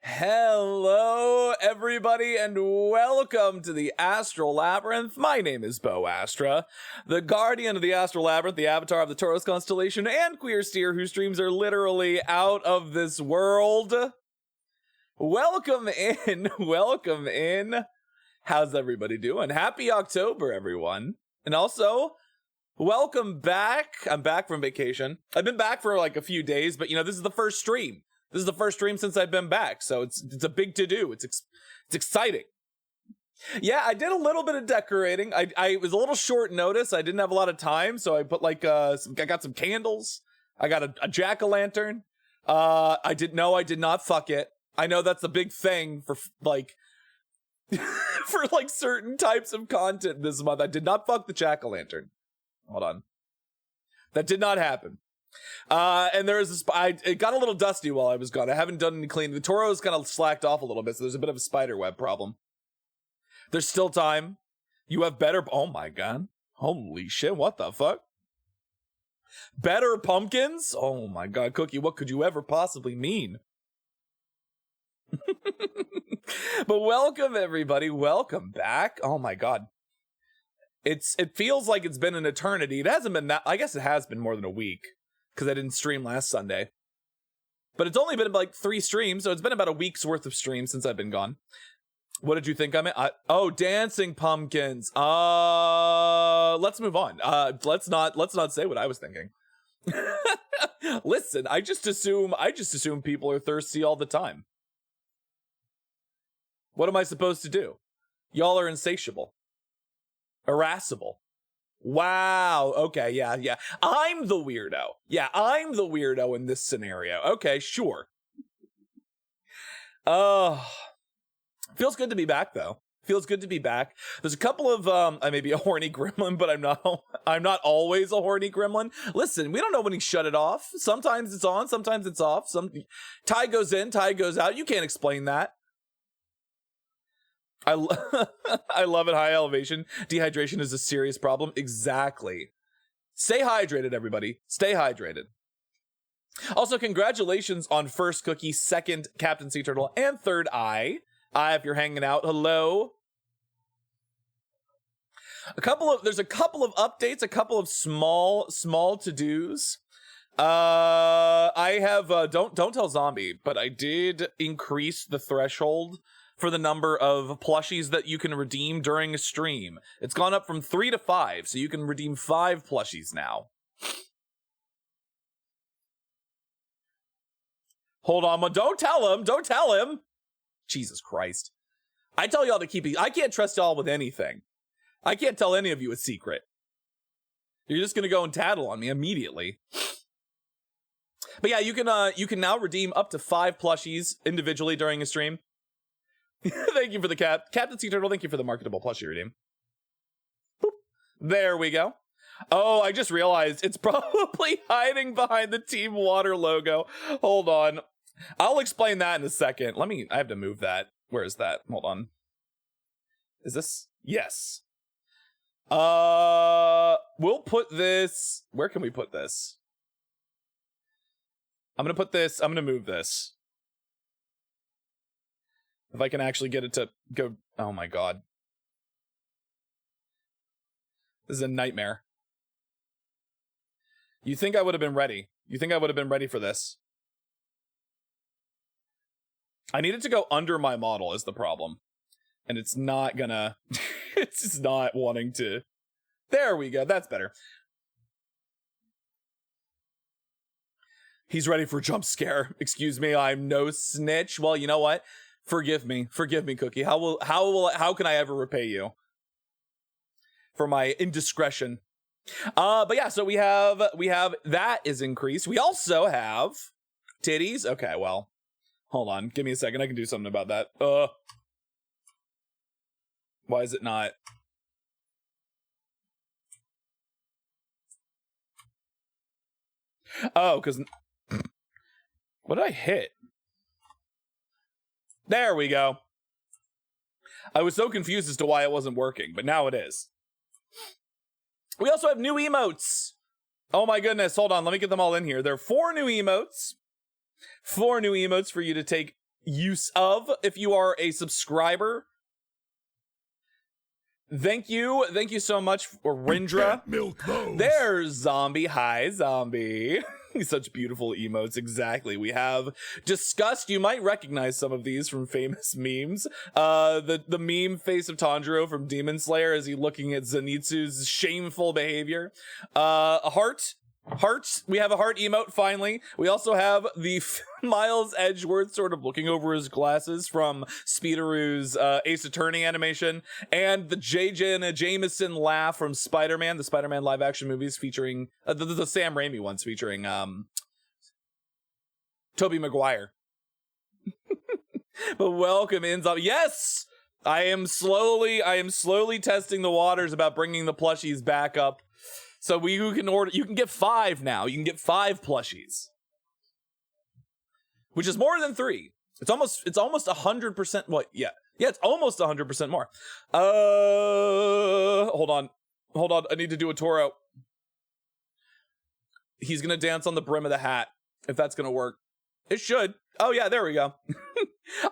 Hello, everybody, and welcome to the Astral Labyrinth. My name is Bo Astra, the guardian of the Astral Labyrinth, the avatar of the Taurus constellation, and queer steer whose dreams are literally out of this world. Welcome in, welcome in. How's everybody doing? Happy October, everyone. And also, welcome back. I'm back from vacation. I've been back for like a few days, but this is the first stream. This is the first stream since I've been back, so it's a big to-do. It's exciting. Yeah, I did a little bit of decorating. I was a little short notice. I didn't have a lot of time, so I put like I got some candles. I got a jack-o'-lantern. I did not fuck it. I know that's a big thing for like for like certain types of content this month. I did not fuck the jack-o'-lantern. Hold on. That did not happen. And there is it got a little dusty while I was gone. I haven't done any cleaning. The Toro's kind of slacked off a little bit, so there's a bit of a spider web problem. There's still time. You have better. Oh my god! Holy shit! What the fuck? Better pumpkins? Oh my god, Cookie! What could you ever possibly mean? But welcome everybody. Welcome back. Oh my god. It feels like it's been an eternity. It hasn't been that. I guess it has been more than a week. Because I didn't stream last Sunday. But it's only been like 3 streams, so it's been about a week's worth of streams since I've been gone. What did you think I meant? Oh, dancing pumpkins. Let's move on. Let's not say what I was thinking. Listen, I just assume people are thirsty all the time. What am I supposed to do? Y'all are insatiable. Irascible. Wow. Okay. Yeah. I'm the weirdo. Yeah, I'm the weirdo in this scenario. Okay, sure. Feels good to be back though. Feels good to be back. There's a couple of I may be a horny gremlin, but I'm not always a horny gremlin. Listen, we don't know when he shut it off. Sometimes it's on, sometimes it's off. Tie goes in, tie goes out. You can't explain that. I love it. High elevation. Dehydration is a serious problem. Exactly. Stay hydrated, everybody. Stay hydrated. Also, congratulations on first Cookie, second Captain Sea Turtle, and third Eye. If you're hanging out, hello. There's a couple of updates, a couple of small to-dos. I have, don't tell Zombie, but I did increase the threshold for the number of plushies that you can redeem during a stream. It's gone up from 3 to 5, so you can redeem 5 plushies now. Hold on, don't tell him! Jesus Christ. I tell y'all to keep it. I can't trust y'all with anything. I can't tell any of you a secret. You're just gonna go and tattle on me immediately. But yeah, you can now redeem up to 5 plushies individually during a stream. Thank you for the Captain Sea Turtle. Thank you for the marketable plushie redeem. Boop. There we go. Oh, I just realized it's probably hiding behind the Team Water logo. Hold on. I'll explain that in a second. I have to move that. Where is that? Hold on. Is this? Yes. We'll put this. Where can we put this? I'm going to move this. If I can actually get it to go... Oh my god. This is a nightmare. You think I would have been ready. You think I would have been ready for this. I need it to go under my model is the problem. And it's not gonna... It's just not wanting to... There we go. That's better. He's ready for a jump scare. Excuse me, I'm no snitch. Well, you know what? Forgive me, Cookie. How can I ever repay you for my indiscretion? But yeah, so we have that is increased. We also have titties. Okay, well, hold on, give me a second. I can do something about that. Why is it not? Oh, because what did I hit? There we go. I was so confused as to why it wasn't working, but now it is. We also have new emotes. Oh my goodness, hold on, let me get them all in here. There are 4 new emotes. 4 new emotes for you to take use of if you are a subscriber. Thank you so much for Rindra. Milk those. There's Zombie. Hi, Zombie. Such beautiful emotes. Exactly. We have Disgust. You might recognize some of these from famous memes. The meme face of Tanjiro from Demon Slayer as he looking at Zenitsu's shameful behavior. A heart. Hearts. We have a heart emote finally. We also have the Miles Edgeworth sort of looking over his glasses from Speederoo's Ace Attorney animation, and the J. Jonah Jameson laugh from Spider-Man, the Spider-Man live action movies featuring the Sam Raimi ones featuring Tobey Maguire. But welcome in, Zombie. Yes, I am slowly testing the waters about bringing the plushies back up. So you can get 5 now. You can get 5 plushies, which is more than 3. It's almost 100%. What? Yeah, it's almost 100% more. Hold on. I need to do a Toro. He's gonna dance on the brim of the hat. If that's gonna work, it should. Oh yeah, there we go.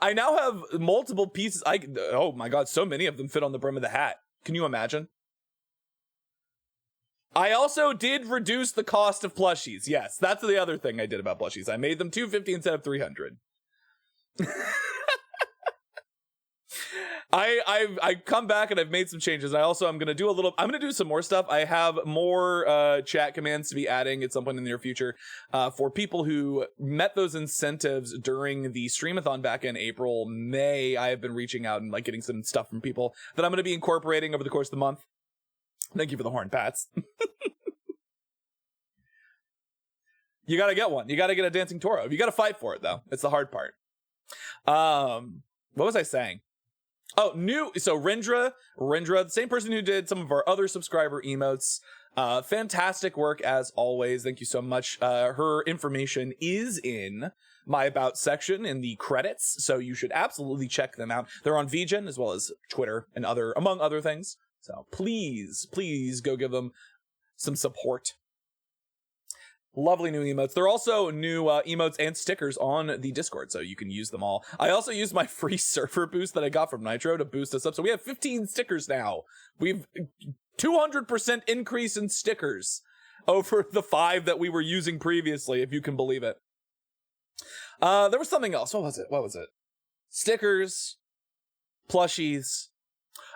I now have multiple pieces. Oh my god, so many of them fit on the brim of the hat. Can you imagine? I also did reduce the cost of plushies. Yes, that's the other thing I did about plushies. I made them $250 instead of $300. I've come back and I've made some changes. I'm gonna do some more stuff. I have more chat commands to be adding at some point in the near future for people who met those incentives during the streamathon back in April, May. I have been reaching out and like getting some stuff from people that I'm gonna be incorporating over the course of the month. Thank you for the horn pats. You gotta get one. You gotta get a dancing Toro. You gotta fight for it though. It's the hard part. What was I saying? Oh, so Rindra, the same person who did some of our other subscriber emotes. Fantastic work as always. Thank you so much. Her information is in my About section in the credits, so you should absolutely check them out. They're on VGen as well as Twitter and among other things. So please go give them some support. Lovely new emotes. There are also new emotes and stickers on the Discord, so you can use them all. I also used my free server boost that I got from Nitro to boost us up, so we have 15 stickers now. We've 200% increase in stickers over the 5 that we were using previously, if you can believe it. There was something else. What was it? Stickers, plushies.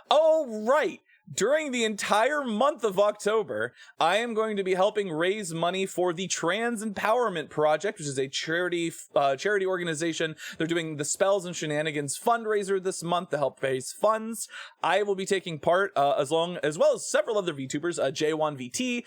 Oh, right. During the entire month of October, I am going to be helping raise money for the Trans Empowerment Project, which is a charity organization. They're doing the Spells and Shenanigans fundraiser this month to help raise funds. I will be taking part as well as several other VTubers, J1VT,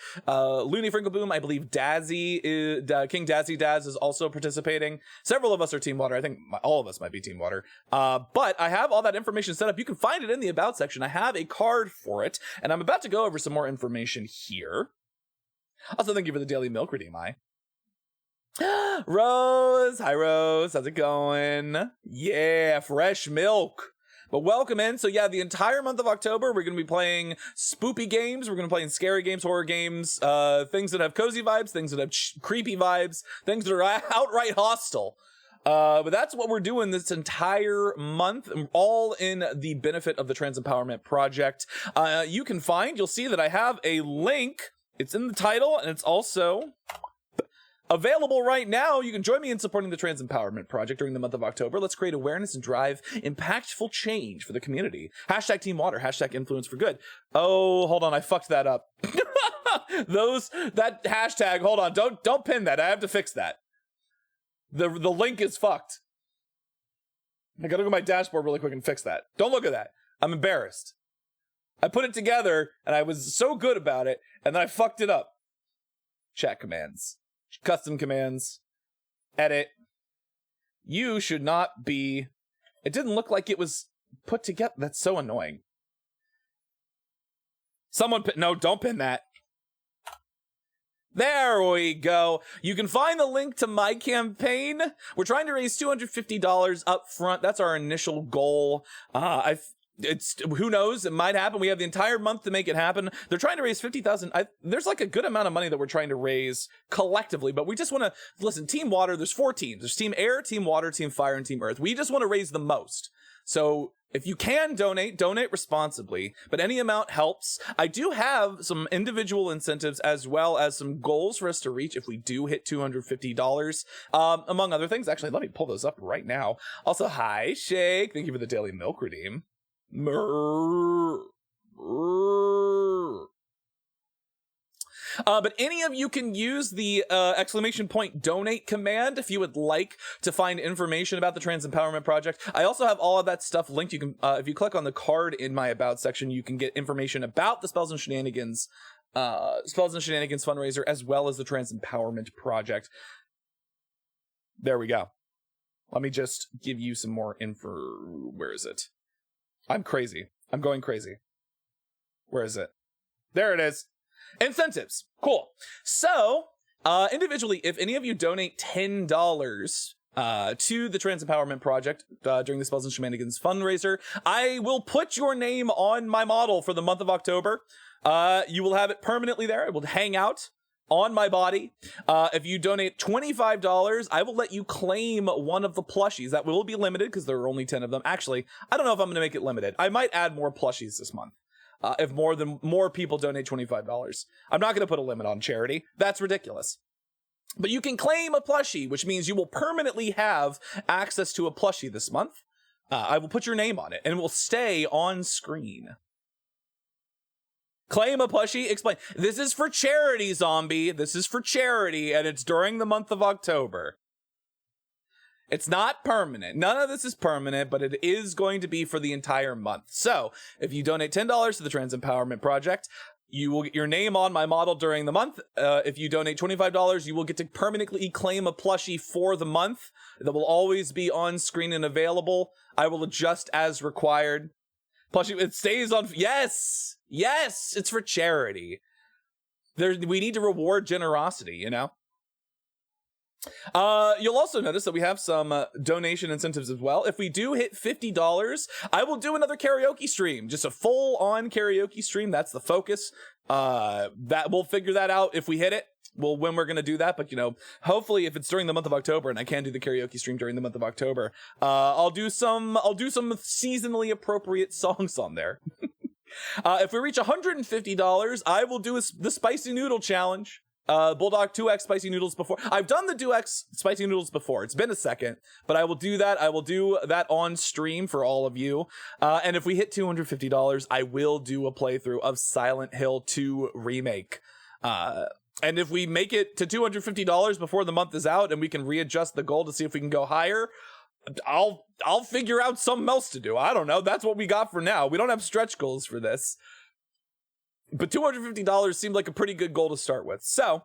Looney Frinkleboom, I believe King Dazzy Daz is also participating. Several of us are Team Water. I think all of us might be Team Water. But I have all that information set up. You can find it in the About section. I have a card for it, and I'm about to go over some more information here. Also, thank you for the daily milk redeem. Rose, hi Rose, how's it going? Yeah, fresh milk. But welcome in. So yeah, the entire month of October, we're going to be playing spoopy games. We're going to be playing scary games, horror games, things that have cozy vibes, things that have creepy vibes, things that are outright hostile. But that's what we're doing this entire month, all in the benefit of the Trans Empowerment Project. You'll see that I have a link. It's in the title, and it's also available right now. You can join me in supporting the Trans Empowerment Project during the month of October. Let's create awareness and drive impactful change for the community. Hashtag Team Water, hashtag Influence for Good. Oh, hold on, I fucked that up. That hashtag, hold on, don't pin that. I have to fix that. The link is fucked. I gotta go to my dashboard really quick and fix that. Don't look at that. I'm embarrassed. I put it together and I was so good about it, and then I fucked it up. Chat commands. Custom commands. Edit. You should not be... It didn't look like it was put together. That's so annoying. No, don't pin that. There we go. You can find the link to my campaign. We're trying to raise $250 up front. That's our initial goal. It's, who knows, it might happen. We have the entire month to make it happen. They're trying to raise 50,000. There's like a good amount of money that we're trying to raise collectively, but we just want to listen. Team Water, there's 4 teams. There's Team Air, Team Water, Team Fire, and Team Earth. We just want to raise the most. So if you can donate responsibly, but any amount helps. I do have some individual incentives as well as some goals for us to reach if we do hit $250, among other things. Actually, let me pull those up right now. Also, hi, Shake. Thank you for the daily milk redeem. But any of you can use the !donate command if you would like to find information about the Trans Empowerment Project. I also have all of that stuff linked. You can, if you click on the card in my About section, you can get information about the Spells and Shenanigans fundraiser, as well as the Trans Empowerment Project. There we go. Let me just give you some more info. Where is it? I'm crazy. I'm going crazy. Where is it? There it is. Incentives. Cool. So, individually, if any of you donate $10 to the Trans Empowerment Project during the Spells and Shenanigans fundraiser, I will put your name on my model for the month of October. You will have it permanently there. It will hang out on my body. If you donate $25, I will let you claim one of the plushies. That will be limited because there are only 10 of them. Actually, I don't know if I'm going to make it limited. I might add more plushies this month. If more people donate $25. I'm not going to put a limit on charity. That's ridiculous. But you can claim a plushie, which means you will permanently have access to a plushie this month. I will put your name on it, and it will stay on screen. Claim a plushie. Explain. This is for charity, Zombie. This is for charity, and it's during the month of October. It's not permanent. None of this is permanent, but it is going to be for the entire month. So, if you donate $10 to the Trans Empowerment Project, you will get your name on my model during the month. If you donate $25, you will get to permanently claim a plushie for the month that will always be on screen and available. I will adjust as required. Plushie, it stays on. Yes, it's for charity. We need to reward generosity, you know? You'll also notice that we have some donation incentives as well. If we do hit $50, I will do another karaoke stream, just a full-on karaoke stream. That's the focus. That we'll figure that out if we hit it. Well, when we're gonna do that, but you know, hopefully, if it's during the month of October, and I can do the karaoke stream during the month of October, I'll do some seasonally appropriate songs on there. If we reach $150, I will do the spicy noodle challenge. Bulldog 2x spicy noodles before. I've done the 2x spicy noodles before. It's been a second, but I will do that. I will do that on stream for all of you. And if we hit $250, I will do a playthrough of Silent Hill 2 Remake. And if we make it to $250 before the month is out and we can readjust the goal to see if we can go higher, I'll figure out something else to do. I don't know. That's what we got for now. We don't have stretch goals for this. But $250 seemed like a pretty good goal to start with. So,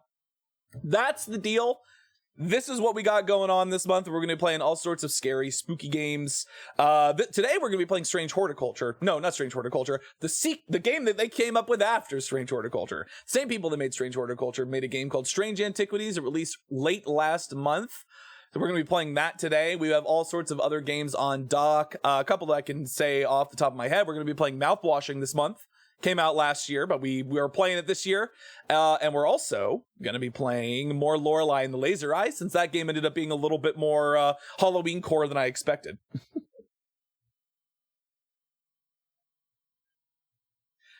that's the deal. This is what we got going on this month. We're going to be playing all sorts of scary, spooky games. Today, we're going to be playing Strange Horticulture. No, not Strange Horticulture. The game that they came up with after Strange Horticulture. Same people that made Strange Horticulture made a game called Strange Antiquities. It released late last month. So we're going to be playing that today. We have all sorts of other games on dock. A couple that I can say off the top of my head. We're going to be playing Mouthwashing this month. Came out last year, but we are playing it this year. And we're also going to be playing more Lorelei and the Laser Eye, since that game ended up being a little bit more Halloween core than I expected.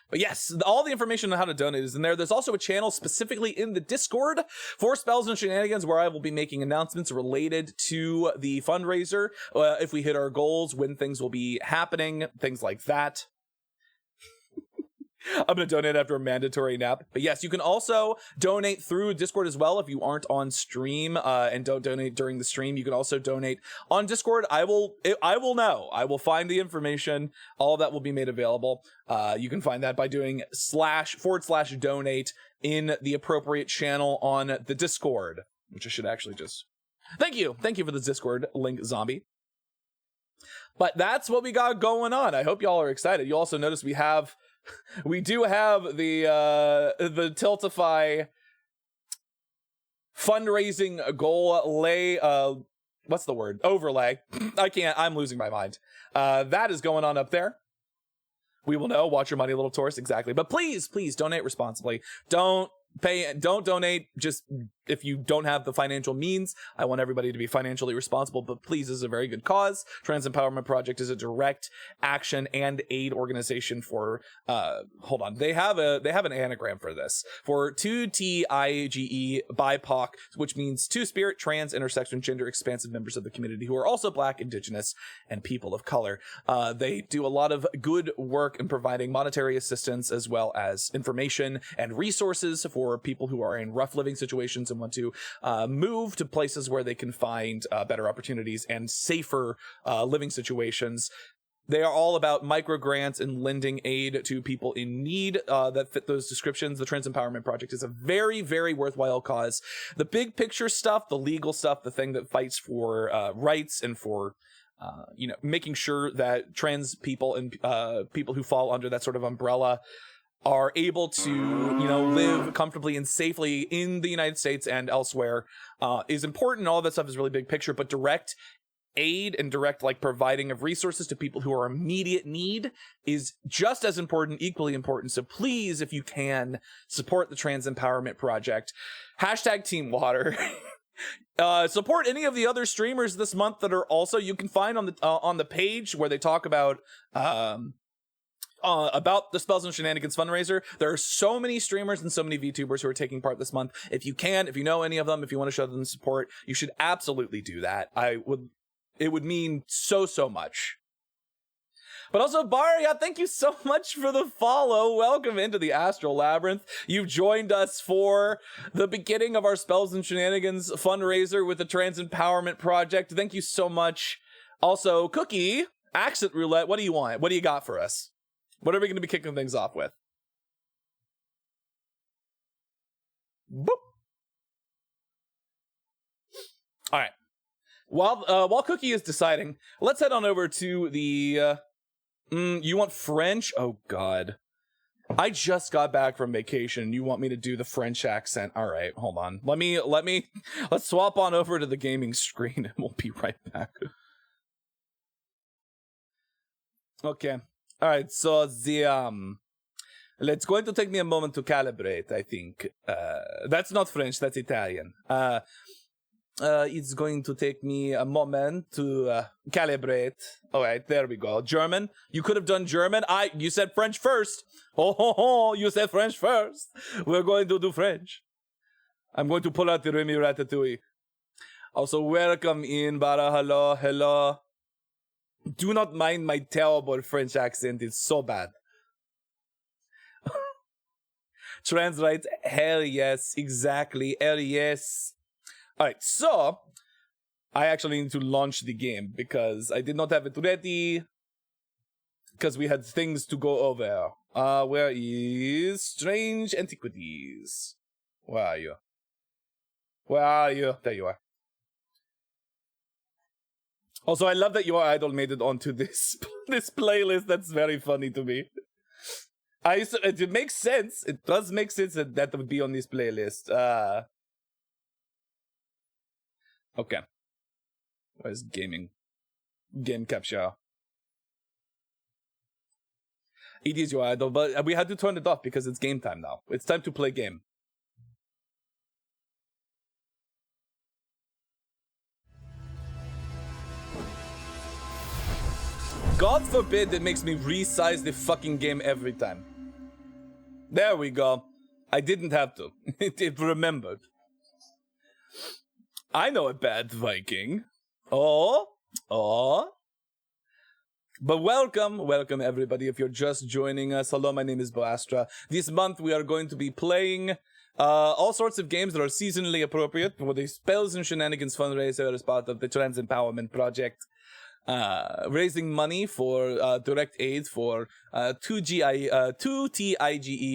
But yes, all the information on how to donate is in there. There's also a channel specifically in the Discord for Spells and Shenanigans where I will be making announcements related to the fundraiser. If we hit our goals, when things will be happening, things like that. I'm going to donate after a mandatory nap. But yes, you can also donate through Discord as well if you aren't on stream and don't donate during the stream. You can also donate on Discord. I will know. I will find the information. All of that will be made available. You can find that by doing //donate in the appropriate channel on the Discord, which I should actually just... Thank you for the Discord link, Zombie. But that's what we got going on. I hope y'all are excited. You also notice we do have the Tiltify fundraising goal what's the word? Overlay. I'm losing my mind. That is going on up there. We will know. Watch your money, little Taurus. Exactly. But please, please donate responsibly. Don't donate just if you don't have the financial means. I want everybody to be financially responsible, but please, this is a very good cause. Trans Empowerment Project is a direct action and aid organization for hold on. They have an anagram for this. For 2TIGE BIPOC, which means two-spirit, trans, intersex, gender expansive members of the community who are also Black, Indigenous, and people of color. They do a lot of good work in providing monetary assistance as well as information and resources for people who are in rough living situations and want to move to places where they can find better opportunities and safer living situations. They are all about micro grants and lending aid to people in need that fit those descriptions. The Trans Empowerment Project is a very, very worthwhile cause. The big picture stuff, the legal stuff, the thing that fights for rights and for making sure that trans people and people who fall under that sort of umbrella are able to, live comfortably and safely in the United States and elsewhere is important. All of that stuff is really big picture, but direct aid and direct providing of resources to people who are immediate need is just as important, equally important. So please, if you can, support the Trans Empowerment Project. # Team Water. Support any of the other streamers this month that are also, you can find on the page where they talk about the Spells and Shenanigans fundraiser. There are so many streamers and so many VTubers who are taking part this month. If you can, if you know any of them, if you want to show them support, you should absolutely do that. It would mean so much. But also, Baria, thank you so much for the follow. Welcome into the Astral Labyrinth. You've joined us for the beginning of our Spells and Shenanigans fundraiser with the Trans Empowerment Project. Thank you so much. Also, Cookie, Accent Roulette, what do you want? What do you got for us? What are we going to be kicking things off with? Boop. All right. While Cookie is deciding, let's head on over to the... you want French? Oh, God. I just got back from vacation. You want me to do the French accent? All right, hold on. Let's swap on over to the gaming screen and we'll be right back. Okay. All right, so it's going to take me a moment to calibrate, I think. That's not French, that's Italian. It's going to take me a moment to calibrate. All right, there we go. German. You could have done German. You said French first. Oh, you said French first. We're going to do French. I'm going to pull out the Remy Ratatouille. Also, welcome in, Bara. Hello, hello. Do not mind my terrible French accent. It's so bad. Translate. Hell yes. Exactly. Hell yes. Alright, so I actually need to launch the game because I did not have it ready because we had things to go over. Where is Strange Antiquities? Where are you? Where are you? There you are. Also, I love that your idol made it onto this playlist. That's very funny to me. It makes sense. It does make sense that would be on this playlist. Okay. Where's gaming? Game capture. It is your idol, but we had to turn it off because it's game time now. It's time to play game. God forbid it makes me resize the fucking game every time. There we go. I didn't have to. It remembered. I know a bad Viking. Oh. But welcome everybody if you're just joining us. Hello, my name is Boastra. This month we are going to be playing all sorts of games that are seasonally appropriate for the Spells and Shenanigans fundraiser as part of the Trans Empowerment Project. Raising money for direct aid for 2TIGE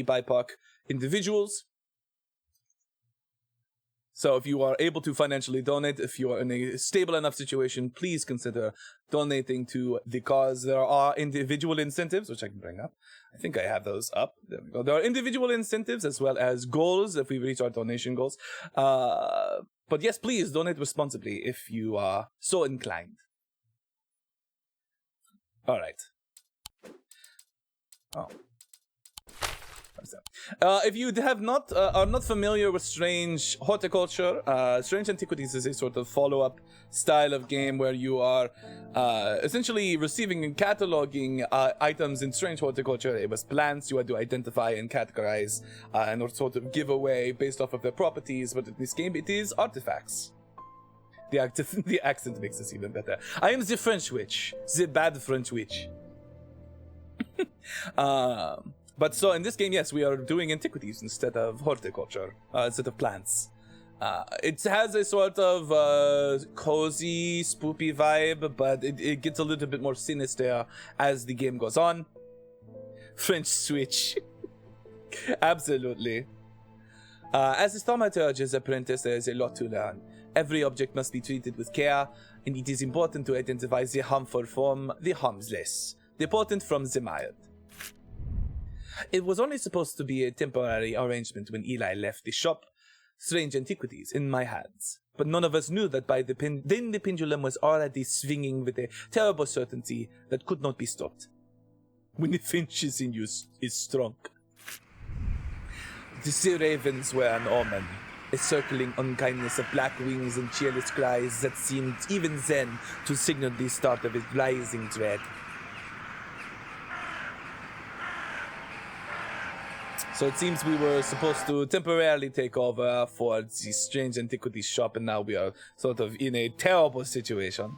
BIPOC individuals. So if you are able to financially donate, if you are in a stable enough situation, please consider donating to the cause. There are individual incentives, which I can bring up. I think I have those up. There we go. There are individual incentives as well as goals if we reach our donation goals. But yes, please donate responsibly if you are so inclined. All right. Oh. If you have not are not familiar with Strange Horticulture, Strange Antiquities is a sort of follow-up style of game where you are essentially receiving and cataloging items in Strange Horticulture. It was plants you had to identify and categorize and or sort of give away based off of their properties, but in this game it is artifacts. The accent makes this even better. I am the French witch, the bad French witch. But so in this game, yes, we are doing antiquities instead of horticulture, instead of plants. It has a sort of cozy, spoopy vibe, but it gets a little bit more sinister as the game goes on. French switch. Absolutely. As a thaumaturge's apprentice, there is a lot to learn. Every object must be treated with care, and it is important to identify the harmful from the harmless, the potent from the mild. It was only supposed to be a temporary arrangement when Eli left the shop, Strange Antiquities, in my hands. But none of us knew that by then the pendulum was already swinging with a terrible certainty that could not be stopped. When the finches in you is strong. The sea ravens were an omen, a circling unkindness of black wings and cheerless cries that seemed even then to signal the start of a rising dread. So it seems we were supposed to temporarily take over for the Strange Antiquities shop, and now we are sort of in a terrible situation.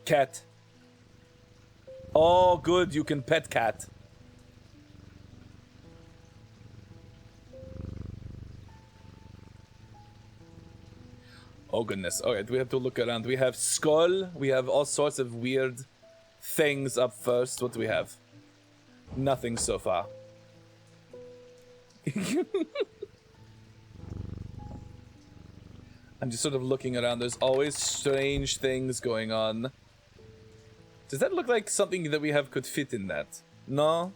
Cat. Oh, good, you can pet cat. Oh, goodness. Alright, we have to look around. We have skull. We have all sorts of weird things up first. What do we have? Nothing so far. I'm just sort of looking around. There's always strange things going on. Does that look like something that we have could fit in that? No?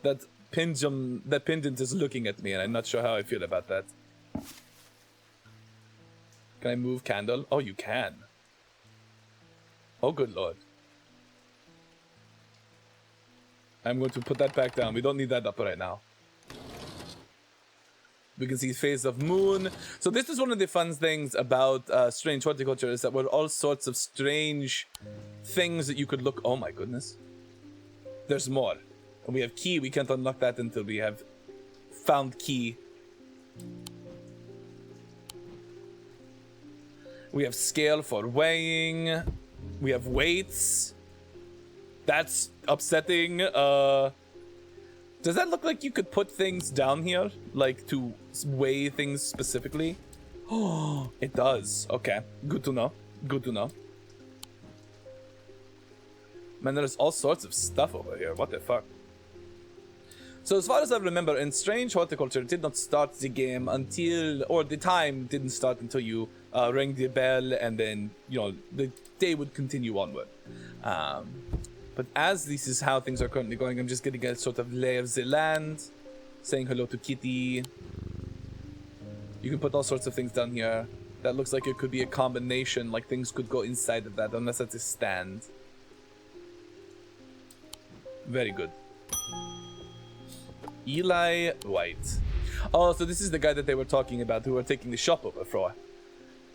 That pendant is looking at me and I'm not sure how I feel about that. Can I move candle? Oh, you can. Oh, good lord. I'm going to put that back down. We don't need that up right now. We can see phase of moon. So this is one of the fun things about Strange Horticulture is that there were all sorts of strange things that you could look. Oh my goodness. There's more. And we have key. We can't unlock that until we have found key. We have scale for weighing. We have weights. That's upsetting. Does that look like you could put things down here? Like to weigh things specifically? Oh, it does. Okay. Good to know. Good to know. Man, there's all sorts of stuff over here. What the fuck? So as far as I remember, in Strange Horticulture, it did not start the game until, or the time didn't start until you rang the bell and then, you know, the day would continue onward. But as this is how things are currently going, I'm just getting a sort of lay of the land, saying hello to Kitty. You can put all sorts of things down here. That looks like it could be a combination, like things could go inside of that, unless that's a stand. Very good. Eli White. Oh, so this is the guy that they were talking about who were taking the shop over for.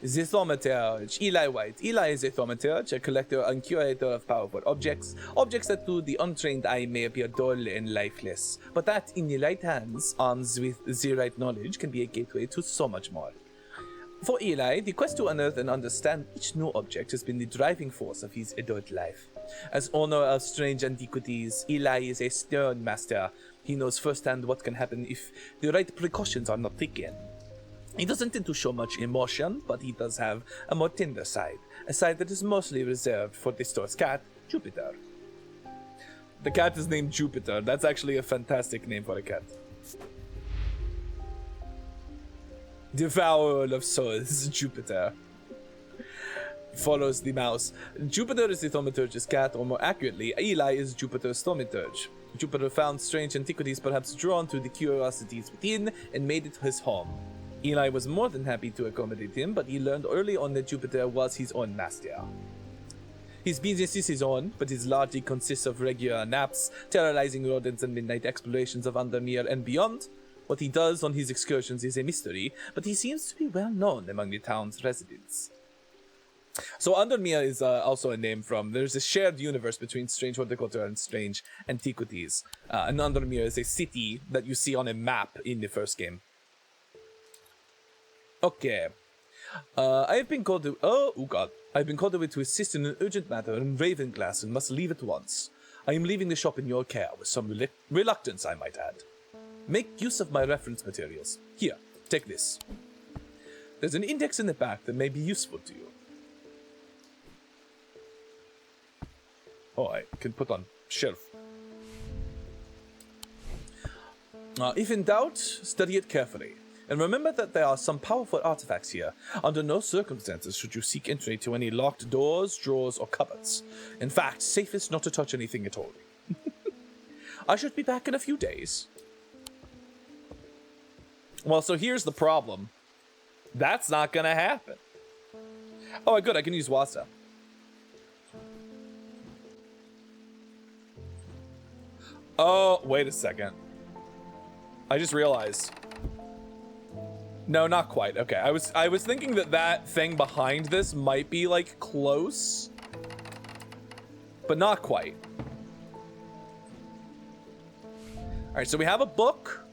The Thaumaturge, Eli White. Eli is a Thaumaturge, a collector and curator of powerful objects. Objects that to the untrained eye may appear dull and lifeless, but that in the right hands, armed with the right knowledge, can be a gateway to so much more. For Eli, the quest to unearth and understand each new object has been the driving force of his adult life. As owner of Strange Antiquities, Eli is a stern master. He knows firsthand what can happen if the right precautions are not taken. He doesn't tend to show much emotion, but he does have a more tender side. A side that is mostly reserved for the store's cat, Jupiter. The cat is named Jupiter. That's actually a fantastic name for a cat. Devourer of souls, Jupiter. Follows the mouse. Jupiter is the Thaumaturge's cat, or more accurately, Eli is Jupiter's Thaumaturge. Jupiter found Strange Antiquities, perhaps drawn to the curiosities within, and made it his home. Eli was more than happy to accommodate him, but he learned early on that Jupiter was his own master. His business is his own, but his largely consists of regular naps, terrorizing rodents, and midnight explorations of Undermere and beyond. What he does on his excursions is a mystery, but he seems to be well known among the town's residents. So Undermere is also a name from, there's a shared universe between Strange Horticulture and Strange Antiquities. And Undermere is a city that you see on a map in the first game. Okay. I have been called to... Oh god. I have been called away to assist in an urgent matter in Ravenglass and must leave at once. I am leaving the shop in your care with some reluctance, I might add. Make use of my reference materials. Here, take this. There's an index in the back that may be useful to you. Oh, I can put on shelf. If in doubt, study it carefully. And remember that there are some powerful artifacts here. Under no circumstances should you seek entry to any locked doors, drawers, or cupboards. In fact, safest not to touch anything at all. I should be back in a few days. Well, so here's the problem. That's not gonna happen. Oh, good, I can use Wasta. Oh, wait a second. I just realized. No, not quite. Okay, I was thinking that thing behind this might be like close, but not quite. All right, so we have a book.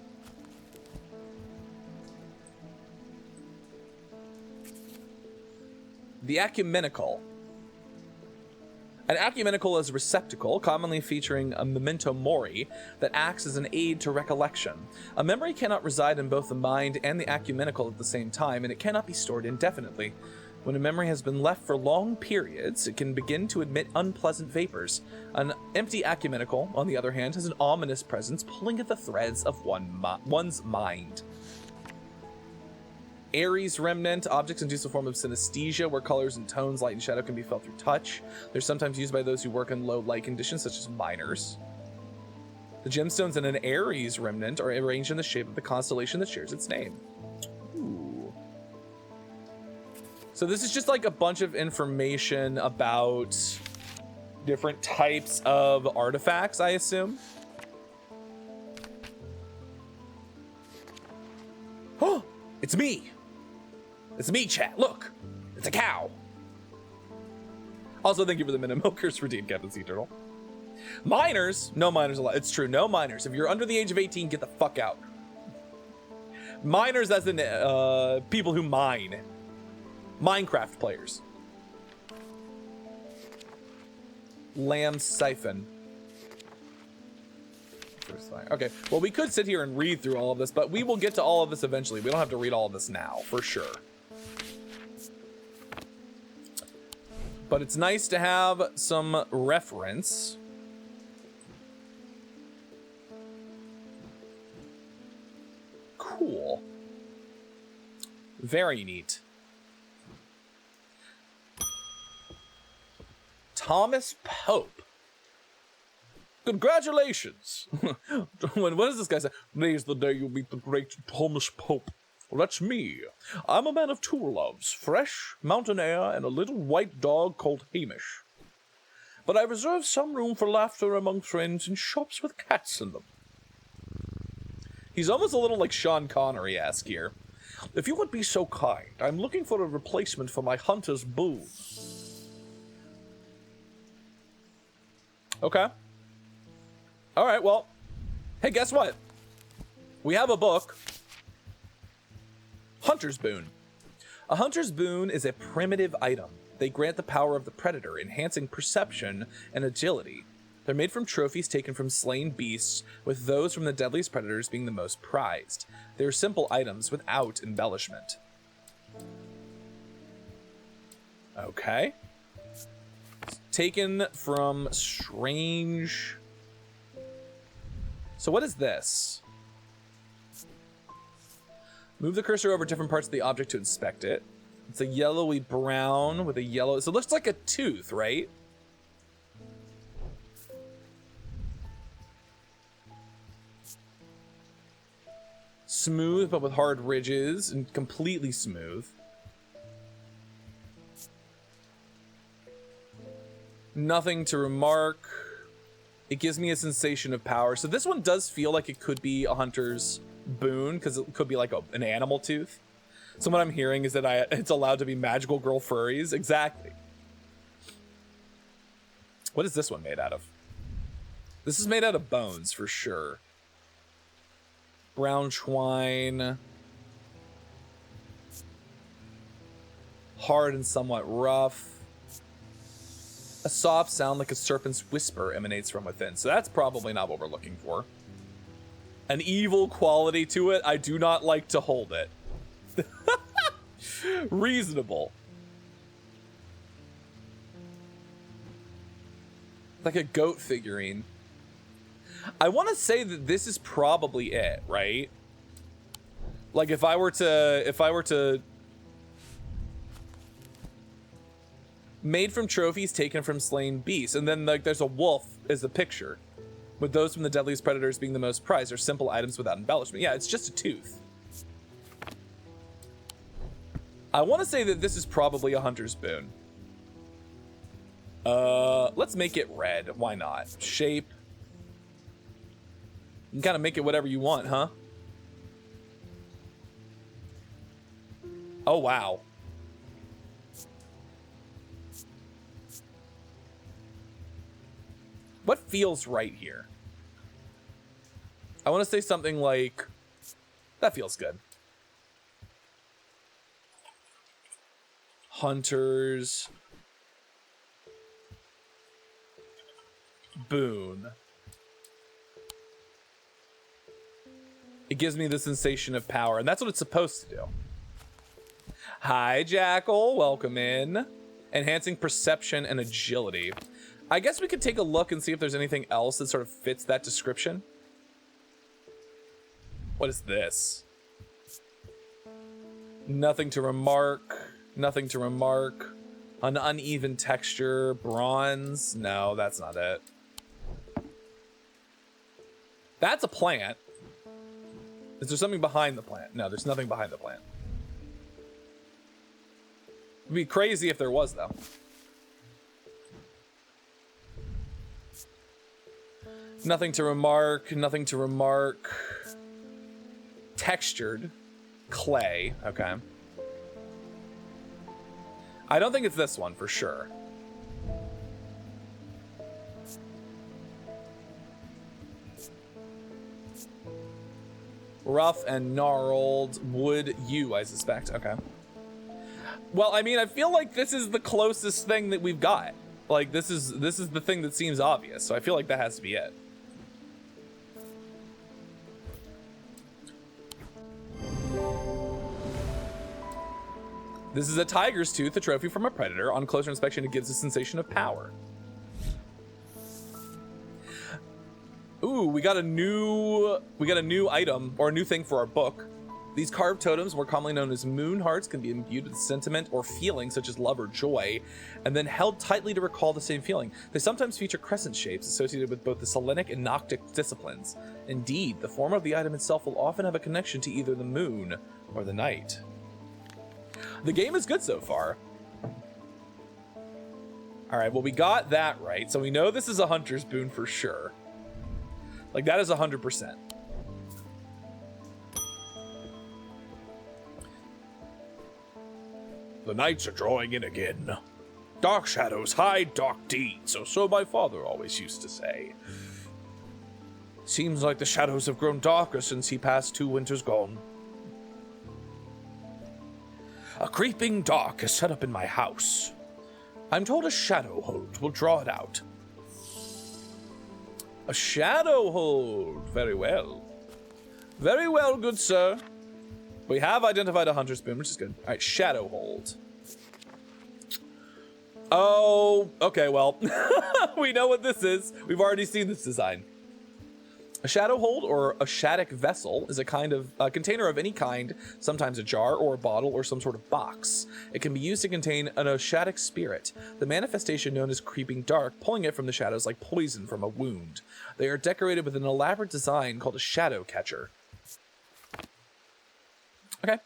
The ecumenical. An ecumenical is a receptacle, commonly featuring a memento mori, that acts as an aid to recollection. A memory cannot reside in both the mind and the ecumenical at the same time, and it cannot be stored indefinitely. When a memory has been left for long periods, it can begin to emit unpleasant vapors. An empty ecumenical, on the other hand, has an ominous presence pulling at the threads of one's mind. Ares remnant. Objects induce a form of synesthesia where colors and tones, light and shadow can be felt through touch. They're sometimes used by those who work in low light conditions, such as miners. The gemstones in an Ares remnant are arranged in the shape of the constellation that shares its name. Ooh. So this is just like a bunch of information about different types of artifacts, I assume. Oh, it's me. It's me, chat. Look, it's a cow. Also, thank you for the minute milkers for Dean Captain Sea Turtle. Miners, no miners allowed. It's true, no miners. If you're under the age of 18, get the fuck out. Miners, as in people who mine. Minecraft players. Lamb siphon. Okay, well, we could sit here and read through all of this, but we will get to all of this eventually. We don't have to read all of this now, for sure. But it's nice to have some reference. Cool. Very neat. Thomas Pope. Congratulations. What does this guy say? Today's the day you meet the great Thomas Pope. Well, that's me. I'm a man of two loves, fresh, mountain air, and a little white dog called Hamish. But I reserve some room for laughter among friends in shops with cats in them. He's almost a little like Sean Connery-esque here. If you would be so kind, I'm looking for a replacement for my hunter's boon. Okay. All right, well, hey, guess what? We have a book. Hunter's Boon. A hunter's boon is a primitive item. They grant the power of the predator, enhancing perception and agility. They're made from trophies taken from slain beasts, with those from the deadliest predators being the most prized. They're simple items without embellishment. Okay. Taken from Strange... So what is this? Move the cursor over different parts of the object to inspect it. It's a yellowy brown with a yellow... So it looks like a tooth, right? Smooth, but with hard ridges, and completely smooth. Nothing to remark. It gives me a sensation of power. So this one does feel like it could be a hunter's boon, because it could be like an animal tooth. So what I'm hearing is that it's allowed to be magical girl furries. Exactly. What is this one made out of? This is made out of bones for sure. Brown twine. Hard and somewhat rough. A soft sound like a serpent's whisper emanates from within. So that's probably not what we're looking for. An evil quality to it. I do not like to hold it. Reasonable. Like a goat figurine. I want to say that this is probably it, right? Like if I were to made from trophies taken from slain beasts, and then like there's a wolf as the picture, with those from the deadliest predators being the most prized, or simple items without embellishment. Yeah, it's just a tooth. I want to say that this is probably a hunter's boon. Let's make it red. Why not? Shape. You can kind of make it whatever you want, huh? Oh, wow. What feels right here? I want to say something like, that feels good. Hunters. Boon. It gives me the sensation of power, and that's what it's supposed to do. Hi, Jackal. Welcome in. Enhancing perception and agility. I guess we could take a look and see if there's anything else that sort of fits that description. What is this? Nothing to remark. Nothing to remark. An uneven texture. Bronze. No, that's not it. That's a plant. Is there something behind the plant? No, there's nothing behind the plant. It'd be crazy if there was, though. Nothing to remark. Nothing to remark. Textured. Clay. Okay. I don't think it's this one for sure. Rough and gnarled wood yew, I suspect. Okay. Well, I mean, I feel like this is the closest thing that we've got. Like, this is the thing that seems obvious, so I feel like that has to be it. This is a tiger's tooth, a trophy from a predator. On closer inspection, it gives a sensation of power. Ooh, we got a new item, or a new thing for our book. These carved totems, more commonly known as moon hearts, can be imbued with sentiment or feeling such as love or joy, and then held tightly to recall the same feeling. They sometimes feature crescent shapes associated with both the Selenic and Noctic disciplines. Indeed, the form of the item itself will often have a connection to either the moon or the night. The game is good so far. All right, well, we got that right, so we know this is a hunter's boon for sure. Like, that is 100%. The nights are drawing in again. Dark shadows hide dark deeds, or so my father always used to say. Seems like the shadows have grown darker since he passed 2 winters gone. A creeping dark is set up in my house. I'm told a shadow hold will draw it out. A shadow hold. Very well. Very well, good sir. We have identified a hunter's boon, which is good. All right, shadow hold. Oh, okay, well, we know what this is. We've already seen this design. A shadow hold, or a shattic vessel, is a kind of container of any kind, sometimes a jar or a bottle or some sort of box. It can be used to contain an oshatic spirit, the manifestation known as creeping dark, pulling it from the shadows like poison from a wound. They are decorated with an elaborate design called a shadow catcher. Okay.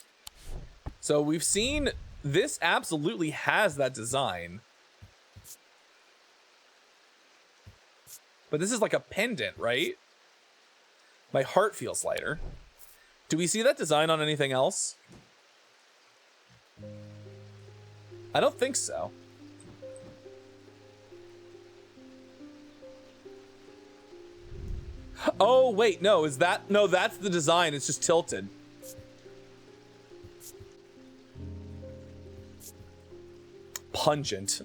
So we've seen this absolutely has that design. But this is like a pendant, right? My heart feels lighter. Do we see that design on anything else? I don't think so. Oh, wait, no, is that... No, that's the design. It's just tilted. Pungent.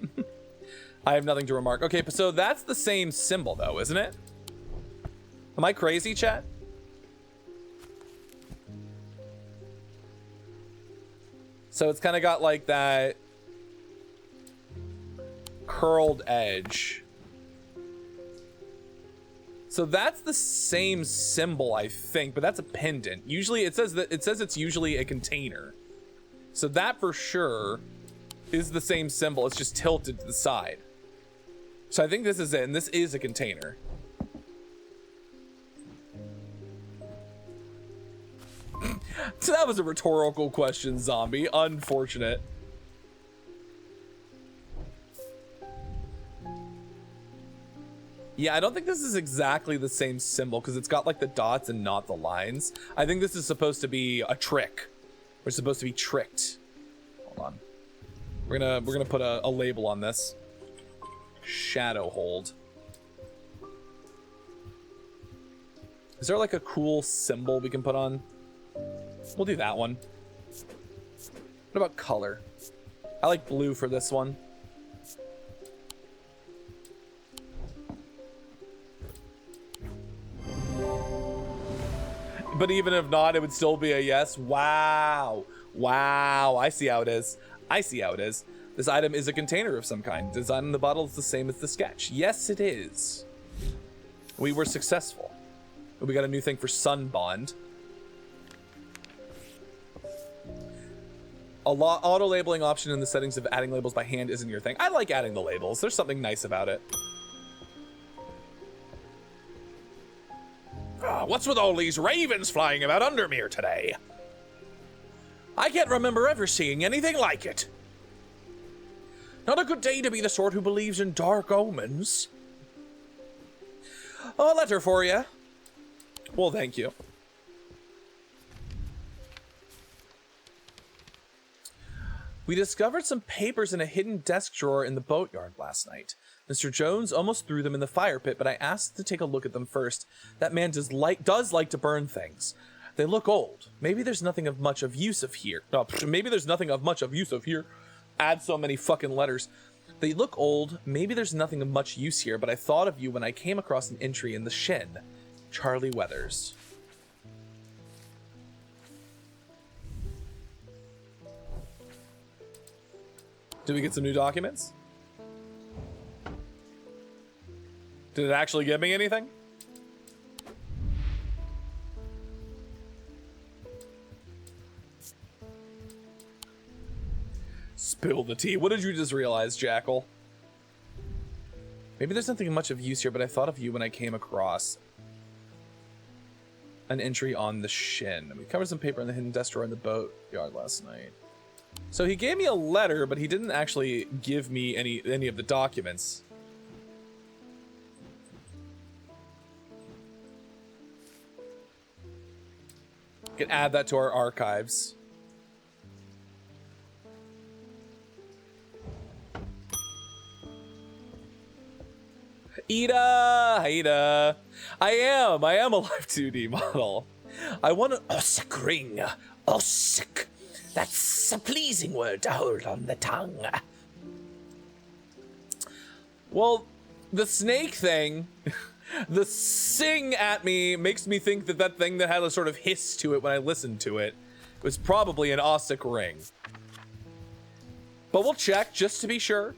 I have nothing to remark. Okay, so that's the same symbol, though, isn't it? Am I crazy, chat? So it's kind of got like that curled edge. So that's the same symbol, I think, but that's a pendant. Usually it says it's usually a container. So that for sure is the same symbol. It's just tilted to the side. So I think this is it, and this is a container. So that was a rhetorical question, zombie. Unfortunate. Yeah, I don't think this is exactly the same symbol because it's got like the dots and not the lines. I think this is supposed to be a trick. We're supposed to be tricked. Hold on. We're gonna put a label on this. Shadow hold. Is there like a cool symbol we can put on? We'll do that one. What about color? I like blue for this one. But even if not, it would still be a yes. Wow. Wow. I see how it is. I see how it is. This item is a container of some kind. Design on the bottle is the same as the sketch. Yes, it is. We were successful. We got a new thing for Sun Bond. Auto labeling option in the settings of adding labels by hand isn't your thing. I like adding the labels. There's something nice about it. What's with all these ravens flying about Undermere today? I can't remember ever seeing anything like it. Not a good day to be the sort who believes in dark omens. A letter for you. Well, thank you. We discovered some papers in a hidden desk drawer in the boatyard last night. Mr. Jones almost threw them in the fire pit, but I asked to take a look at them first. That man does like to burn things. They look old. Maybe there's nothing of much of use of here. No, maybe there's nothing of much of use of here. Add so many fucking letters. They look old. Maybe there's nothing of much use here, but I thought of you when I came across an entry in the Shin. Charlie Weathers. Did we get some new documents? Did it actually give me anything? Spill the tea. What did you just realize, Jackal? Maybe there's nothing much of use here, but I thought of you when I came across an entry on the Shin. We covered some paper in the hidden desk drawer in the boatyard last night. So he gave me a letter, but he didn't actually give me any of the documents. We can add that to our archives. Ida! I am a live 2D model. I want to Osik ring. Osik. That's a pleasing word to hold on the tongue. Well, the snake thing, the sing at me makes me think that thing that had a sort of hiss to it when I listened to it was probably an Osik ring. But we'll check just to be sure.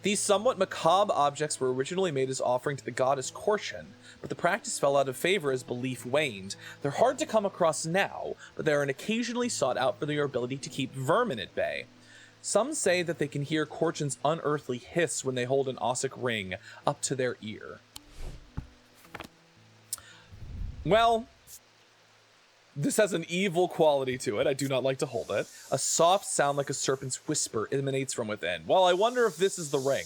These somewhat macabre objects were originally made as offering to the goddess Korchen, but the practice fell out of favor as belief waned. They're hard to come across now, but they are occasionally sought out for their ability to keep vermin at bay. Some say that they can hear Korchen's unearthly hiss when they hold an Osik ring up to their ear. Well, this has an evil quality to it. I do not like to hold it. A soft sound like a serpent's whisper emanates from within. Well, I wonder if this is the ring.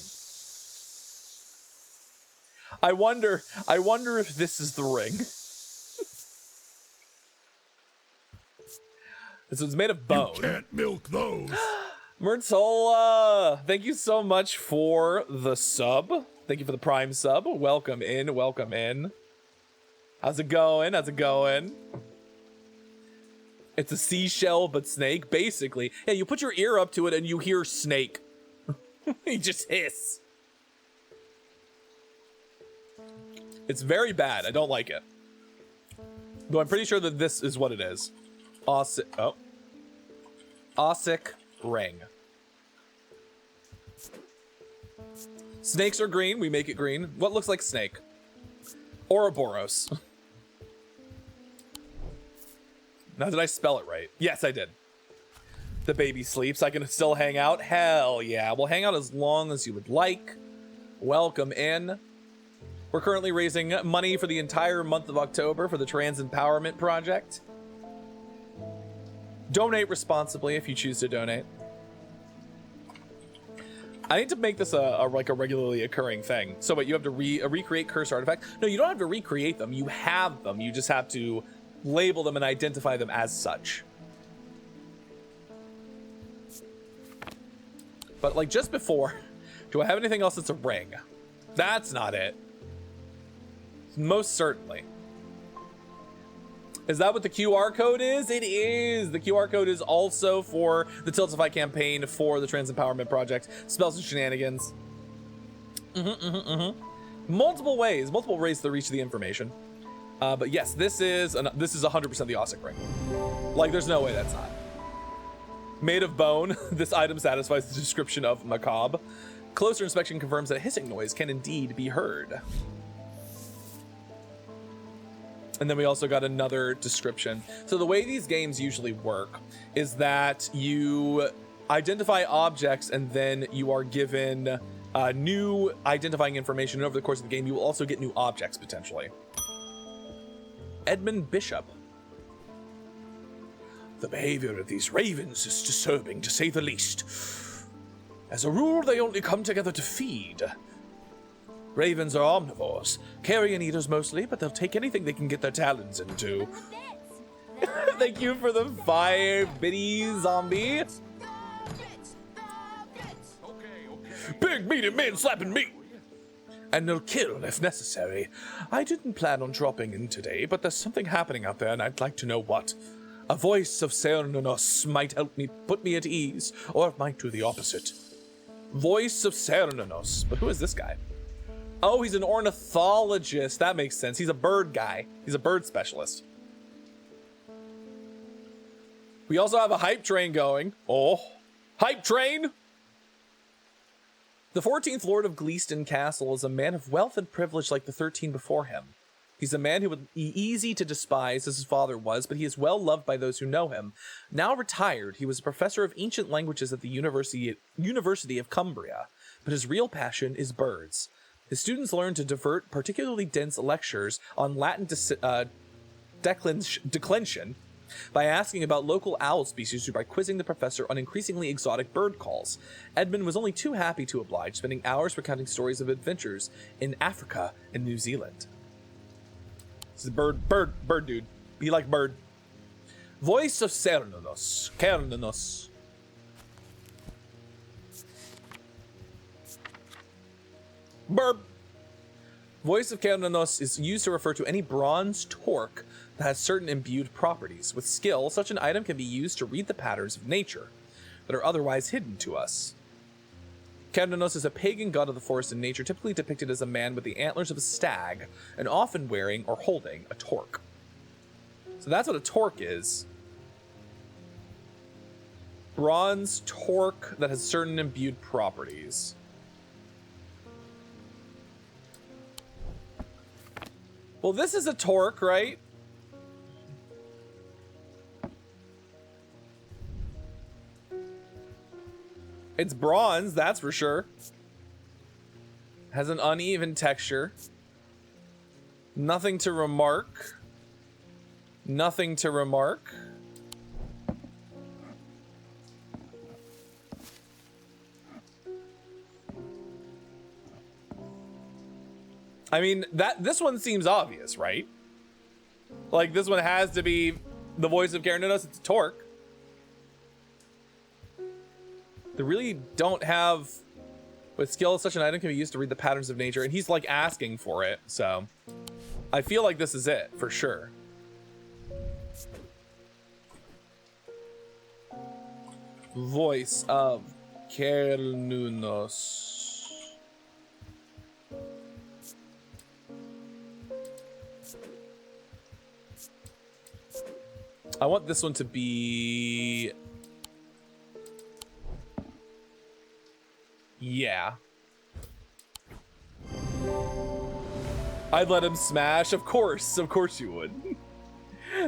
I wonder if this is the ring. This one's made of bone. You can't milk those. Myrtola, thank you so much for the sub. Thank you for the prime sub. Welcome in, welcome in. How's it going? How's it going? It's a seashell, but snake, basically. Yeah, you put your ear up to it and you hear snake. You just hiss. It's very bad. I don't like it. Though I'm pretty sure that this is what it is. Ossic ring. Snakes are green. We make it green. What looks like snake? Ouroboros. Now, did I spell it right? Yes, I did. The baby sleeps. I can still hang out. Hell yeah. We'll hang out as long as you would like. Welcome in. We're currently raising money for the entire month of October for the Trans Empowerment Project. Donate responsibly if you choose to donate. I need to make this a regularly occurring thing. So what, you have to recreate cursed artifacts? No, you don't have to recreate them. You have them. You just have to label them and identify them as such. But like just before, do I have anything else that's a ring? That's not it. Most certainly. Is that what the QR code is? It is. The QR code is also for the Tiltify campaign for the Trans Empowerment Project. Spells and shenanigans. Multiple ways to reach the information. But yes, this is 100% the Ossic ring. Like, there's no way that's not. Made of bone, this item satisfies the description of macabre. Closer inspection confirms that a hissing noise can indeed be heard. And then we also got another description. So the way these games usually work is that you identify objects and then you are given new identifying information. And over the course of the game, you will also get new objects potentially. Edmund Bishop. The behavior of these ravens is disturbing, to say the least. As a rule, they only come together to feed. Ravens are omnivores, carrion eaters mostly, but they'll take anything they can get their talons into. Thank you for the 5 bitty zombie. Big meaty men slapping meat. And they'll kill if necessary. I didn't plan on dropping in today, but there's something happening out there and I'd like to know what. A voice of Cernunnos might help me put me at ease, or it might do the opposite. Voice of Cernunnos. But who is this guy? Oh, he's an ornithologist. That makes sense. He's a bird guy. He's a bird specialist. We also have a hype train going. Oh, hype train! The 14th Lord of Gleeston Castle is a man of wealth and privilege like the 13 before him. He's a man who would be easy to despise as his father was, but he is well loved by those who know him. Now retired, he was a professor of ancient languages at the University of Cumbria, but his real passion is birds. His students learn to divert particularly dense lectures on Latin declension by asking about local owl species or by quizzing the professor on increasingly exotic bird calls. Edmund was only too happy to oblige, spending hours recounting stories of adventures in Africa and New Zealand. This is a bird dude. Be like bird. Voice of Cernunnos. Burp. Voice of Cernunnos is used to refer to any bronze torque that has certain imbued properties. With skill, such an item can be used to read the patterns of nature that are otherwise hidden to us. Cernunnos is a pagan god of the forest and nature, typically depicted as a man with the antlers of a stag, and often wearing or holding a torque. So that's what a torque is. Bronze torque that has certain imbued properties. Well, this is a torque, right? It's bronze, that's for sure. Has an uneven texture. Nothing to remark. Nothing to remark. I mean, this one seems obvious, right? Like, this one has to be the voice of Karanunos. It's a Torque. They really don't have... With skill, such an item can be used to read the patterns of nature. And he's, like, asking for it, so... I feel like this is it, for sure. Voice of Karanunos. I want this one to be... Yeah. I'd let him smash. Of course you would.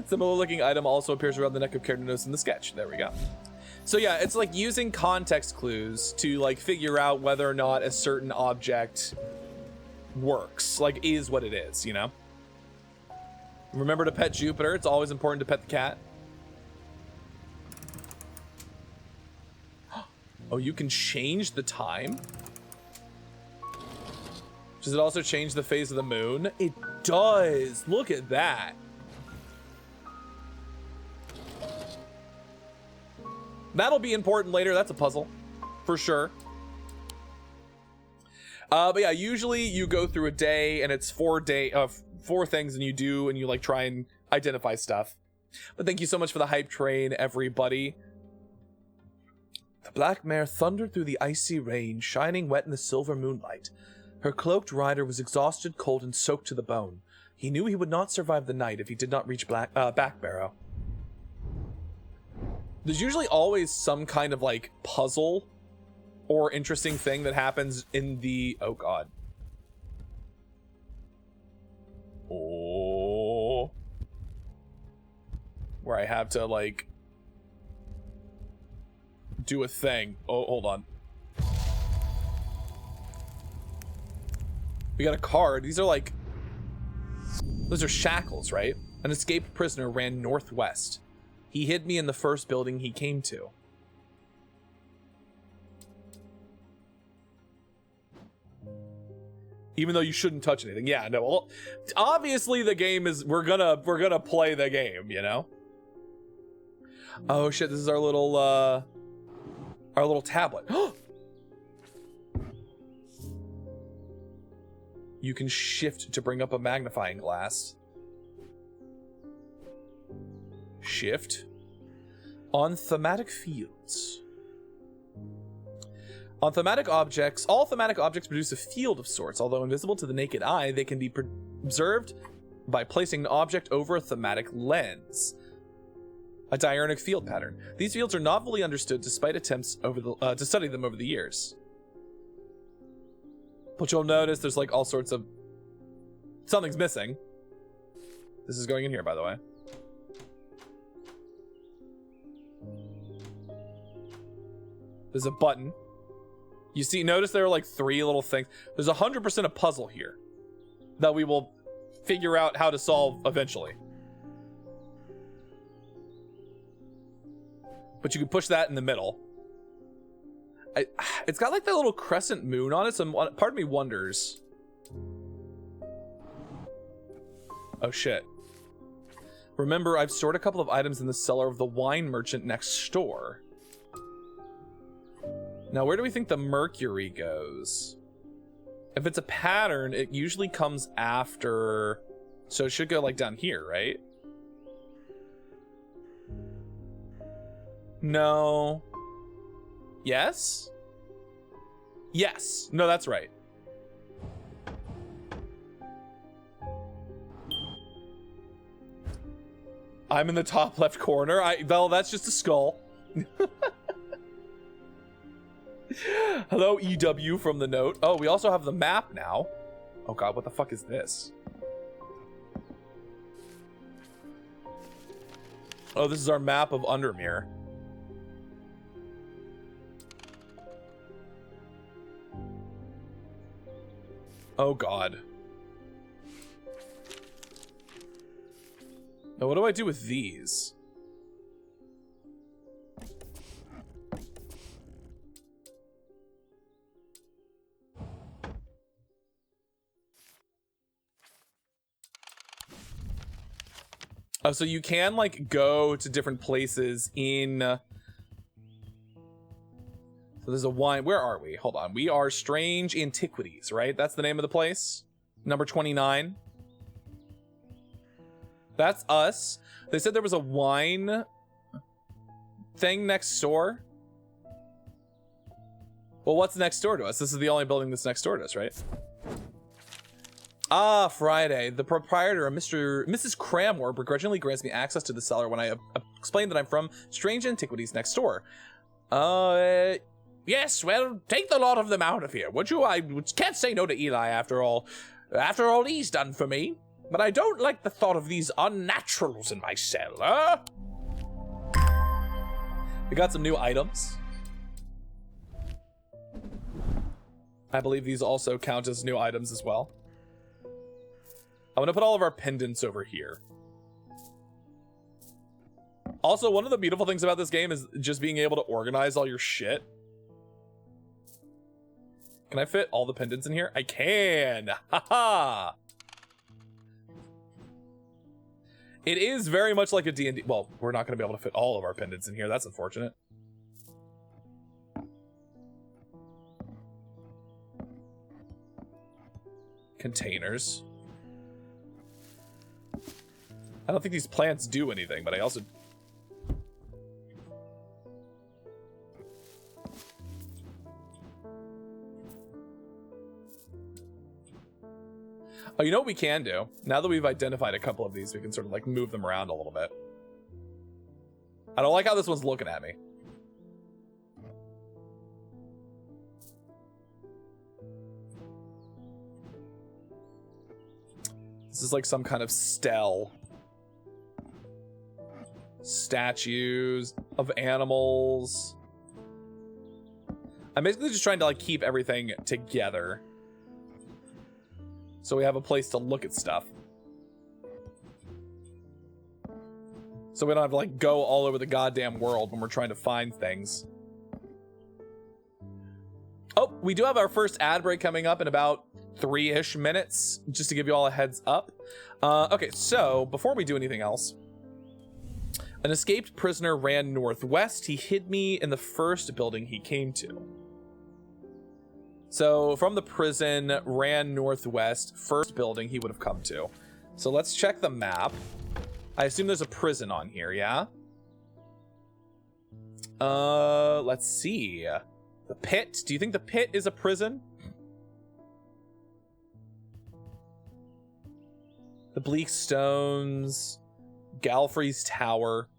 Similar looking item also appears around the neck of Karanunos in the sketch. There we go. So yeah, it's like using context clues to like figure out whether or not a certain object works, like is what it is, you know? Remember to pet Jupiter. It's always important to pet the cat. Oh, you can change the time? Does it also change the phase of the moon? It does. Look at that. That'll be important later. That's a puzzle for sure. But yeah, usually you go through a day and it's 4 things and you like try and identify stuff. But thank you so much for the hype train, everybody. The black mare thundered through the icy rain, shining wet in the silver moonlight. Her cloaked rider was exhausted, cold, and soaked to the bone. He knew he would not survive the night if he did not reach Backbarrow. There's usually always some kind of like puzzle or interesting thing that happens in the... Oh god. Oh. Where I have to like do a thing. Oh, hold on. We got a card. These are like... Those are shackles, right? An escaped prisoner ran northwest. He hid me in the first building he came to. Even though you shouldn't touch anything. Yeah, no. Well, obviously the game is... We're gonna play the game, you know? Oh shit, this is our little tablet. You can shift to bring up a magnifying glass. Shift. On thematic fields. On thematic objects, all thematic objects produce a field of sorts. Although invisible to the naked eye, they can be observed by placing an object over a thematic lens. A diurnal field pattern. These fields are not fully understood despite attempts to study them over the years. But you'll notice there's like all sorts of... Something's missing. This is going in here, by the way. There's a button. You see, notice there are like 3 little things. There's 100% a puzzle here that we will figure out how to solve eventually. But you can push that in the middle. It's got like that little crescent moon on it, so part of me wonders. Oh shit. Remember, I've stored a couple of items in the cellar of the wine merchant next door. Now, where do we think the mercury goes? If it's a pattern, it usually comes after... So it should go like down here, right? No. Yes? Yes. No, that's right. I'm in the top left corner. Well, that's just a skull. Hello, EW from the note. Oh, we also have the map now. Oh god, what the fuck is this? Oh, this is our map of Undermere. Oh god. Now what do I do with these? Oh, so you can like go to different places in. So there's a wine. Where are we? Hold on. We are Strange Antiquities, right? That's the name of the place. Number 29. That's us. They said there was a wine thing next door. Well, what's next door to us? This is the only building that's next door to us, right? Ah, Friday. The proprietor, Mrs. Cramore, begrudgingly grants me access to the cellar when I explain that I'm from Strange Antiquities next door. Yes, well, take the lot of them out of here, would you? I can't say no to Eli after all. After all he's done for me. But I don't like the thought of these unnaturals in my cell, We got some new items. I believe these also count as new items as well. I'm gonna put all of our pendants over here. Also, one of the beautiful things about this game is just being able to organize all your shit. Can I fit all the pendants in here? I can! Haha! It is very much like a D&D. Well, we're not going to be able to fit all of our pendants in here. That's unfortunate. Containers. I don't think these plants do anything, but I also... Oh, you know what we can do? Now that we've identified a couple of these, we can sort of like move them around a little bit. I don't like how this one's looking at me. This is like some kind of stele. Statues of animals. I'm basically just trying to like keep everything together, so we have a place to look at stuff. So we don't have to like go all over the goddamn world when we're trying to find things. Oh, we do have our first ad break coming up in about 3-ish minutes, just to give you all a heads up. Okay, so before we do anything else, an escaped prisoner ran northwest. He hid me in the first building he came to. So from the prison, ran northwest, first building he would have come to. So let's check the map. I assume there's a prison on here, yeah? Let's see. The pit. Do you think the pit is a prison? The Bleak Stones. Galfrey's Tower.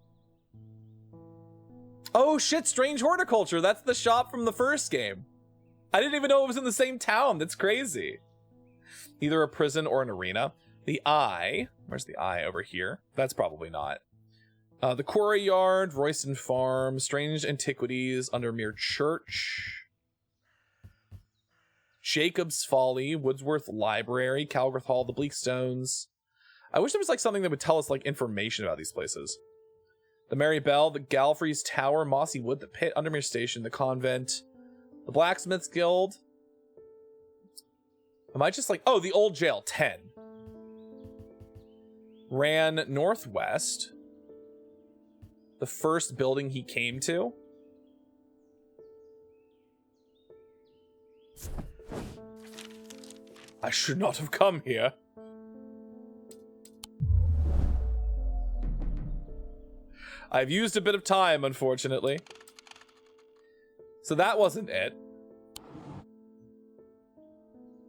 Oh shit, Strange Horticulture. That's the shop from the first game. I didn't even know it was in the same town. That's crazy. Either a prison or an arena. The Eye. Where's the Eye? Over here. That's probably not. The Quarry Yard, Royston Farm, Strange Antiquities, Undermere Church, Jacob's Folly, Woodsworth Library, Calgreth Hall, the Bleak Stones. I wish there was like something that would tell us like information about these places. The Mary Bell, the Galfrey's Tower, Mossy Wood, the Pit, Undermere Station, the Convent, the Blacksmith's Guild. Am I just like... Oh, the Old Jail, 10. Ran northwest. The first building he came to. I should not have come here. I've used a bit of time, unfortunately. So that wasn't it.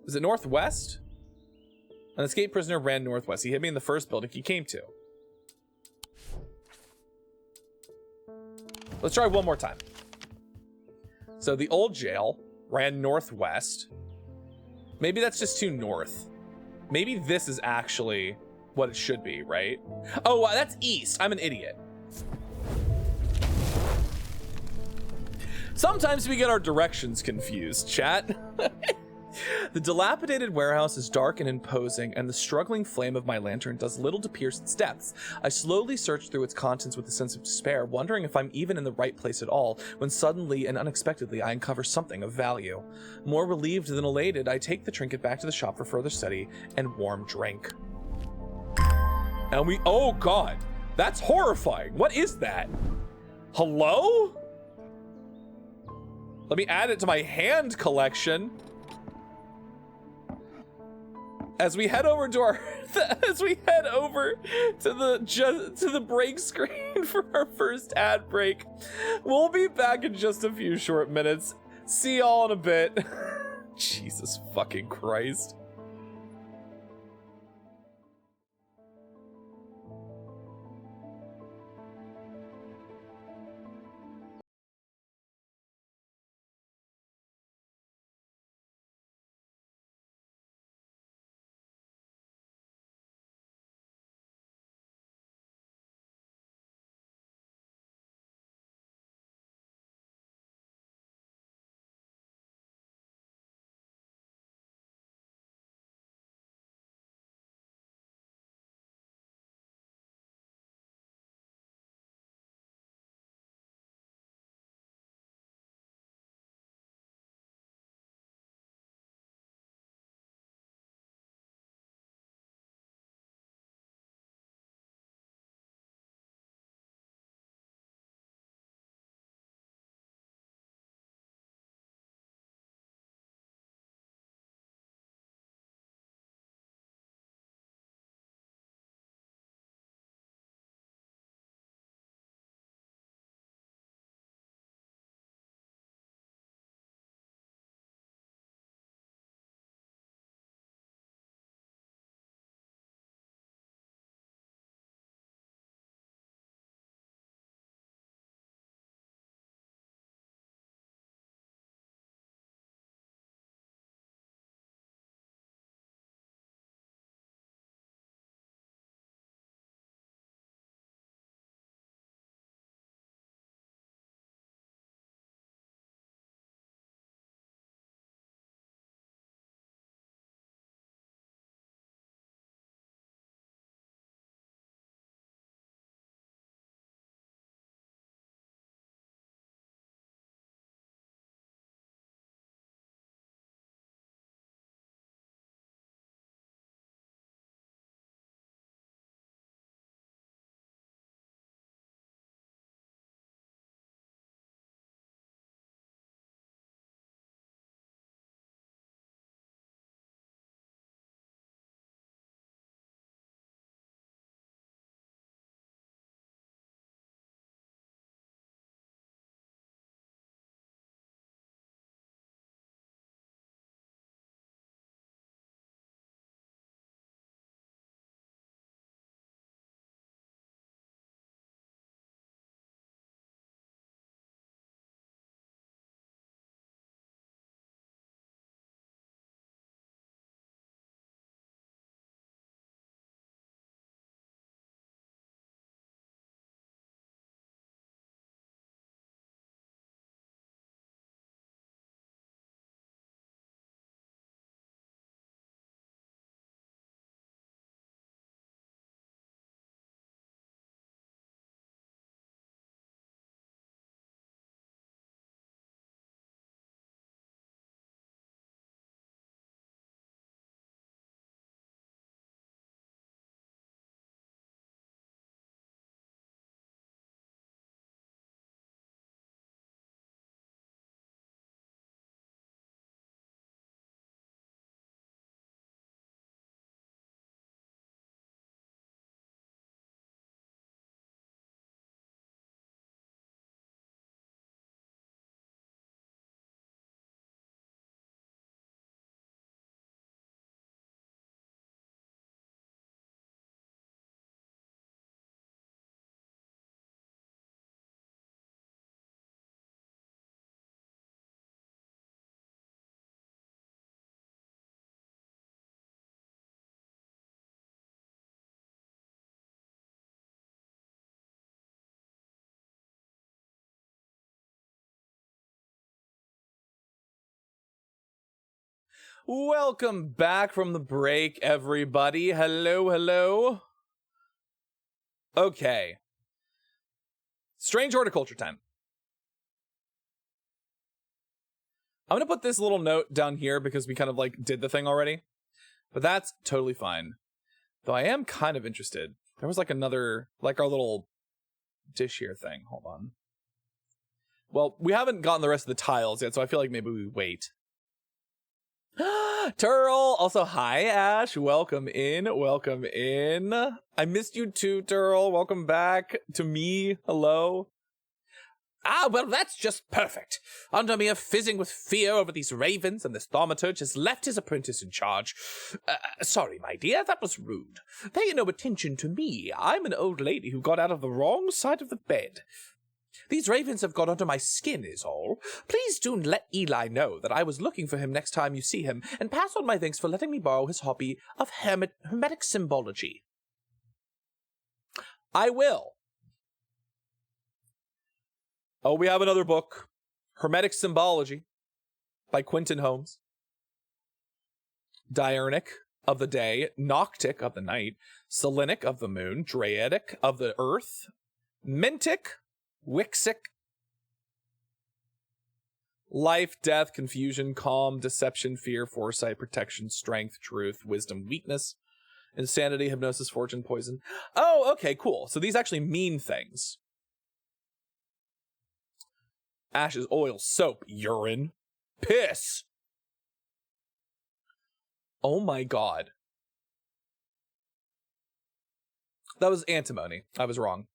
Was it northwest? An escaped prisoner ran northwest. He hit me in the first building he came to. Let's try one more time. So the Old Jail ran northwest. Maybe that's just too north. Maybe this is actually what it should be, right? Oh, that's east. I'm an idiot. Sometimes we get our directions confused, chat. The dilapidated warehouse is dark and imposing, and the struggling flame of my lantern does little to pierce its depths. I slowly search through its contents with a sense of despair, wondering if I'm even in the right place at all, when suddenly and unexpectedly I uncover something of value. More relieved than elated, I take the trinket back to the shop for further study and warm drink. And oh god, That's horrifying. What is that? Hello? Let me add it to my hand collection. As we head over to our as we head over to the break screen for our first ad break. We'll be back in just a few short minutes. See y'all in a bit. Jesus fucking Christ. Welcome back from the break, everybody. Hello, hello. Okay. Strange horticulture time. I'm gonna put this little note down here because we kind of like did the thing already. But that's totally fine. Though I am kind of interested. There was like another, like our little dish here thing. Hold on. Well, we haven't gotten the rest of the tiles yet, so I feel like maybe we wait. Turl! Also, hi, Ash. Welcome in. Welcome in. I missed you too, Turl. Welcome back to me. Hello. Ah, well, that's just perfect. Undermere, fizzing with fear over these ravens, and this thaumaturge has left his apprentice in charge. Sorry, my dear, that was rude. Pay no attention to me. I'm an old lady who got out of the wrong side of the bed. These ravens have got under my skin, is all. Please do let Eli know that I was looking for him next time you see him, and pass on my thanks for letting me borrow his hobby of hermetic symbology. I will. Oh, we have another book, Hermetic Symbology, by Quentin Holmes. Diurnic of the day, Noctic of the night, Selenic of the moon, Draidic of the earth, Mentic, Wixic, life, death, confusion, calm, deception, fear, foresight, protection, strength, truth, wisdom, weakness, insanity, hypnosis, fortune, poison. Oh, okay, cool. So these actually mean things. Ashes, oil, soap, urine, piss. Oh my god. That was antimony. I was wrong.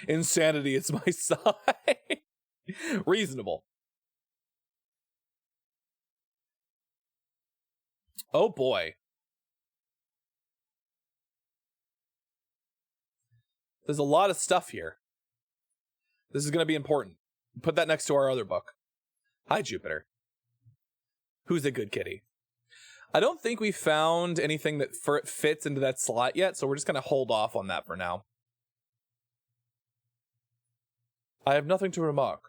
Insanity is my side. Reasonable. Oh boy. There's a lot of stuff here. This is going to be important. Put that next to our other book. Hi, Jupiter. Who's a good kitty? I don't think we found anything that fits into that slot yet, so we're just going to hold off on that for now. I have nothing to remark.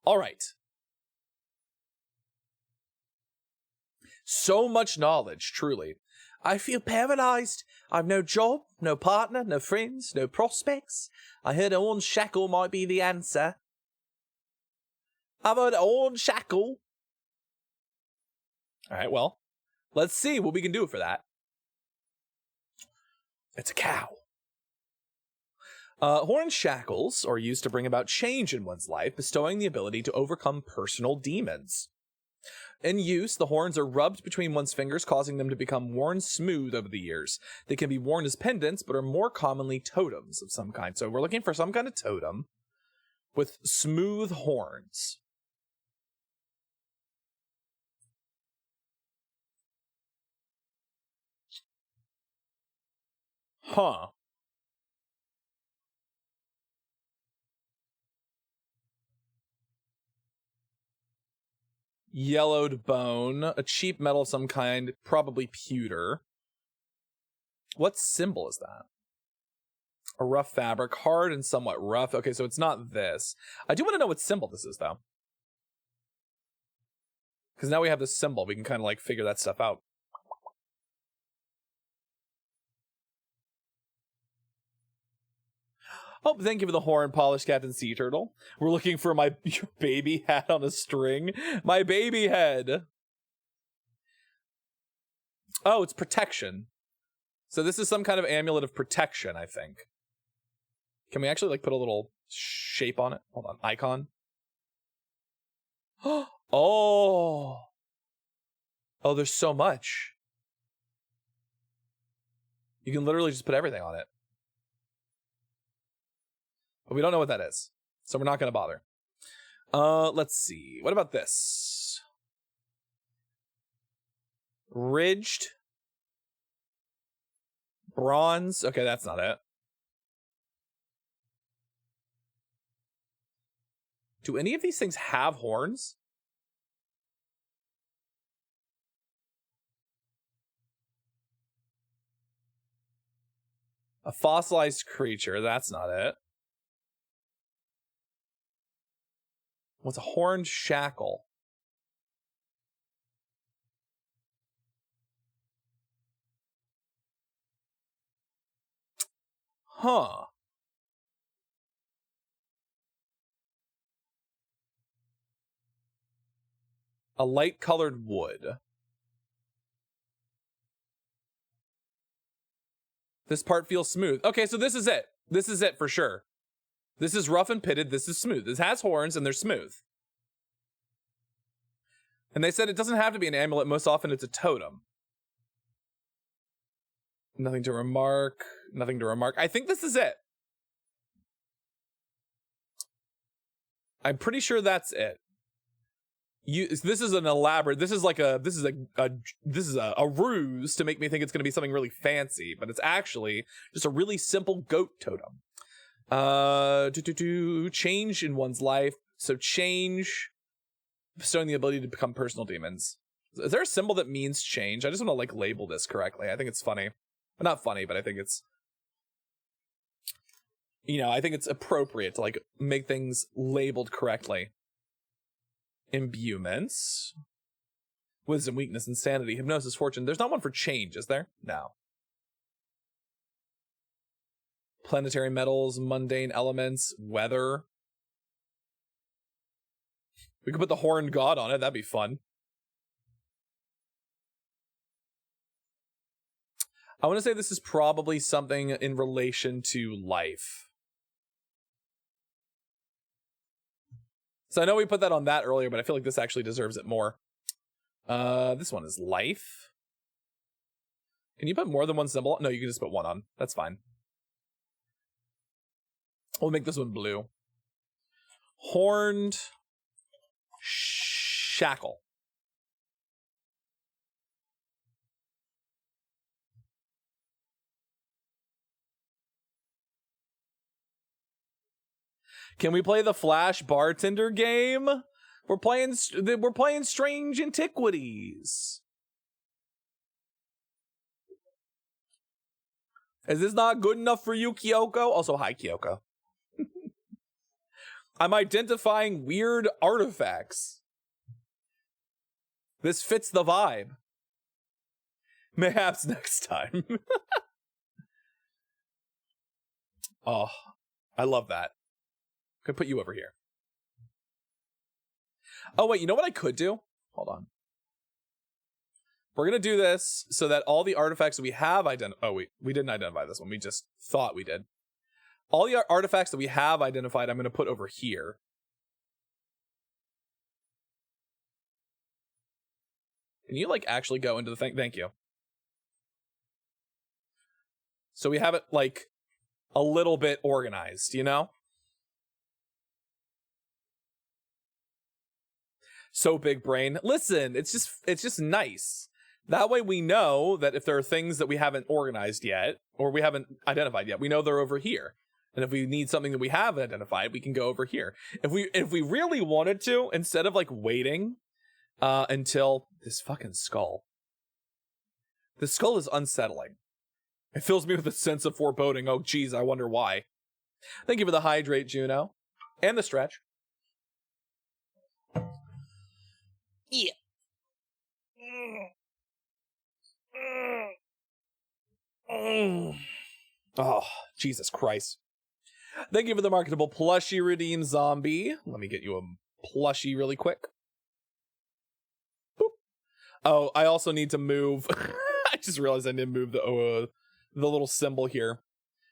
All right. So much knowledge, truly. I feel paralyzed. I've no job, no partner, no friends, no prospects. I heard a horn shackle might be the answer. I've heard a horn shackle. All right, well, let's see what we can do for that. It's a cow. Horn shackles are used to bring about change in one's life, bestowing the ability to overcome personal demons. In use, the horns are rubbed between one's fingers, causing them to become worn smooth over the years. They can be worn as pendants, but are more commonly totems of some kind. So we're looking for some kind of totem with smooth horns. Huh. Yellowed bone, a cheap metal of some kind, probably pewter. What symbol is that? A rough fabric, hard and somewhat rough. Okay, so it's not this. I do want to know what symbol this is, though. Because now we have this symbol. We can kind of like figure that stuff out. Oh, thank you for the horn, polished Captain Sea Turtle. We're looking for my baby hat on a string. My baby head. Oh, it's protection. So this is some kind of amulet of protection, I think. Can we actually like put a little shape on it? Hold on, icon. Oh. Oh, there's so much. You can literally just put everything on it. But we don't know what that is, so we're not going to bother. Let's see. What about this? Ridged. Bronze. Okay, that's not it. Do any of these things have horns? A fossilized creature. That's not it. What's a horned shackle? Huh. A light colored wood. This part feels smooth. Okay, so this is it. This is it for sure. This is rough and pitted. This is smooth. This has horns and they're smooth. And they said it doesn't have to be an amulet. Most often it's a totem. Nothing to remark. Nothing to remark. I think this is it. I'm pretty sure that's it. This is an elaborate. This is like a ruse to make me think it's going to be something really fancy, but it's actually just a really simple goat totem. Change in one's life. So change, bestowing the ability to become personal demons. Is there a symbol that means change? I just want to like label this correctly. I think it's funny. Well, not funny, but I think it's, I think it's appropriate to like make things labeled correctly. Imbuements. Wisdom, weakness, insanity, hypnosis, fortune. There's not one for change, is there? No. Planetary metals, mundane elements, weather. We could put the horned god on it. That'd be fun. I want to say this is probably something in relation to life. So I know we put that on that earlier, but I feel like this actually deserves it more. This one is life. Can you put more than one symbol? No, you can just put one on. That's fine. We'll make this one blue. Horned shackle. Can we play the Flash bartender game? We're playing Strange Antiquities. Is this not good enough for you, Kyoko? Also, hi, Kyoko. I'm identifying weird artifacts. This fits the vibe. Mayhaps next time. Oh, I love that. Could put you over here. Oh, wait, you know what I could do? Hold on. We're going to do this so that all the artifacts that we have identified... Oh, we didn't identify this one. We just thought we did. All the artifacts that we have identified, I'm going to put over here. Can you, like, actually go into the thing? Thank you. So we have it, like, a little bit organized, you know? So big brain. Listen, it's just nice. That way we know that if there are things that we haven't organized yet, or we haven't identified yet, we know they're over here. And if we need something that we have identified, we can go over here. If we really wanted to, instead of like waiting until this fucking skull. The skull is unsettling. It fills me with a sense of foreboding. Oh geez, I wonder why. Thank you for the hydrate, Juno. And the stretch. Yeah. Oh, Jesus Christ. Thank you for the marketable plushie, Redeem Zombie. Let me get you a plushie really quick. Boop. Oh, I also need to move. I just realized I didn't move the little symbol here.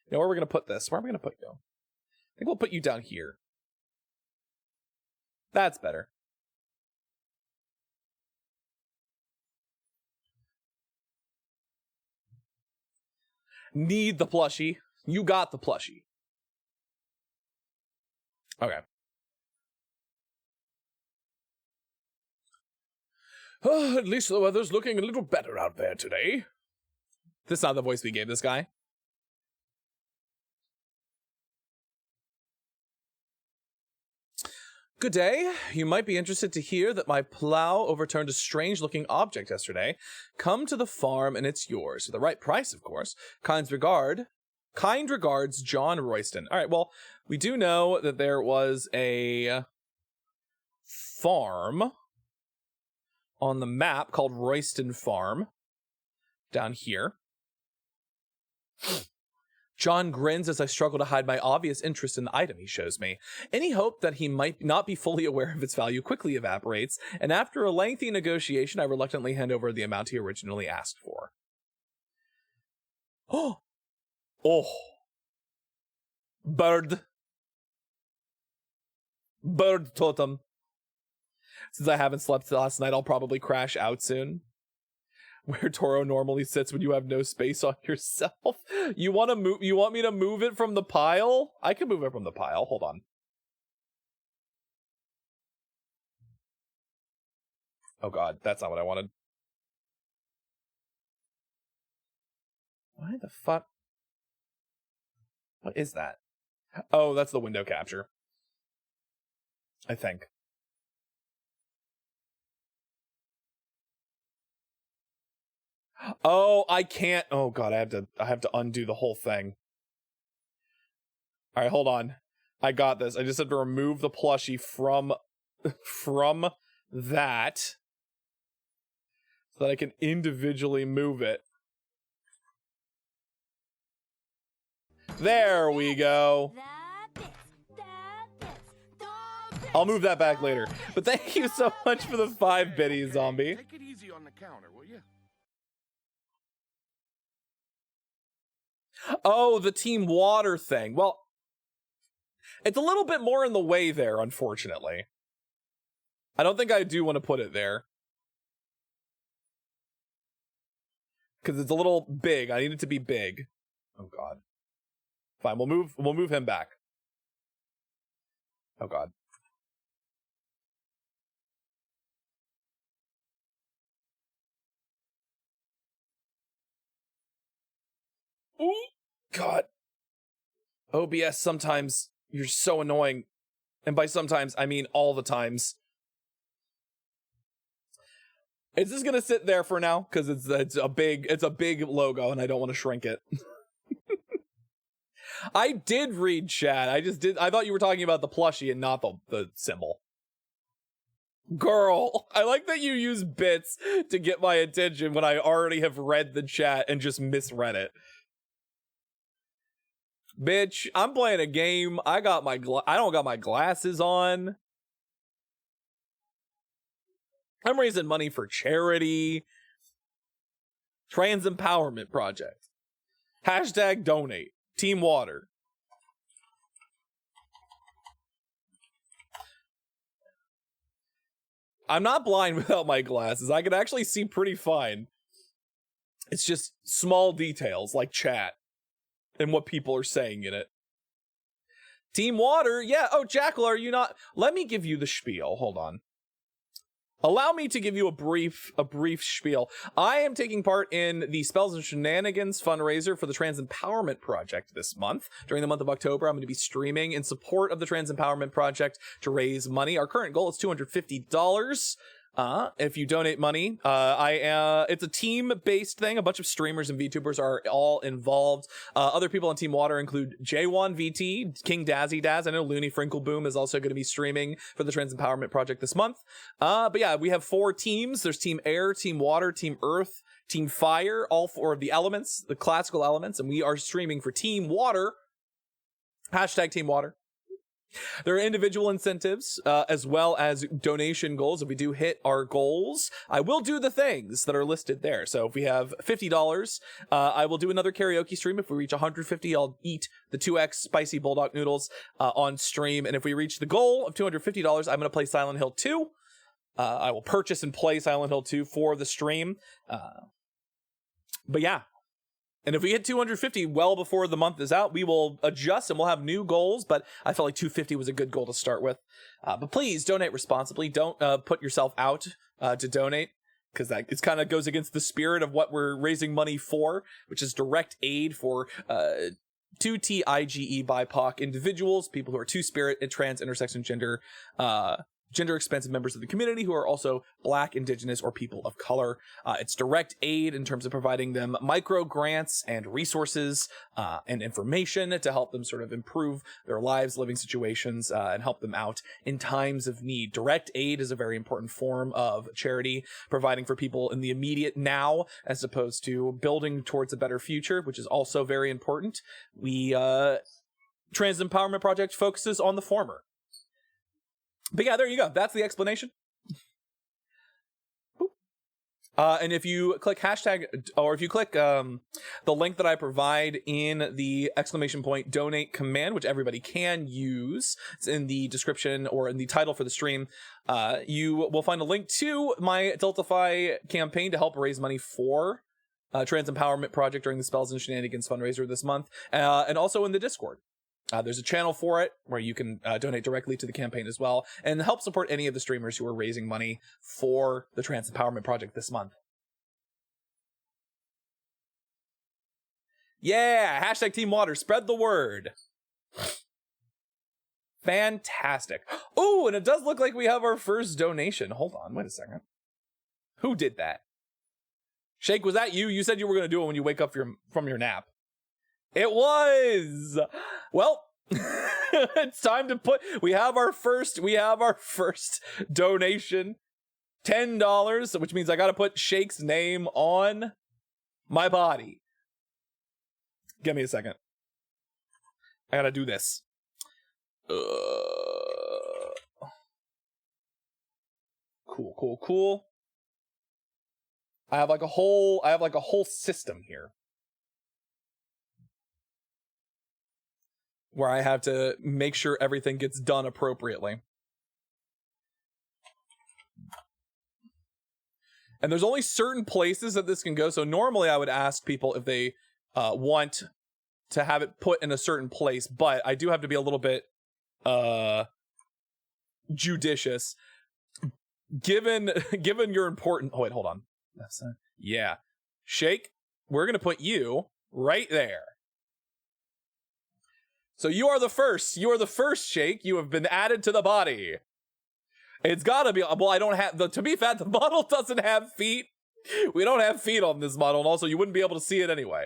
You know where we're going to put this? Where are we going to put you? I think we'll put you down here. That's better. Need the plushie. You got the plushie. Okay. Oh, at least the weather's looking a little better out there today. This is not the voice we gave this guy. Good day. You might be interested to hear that my plow overturned a strange-looking object yesterday. Come to the farm and it's yours. For the right price, of course. Kind regards, John Royston. All right, well, we do know that there was a farm on the map called Royston Farm down here. John grins as I struggle to hide my obvious interest in the item he shows me. Any hope that he might not be fully aware of its value quickly evaporates, and after a lengthy negotiation, I reluctantly hand over the amount he originally asked for. Oh! Oh! Bird totem. Since I haven't slept last night, I'll probably crash out soon. Where Toro normally sits when you have no space on yourself. You want me to move it from the pile? I can move it from the pile. Hold on. Oh god, that's not what I wanted. Why the fuck? What is that? Oh, that's the window capture. I think. Oh, I can't. Oh god, I have to undo the whole thing. All right, hold on. I got this. I just have to remove the plushie from that so that I can individually move it. There we go. I'll move that back later. But thank you so much for the 5 biddies, zombie. Take it easy on the counter, will you? Oh, the Team Water thing. Well, it's a little bit more in the way there, unfortunately. I don't think I do want to put it there. Because it's a little big. I need it to be big. Oh god. Fine, we'll move him back. Oh god. Ooh, god. OBS, sometimes you're so annoying. And by sometimes, I mean all the times. It's just gonna sit there for now, because it's a big logo and I don't want to shrink it. I did read chat. I thought you were talking about the plushie and not the symbol. Girl, I like that you use bits to get my attention when I already have read the chat and just misread it. Bitch, I'm playing a game. I don't got my glasses on. I'm raising money for charity. Trans Empowerment Project. Hashtag donate. Team Water. I'm not blind without my glasses. I can actually see pretty fine. It's just small details like chat and what people are saying in it. Team Water, yeah. Oh, Jackal, are you not? Let me give you the spiel. Hold on. Allow me to give you a brief spiel. I am taking part in the Spells and Shenanigans fundraiser for the Trans Empowerment Project this month. During the month of October, I'm going to be streaming in support of the Trans Empowerment Project to raise money. Our current goal is $250. If you donate money, it's a team-based thing. A bunch of streamers and VTubers are all involved. Other people on Team Water include J1 VT, King Dazzy Daz. I know Looney Frinkle is also going to be streaming for the Trans Empowerment Project this month. But yeah, we have 4 teams. There's Team Air, Team Water, Team Earth, Team Fire, all 4 of the elements, the classical elements, and we are streaming for Team Water. Hashtag Team Water. There are individual incentives, as well as donation goals. If we do hit our goals, I will do the things that are listed there. So if we have $50, I will do another karaoke stream. If we reach 150, I'll eat the 2X spicy bulldog noodles on stream. And if we reach the goal of $250, I'm going to play Silent Hill 2. I will purchase and play Silent Hill 2 for the stream. But yeah. And if we hit 250 well before the month is out, we will adjust and we'll have new goals. But I felt like 250 was a good goal to start with. But please donate responsibly. Don't put yourself out to donate, because that it kind of goes against the spirit of what we're raising money for, which is direct aid for 2T IGE BIPOC individuals, people who are two-spirit and trans, intersex, and gender gender expensive members of the community who are also Black, Indigenous, or people of color. It's direct aid in terms of providing them micro grants and resources and information to help them sort of improve their lives, living situations, and help them out in times of need. Direct aid is a very important form of charity, providing for people in the immediate now as opposed to building towards a better future, which is also very important. Trans Empowerment Project focuses on the former. But yeah, there you go. That's the explanation. And if you click hashtag, or if you click the link that I provide in the !donate command, which everybody can use, it's in the description or in the title for the stream, you will find a link to my Deltify campaign to help raise money for Trans Empowerment Project during the Spells and Shenanigans fundraiser this month, and also in the Discord. There's a channel for it where you can donate directly to the campaign as well and help support any of the streamers who are raising money for the Trans Empowerment Project this month. Yeah, hashtag Team Water, spread the word. Fantastic. Oh, and it does look like we have our first donation. Hold on, wait a second. Who did that? Shake, was that you? You said you were going to do it when you wake up from your nap. It was. Well, it's time to we have our first donation, $10, which means I got to put Shake's name on my body. Give me a second. I got to do this. Cool. I have like a whole system here where I have to make sure everything gets done appropriately. And there's only certain places that this can go. So normally I would ask people if they want to have it put in a certain place, but I do have to be a little bit judicious. Given your important... Oh, wait, hold on. Yeah. Shake, we're going to put you right there. So you are the first. You are the first, Shake. You have been added to the body. It's gotta be. Well, I don't have. To be fair, the model doesn't have feet. We don't have feet on this model, and also you wouldn't be able to see it anyway.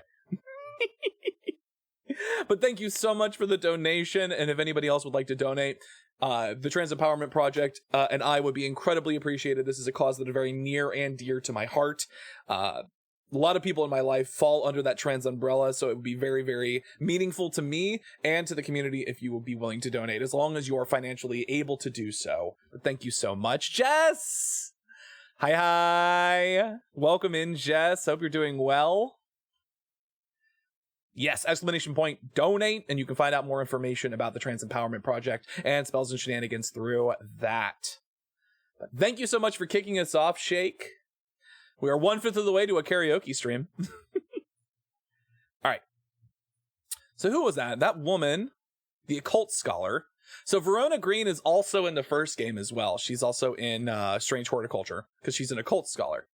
But thank you so much for the donation, and if anybody else would like to donate, the Trans Empowerment Project and I would be incredibly appreciated. This is a cause that is very near and dear to my heart. A lot of people in my life fall under that trans umbrella, so it would be very, very meaningful to me and to the community if you would be willing to donate, as long as you are financially able to do so. But thank you so much. Jess! Hi. Welcome in, Jess. Hope you're doing well. Yes, !donate, and you can find out more information about the Trans Empowerment Project and Spells and Shenanigans through that. But thank you so much for kicking us off, Shake. We are 1/5 of the way to a karaoke stream. All right. So who was that? That woman, the occult scholar. So Verona Green is also in the first game as well. She's also in Strange Horticulture because she's an occult scholar.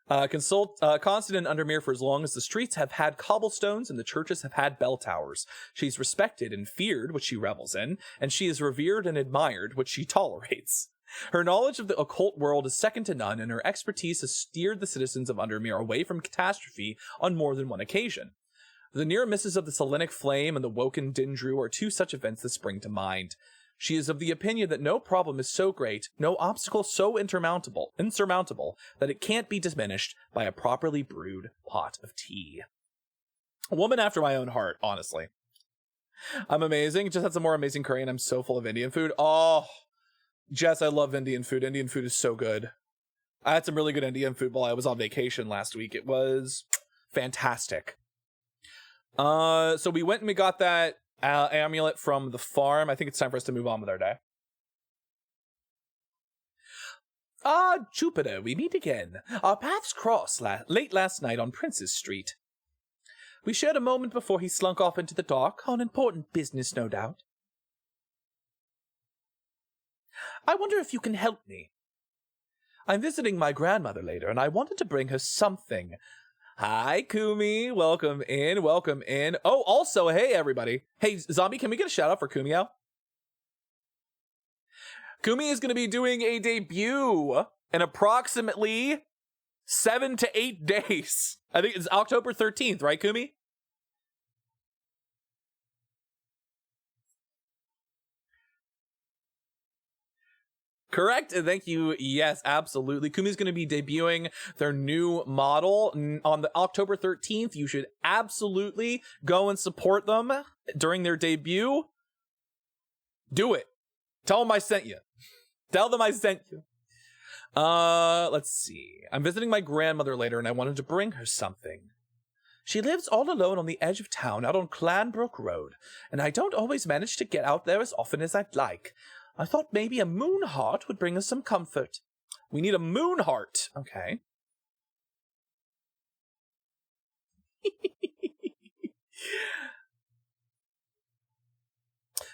Constant in Undermere for as long as the streets have had cobblestones and the churches have had bell towers. She's respected and feared, which she revels in, and she is revered and admired, which she tolerates. Her knowledge of the occult world is second to none, and her expertise has steered the citizens of Undermere away from catastrophe on more than one occasion. The near misses of the Selenic Flame and the Woken Dindru are two such events that spring to mind. She is of the opinion that no problem is so great, no obstacle so insurmountable, that it can't be diminished by a properly brewed pot of tea. A woman after my own heart, honestly. I'm amazing. Just had some more amazing curry, and I'm so full of Indian food. Oh, Jess, I love Indian food. Indian food is so good. I had some really good Indian food while I was on vacation last week. It was fantastic. So we went and we got that amulet from the farm. I think it's time for us to move on with our day. Jupiter, we meet again. Our paths crossed late last night on Prince's Street. We shared a moment before he slunk off into the dark, on important business, no doubt. I wonder if you can help me. I'm visiting my grandmother later, and I wanted to bring her something. Hi, Kumi. Welcome in. Welcome in. Oh, also, hey, everybody. Hey, Zombie, can we get a shout out for Kumio? Kumi is going to be doing a debut in approximately 7 to 8 days. I think it's October 13th, right, Kumi? Correct, and thank you. Yes, absolutely. Kumi's going to be debuting their new model on the October 13th. You should absolutely go and support them during their debut. Do it. Tell them I sent you. Tell them I sent you. Let's see. I'm visiting my grandmother later, and I wanted to bring her something. She lives all alone on the edge of town out on Clanbrook Road, and I don't always manage to get out there as often as I'd like. I thought maybe a moon heart would bring us some comfort. We need a moon heart. Okay.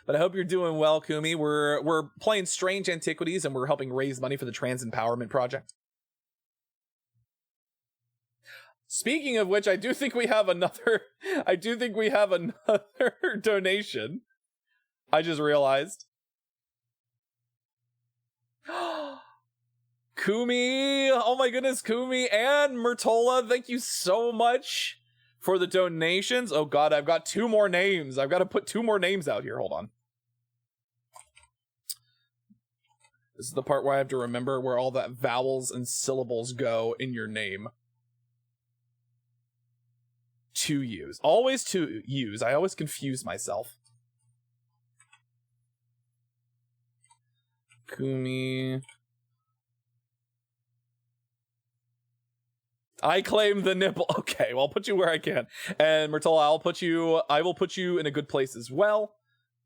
But I hope you're doing well, Kumi. We're playing Strange Antiquities, and we're helping raise money for the Trans Empowerment Project. Speaking of which, I do think we have another donation. I just realized. Kumi, oh my goodness, Kumi and Myrtola, thank you so much for the donations. Oh god, I've got 2 more names. I've got to put 2 more names out here. Hold on. This is the part where I have to remember where all that vowels and syllables go in your name. To use. Always to use. I always confuse myself. Kumi. I claim the nipple. Okay, well, I'll put you where I can. And Myrtola, I will put you in a good place as well.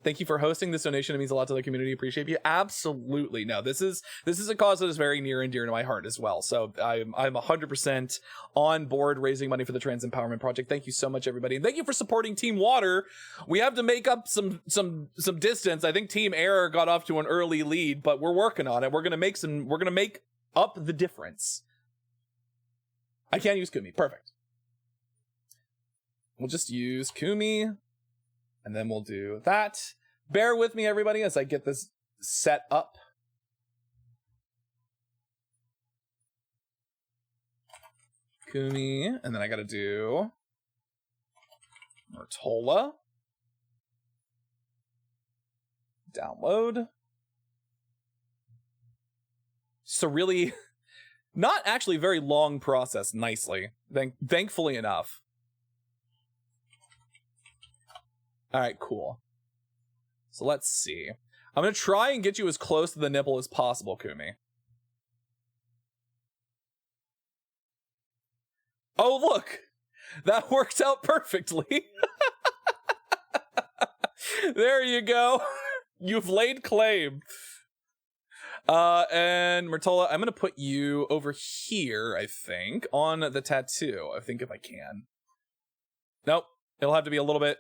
Thank you for hosting this donation. It means a lot to the community. Appreciate you. Absolutely. No, this is a cause that is very near and dear to my heart as well. So I'm 100% on board raising money for the Trans Empowerment Project. Thank you so much, everybody. And thank you for supporting Team Water. We have to make up some distance. I think Team Air got off to an early lead, but we're working on it. We're going to make up the difference. I can't use Kumi. Perfect. We'll just use Kumi. And then we'll do that. Bear with me, everybody, as I get this set up. Kumi. And then I gotta do Myrtola. Download. It's a really, not actually very long process, nicely. Thankfully enough. All right, cool. So let's see. I'm going to try and get you as close to the nipple as possible, Kumi. Oh, look. That worked out perfectly. There you go. You've laid claim. And Myrtola, I'm going to put you over here, I think, on the tattoo. I think if I can. Nope. It'll have to be a little bit.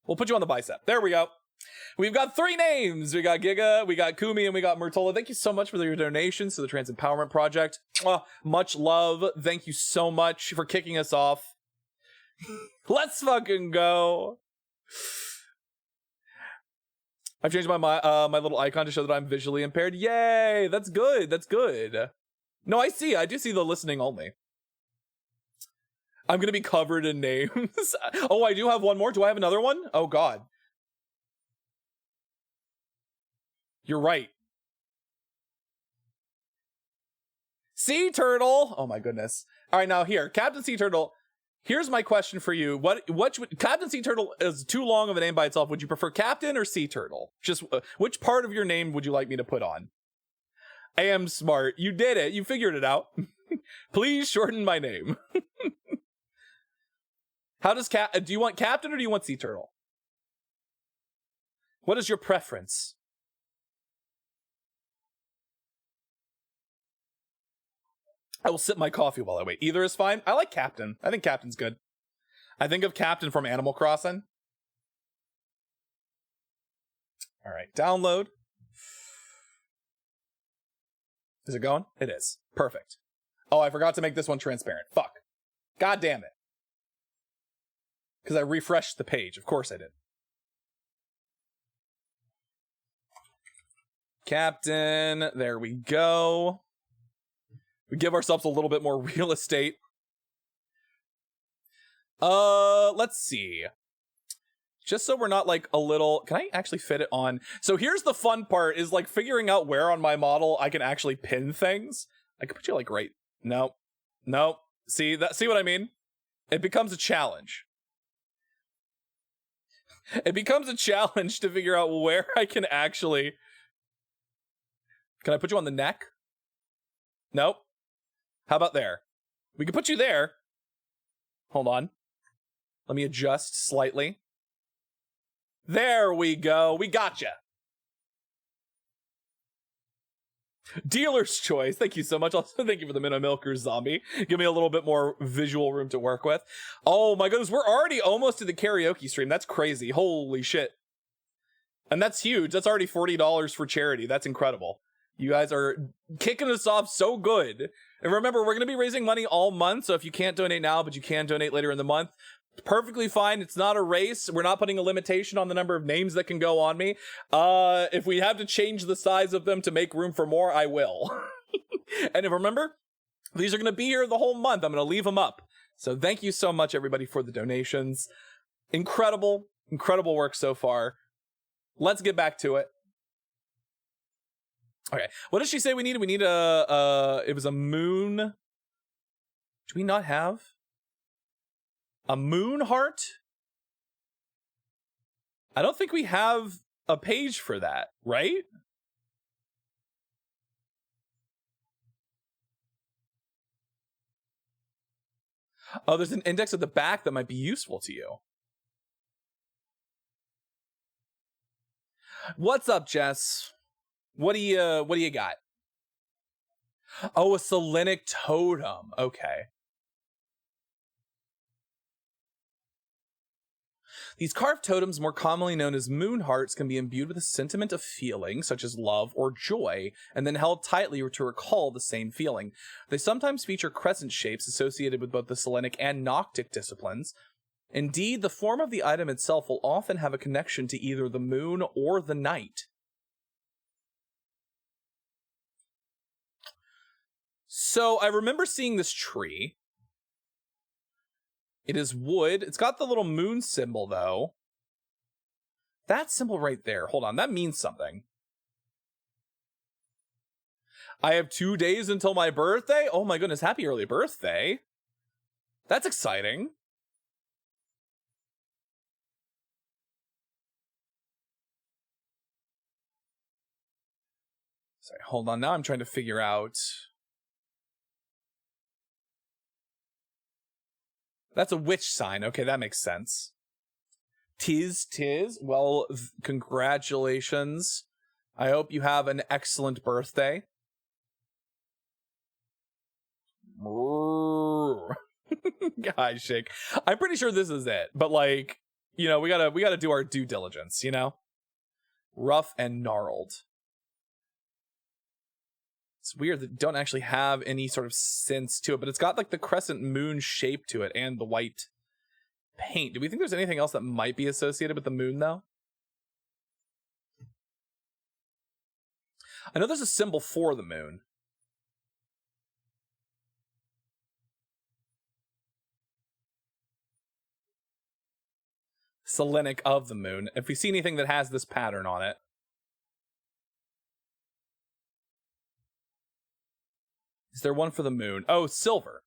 We'll put you on the bicep. There we go. We've got 3 names. We got Giga, we got Kumi, and we got Myrtola. Thank you so much for your donations to the Trans Empowerment Project. Much love. Thank you so much for kicking us off. Let's fucking go. I've changed my my little icon to show that I'm visually impaired. Yay! That's good. That's good. No, I do see the listening only. I'm going to be covered in names. Oh, I do have one more. Do I have another one? Oh, God. You're right. Sea Turtle. Oh, my goodness. All right, now here. Captain Sea Turtle. Here's my question for you. Captain Sea Turtle is too long of a name by itself. Would you prefer Captain or Sea Turtle? Just which part of your name would you like me to put on? I am smart. You did it. You figured it out. Please shorten my name. How does do you want Captain or do you want Sea Turtle? What is your preference? I will sip my coffee while I wait. Either is fine. I like Captain. I think Captain's good. I think of Captain from Animal Crossing. All right, download. Is it going? It is. Perfect. Oh, I forgot to make this one transparent. Fuck. God damn it. Because I refreshed the page. Of course I did. Captain. There we go. We give ourselves a little bit more real estate. Let's see. Just so we're not like a little, can I actually fit it on? So here's the fun part is like figuring out where on my model I can actually pin things. I could put you like right. No. See what I mean? It becomes a challenge. It becomes a challenge to figure out where I can actually. Can I put you on the neck? Nope. How about there? We can put you there. Hold on. Let me adjust slightly. There we go. We gotcha. Dealer's choice. Thank you so much. Also, thank you for the Minnow Milker Zombie. Give me a little bit more visual room to work with. Oh my goodness, we're already almost to the karaoke stream. That's crazy. Holy shit. And that's huge. That's already $40 for charity. That's incredible. You guys are kicking us off so good. And remember, we're going to be raising money all month. So if you can't donate now, but you can donate later in the month, perfectly fine. It's not a race. We're not putting a limitation on the number of names that can go on me. If we have to change the size of them to make room for more, I will. And if remember, these are going to be here the whole month. I'm going to leave them up. So thank you so much, everybody, for the donations. Incredible work so far. Let's get back to it. Okay, what does she say we needed? We need it was a moon. Do we not have a moon heart? I don't think we have a page for that, right? Oh, there's an index at the back that might be useful to you. What's up, Jess? What do you got? Oh, a selenic totem. Okay. These carved totems, more commonly known as moon hearts, can be imbued with a sentiment of feeling, such as love or joy, and then held tightly to recall the same feeling. They sometimes feature crescent shapes associated with both the Selenic and Noctic disciplines. Indeed, the form of the item itself will often have a connection to either the moon or the night. So I remember seeing this tree. It is wood. It's got the little moon symbol, though. That symbol right there. Hold on. That means something. I have 2 days until my birthday? Oh my goodness. Happy early birthday. That's exciting. Sorry, hold on. Now I'm trying to figure out. That's a witch sign. Okay, that makes sense. Tis. Well, congratulations. I hope you have an excellent birthday. Guys, shake. I'm pretty sure this is it, but like, you know, we gotta do our due diligence, you know? Rough and gnarled. It's weird that don't actually have any sort of sense to it, but it's got like the crescent moon shape to it and the white paint. Do we think there's anything else that might be associated with the moon, though? I know there's a symbol for the moon. Selenic of the moon. If we see anything that has this pattern on it. Is there one for the moon? Oh, silver.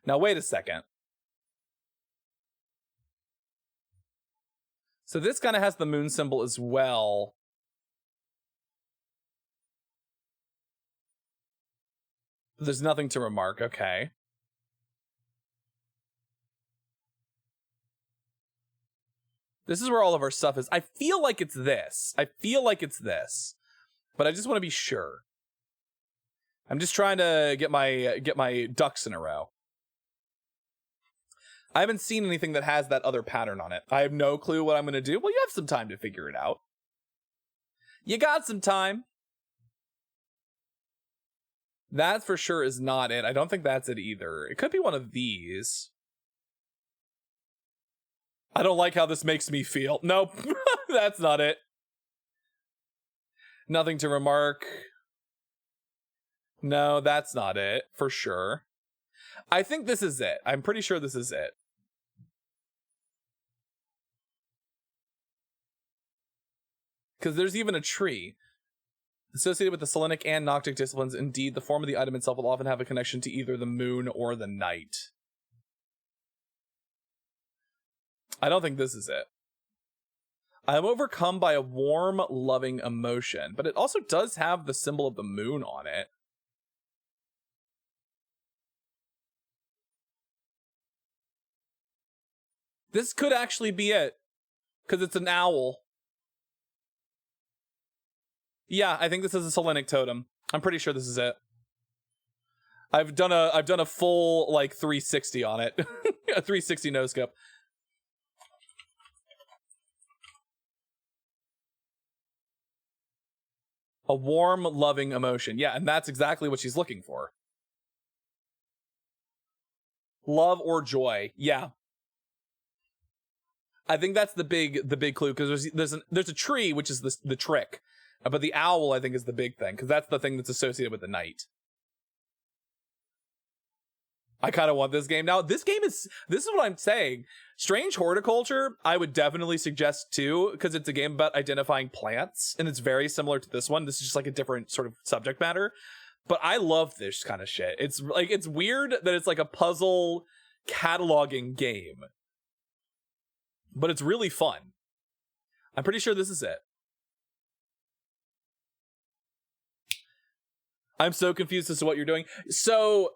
Now, wait a second. So this kind of has the moon symbol as well. There's nothing to remark. Okay. This is where all of our stuff is. I feel like it's this. But I just want to be sure. I'm just trying to get my ducks in a row. I haven't seen anything that has that other pattern on it. I have no clue what I'm going to do. Well, you have some time to figure it out. You got some time. That for sure is not it. I don't think that's it either. It could be one of these. I don't like how this makes me feel. Nope, that's not it. Nothing to remark. No, that's not it, for sure. I think this is it. I'm pretty sure this is it. Because there's even a tree. Associated with the Selenic and Noctic disciplines, indeed, the form of the item itself will often have a connection to either the moon or the night. I don't think this is it. I am overcome by a warm, loving emotion, but it also does have the symbol of the moon on it. This could actually be it, because it's an owl. Yeah, I think this is a Selenic totem. I'm pretty sure this is it. I've done a full like 360 on it. A 360 no scope. A warm, loving emotion. Yeah, and that's exactly what she's looking for. Love or joy. Yeah. I think that's the big clue, because there's a tree, which is the trick. But the owl, I think, is the big thing, because that's the thing that's associated with the night. I kind of want this game now. This is what I'm saying. Strange Horticulture, I would definitely suggest too, because it's a game about identifying plants, and it's very similar to this one. This is just like a different sort of subject matter. But I love this kind of shit. It's like, it's weird that it's like a puzzle cataloging game, but it's really fun. I'm pretty sure this is it. I'm so confused as to what you're doing. So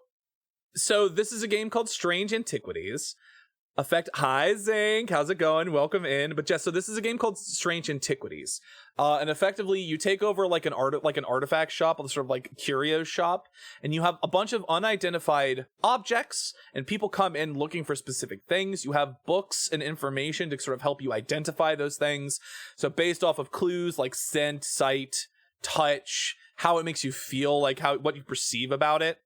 this is a game called Strange Antiquities. Hi, Zink. How's it going? Welcome in. But Jess, so this is a game called Strange Antiquities. And effectively, you take over like an artifact shop, a sort of like curio shop, and you have a bunch of unidentified objects, and people come in looking for specific things. You have books and information to sort of help you identify those things. So based off of clues like scent, sight, touch, how it makes you feel, like what you perceive about it.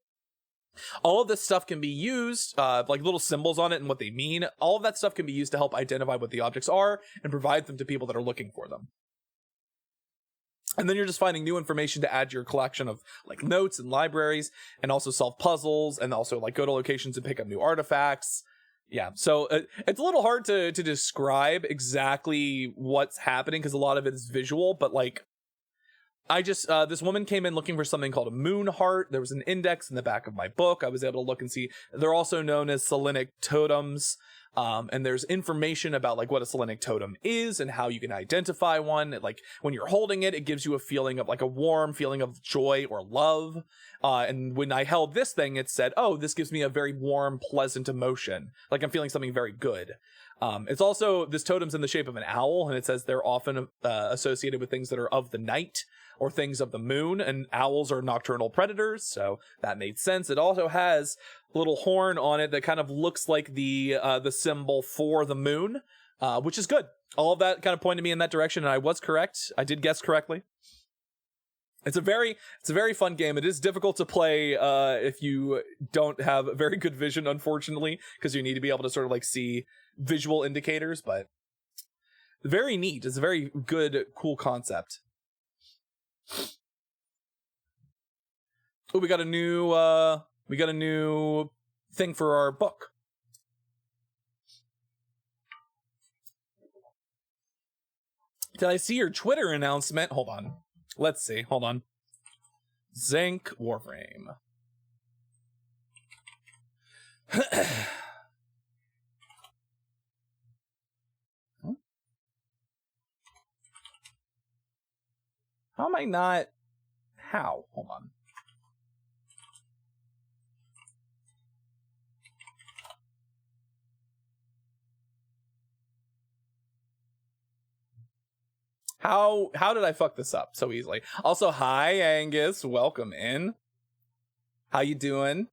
All of this stuff can be used, like little symbols on it and what they mean. All of that stuff can be used to help identify what the objects are and provide them to people that are looking for them. And then you're just finding new information to add to your collection of like notes and libraries, and also solve puzzles, and also like go to locations and pick up new artifacts. Yeah, so it's a little hard to describe exactly what's happening, because a lot of it is visual, but like, I just, this woman came in looking for something called a moon heart. There was an index in the back of my book. I was able to look and see. They're also known as Selenic totems. And there's information about like what a Selenic totem is and how you can identify one. Like when you're holding it, it gives you a feeling of like a warm feeling of joy or love. And when I held this thing, it said, oh, this gives me a very warm, pleasant emotion. Like I'm feeling something very good. It's also, this totem's in the shape of an owl, and it says they're often associated with things that are of the night or things of the moon, and owls are nocturnal predators, so that made sense. It also has a little horn on it that kind of looks like the symbol for the moon, which is good. All of that kind of pointed me in that direction, and I was correct. I did guess correctly. It's a very fun game. It is difficult to play if you don't have very good vision, unfortunately, because you need to be able to sort of like see visual indicators, but very neat. It's a very good, cool concept. Oh, we got a new thing for our book. Did I see your Twitter announcement? Hold on. Let's see. Hold on. Zinc Warframe. How am I not? How? Hold on. How did I fuck this up so easily? Also, hi Angus, welcome in. How you doing?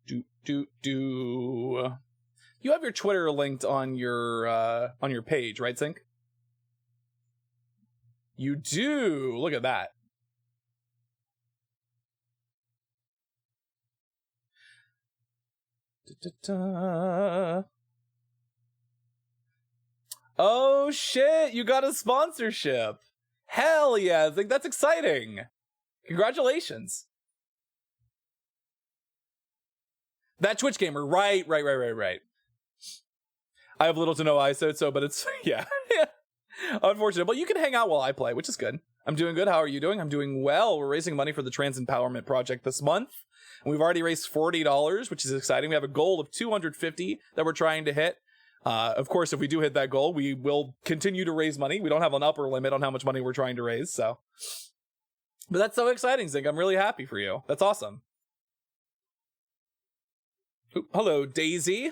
You have your Twitter linked on your page, right, Sync? You do. Look at that. Oh shit, you got a sponsorship. Hell yeah, I think that's exciting. Congratulations. That Twitch gamer, right. I have little to no eyesight, so, but it's, yeah. Unfortunate, but you can hang out while I play, which is good. I'm doing good. How are you doing? I'm doing well. We're raising money for the Trans Empowerment Project this month. And we've already raised $40, which is exciting. We have a goal of $250 that we're trying to hit. Of course, if we do hit that goal, we will continue to raise money. We don't have an upper limit on how much money we're trying to raise, so. But that's so exciting, Zink. I'm really happy for you. That's awesome. Ooh, hello, Daisy.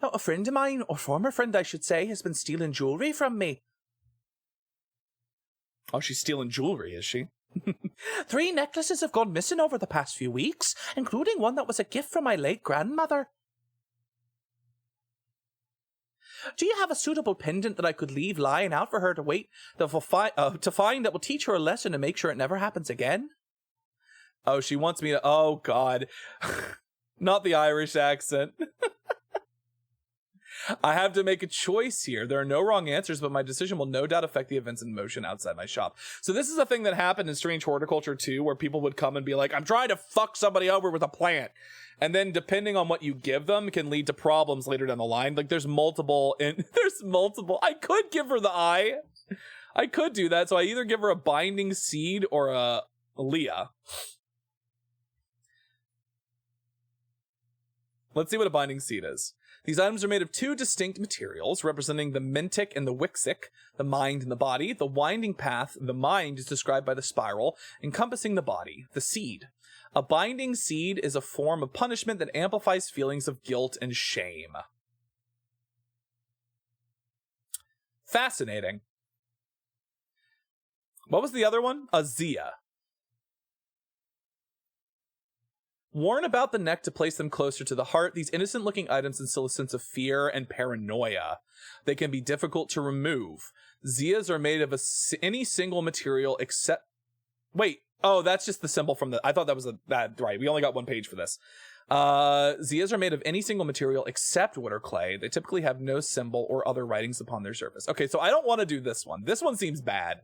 Now, a friend of mine, or former friend I should say, has been stealing jewelry from me. Oh, she's stealing jewelry, is she? 3 necklaces have gone missing over the past few weeks, including one that was a gift from my late grandmother. Do you have a suitable pendant that I could leave lying out for her to wait to find that will teach her a lesson and make sure it never happens again? Oh, she wants me to... Oh, God. Not the Irish accent. I have to make a choice here. There are no wrong answers, but my decision will no doubt affect the events in motion outside my shop. So this is a thing that happened in Strange Horticulture too, where people would come and be like, I'm trying to fuck somebody over with a plant. And then depending on what you give them can lead to problems later down the line. Like there's multiple. I could give her the eye. I could do that. So I either give her a binding seed or a Leah. Let's see what a binding seed is. These items are made of 2 distinct materials, representing the mentic and the wixic, the mind and the body. The winding path, the mind, is described by the spiral, encompassing the body, the seed. A binding seed is a form of punishment that amplifies feelings of guilt and shame. Fascinating. What was the other one? A Zia. Worn about the neck to place them closer to the heart, these innocent-looking items instill a sense of fear and paranoia. They can be difficult to remove. Zias are made of any single material except... Wait. Oh, that's just the symbol from the... I thought that was right. We only got 1 page for this. Zias are made of any single material except wood or clay. They typically have no symbol or other writings upon their surface. Okay, so I don't want to do this one. This one seems bad.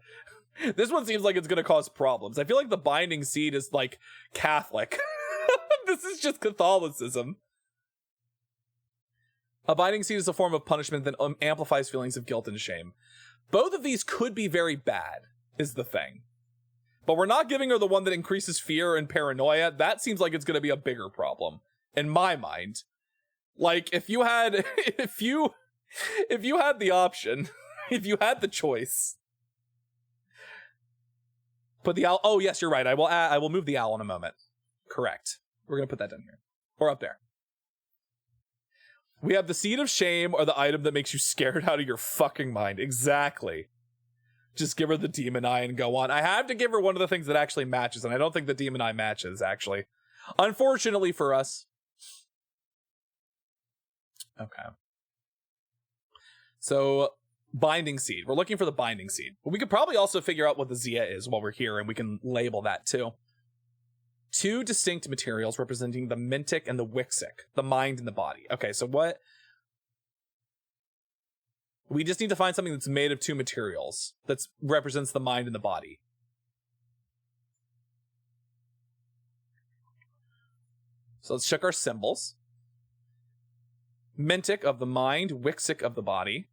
This one seems like it's going to cause problems. I feel like the binding seed is, like, Catholic. This is just Catholicism. A binding seed is a form of punishment that amplifies feelings of guilt and shame. Both of these could be very bad, is the thing. But we're not giving her the one that increases fear and paranoia. That seems like it's going to be a bigger problem, in my mind. Like, if you had the option, if you had the choice, put the owl. Oh, yes, you're right. I will move the owl in a moment. Correct. We're going to put that down here. Or up there. We have the seed of shame, or the item that makes you scared out of your fucking mind. Exactly. Just give her the demon eye and go on. I have to give her one of the things that actually matches, and I don't think the demon eye matches, actually. Unfortunately for us. Okay. So, binding seed. We're looking for the binding seed. But we could probably also figure out what the Zia is while we're here, and we can label that too. 2 distinct materials representing the mentic and the wixic, the mind and the body. Okay, so what? We just need to find something that's made of 2 materials that represents the mind and the body. So let's check our symbols. Mentic of the mind, wixic of the body.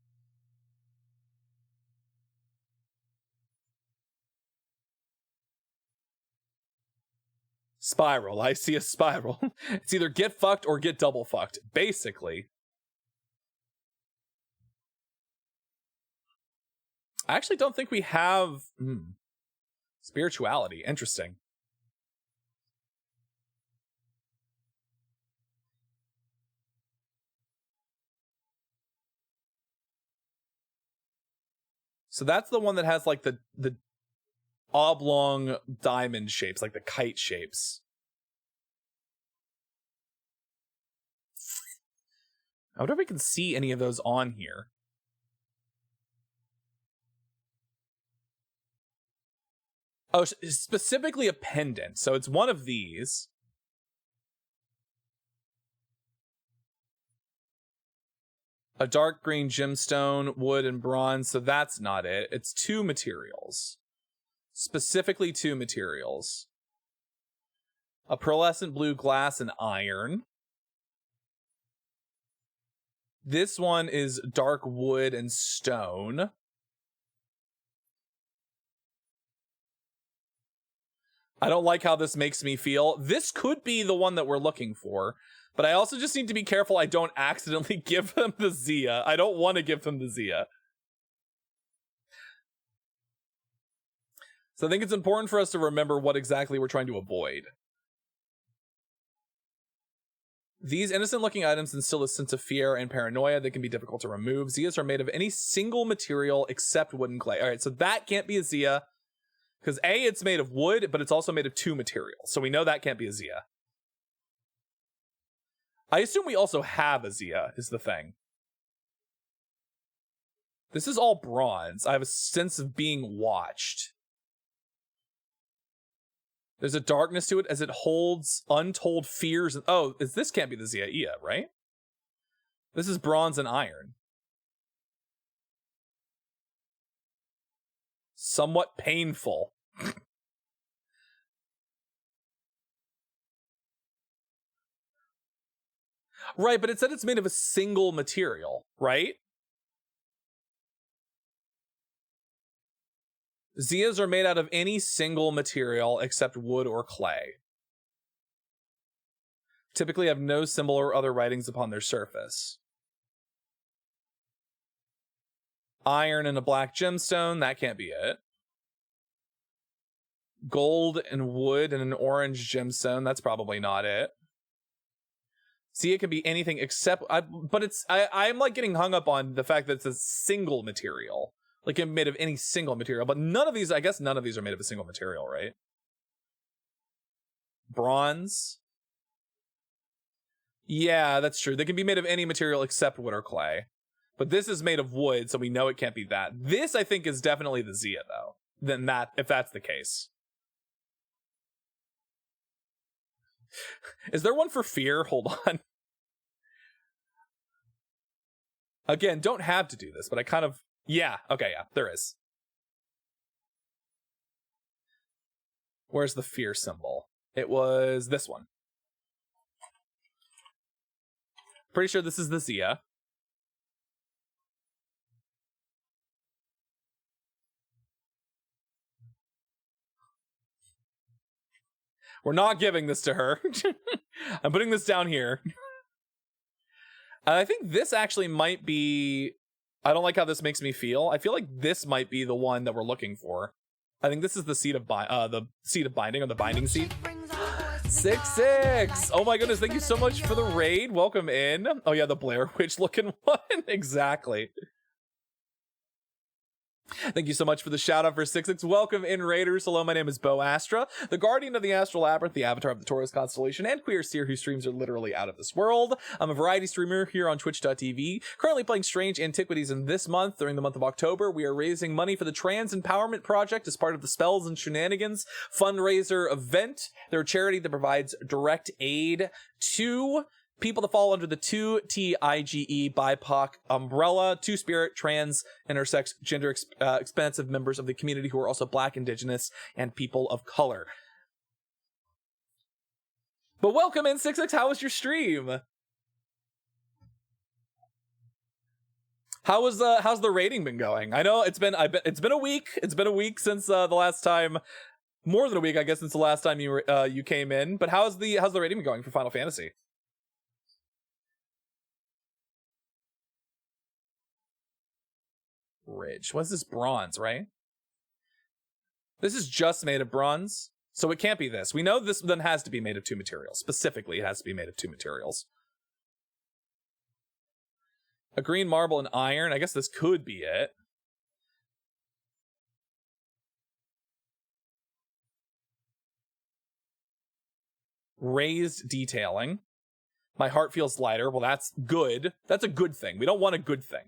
Spiral. I see a spiral. It's either get fucked or get double fucked, basically. I actually don't think we have... Spirituality. Interesting. So that's the one that has like the oblong diamond shapes, like the kite shapes. I wonder if we can see any of those on here. Oh, specifically a pendant. So it's one of these. A dark green gemstone, wood, and bronze. So that's not it. It's 2 materials. Specifically two materials. A pearlescent blue, glass, and iron. This one is dark wood and stone. I don't like how this makes me feel. This could be the one that we're looking for, but I also just need to be careful I don't accidentally give them the Zia. I don't want to give them the Zia. So I think it's important for us to remember what exactly we're trying to avoid. These innocent-looking items instill a sense of fear and paranoia that can be difficult to remove. Zias are made of any single material except wood and clay. All right, so that can't be a Zia. Because A, it's made of wood, but it's also made of two materials. So we know that can't be a Zia. I assume we also have a Zia, is the thing. This is all bronze. I have a sense of being watched. There's a darkness to it as it holds untold fears. Oh, this can't be the Zia, right? This is bronze and iron. Somewhat painful. Right, but it said it's made of a single material, right? Zias are made out of any single material except wood or clay. Typically have no symbol or other writings upon their surface. Iron and a black gemstone, that can't be it. Gold and wood and an orange gemstone, that's probably not it. See, it can be anything except, I'm like getting hung up on the fact that it's a single material. Like it's made of any single material, but none of these, I guess none of these are made of a single material, right? Bronze. Yeah, that's true. They can be made of any material except wood or clay. But this is made of wood, so we know it can't be that. This, I think, is definitely the Zia, though. Then that, if that's the case. Is there one for fear? Hold on. Again, don't have to do this, but I kind of... Yeah, okay, yeah, there is. Where's the fear symbol? It was this one. Pretty sure this is the Zia. We're not giving this to her. I'm putting this down here. And I think this actually might be... I don't like how this makes me feel. I feel like this might be the one that we're looking for. I think this is the seed of binding, or the binding seed. 6-6. Oh my goodness, thank you so much for the raid. Welcome in. Oh yeah, the Blair Witch looking one. Exactly. Thank you so much for the shout out for 6-6. Welcome in, Raiders. Hello, my name is Bo Astra, the guardian of the Astral Labyrinth, the avatar of the Taurus constellation, and queer seer whose streams are literally out of this world. I'm a variety streamer here on twitch.tv, currently playing Strange Antiquities, and this month, during the month of October, we are raising money for the Trans Empowerment Project as part of the Spells and Shenanigans fundraiser event. They're a charity that provides direct aid to people that fall under the 2TIGE BIPOC umbrella, two-spirit, trans, intersex, gender expansive members of the community who are also Black, Indigenous, and people of color. But welcome in, 6-6. How was your stream? How's the rating been going? I know it's been a week. It's been a week since the last time. More than a week, I guess, since the last time you came in. But how's the rating been going for Final Fantasy? Ridge. What's this? Bronze, right? This is just made of bronze, so it can't be this. We know this then has to be made of two materials. Specifically, it has to be made of two materials. A green marble and iron. I guess this could be it. Raised detailing. My heart feels lighter. Well, that's good. That's a good thing. We don't want a good thing.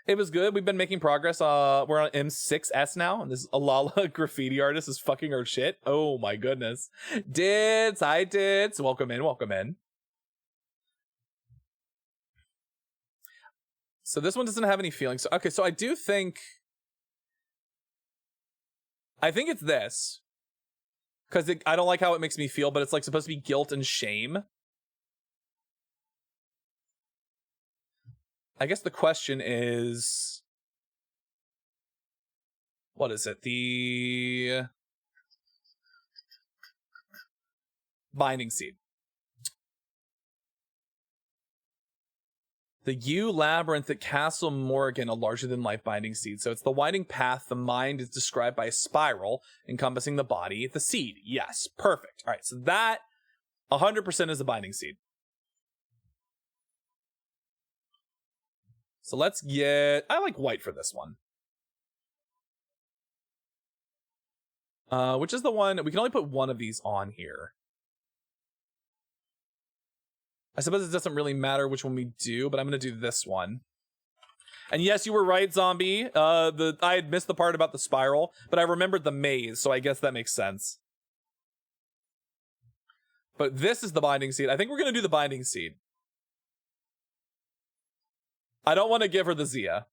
It was good. We've been making progress. We're on M6S now, and this Alala graffiti artist is fucking our shit. Oh my goodness. Dids, hi Dids. Welcome in, welcome in. So this one doesn't have any feelings. Okay, so I do think I think it's this. Because I don't like how it makes me feel, but it's like supposed to be guilt and shame. I guess the question is... What is it? The Binding Seed. The U Labyrinth at Castle Morgan, a larger-than-life binding seed. So it's the winding path. The mind is described by a spiral encompassing the body. The seed. Yes, perfect. All right, so that 100% is a binding seed. So let's get... I like white for this one. Which is the one... We can only put one of these on here. I suppose it doesn't really matter which one we do, but I'm going to do this one. And yes, you were right, Zombie. I had missed the part about the spiral, but I remembered the maze, so I guess that makes sense. But this is the Binding Seed. I think we're going to do the Binding Seed. I don't want to give her the Zia.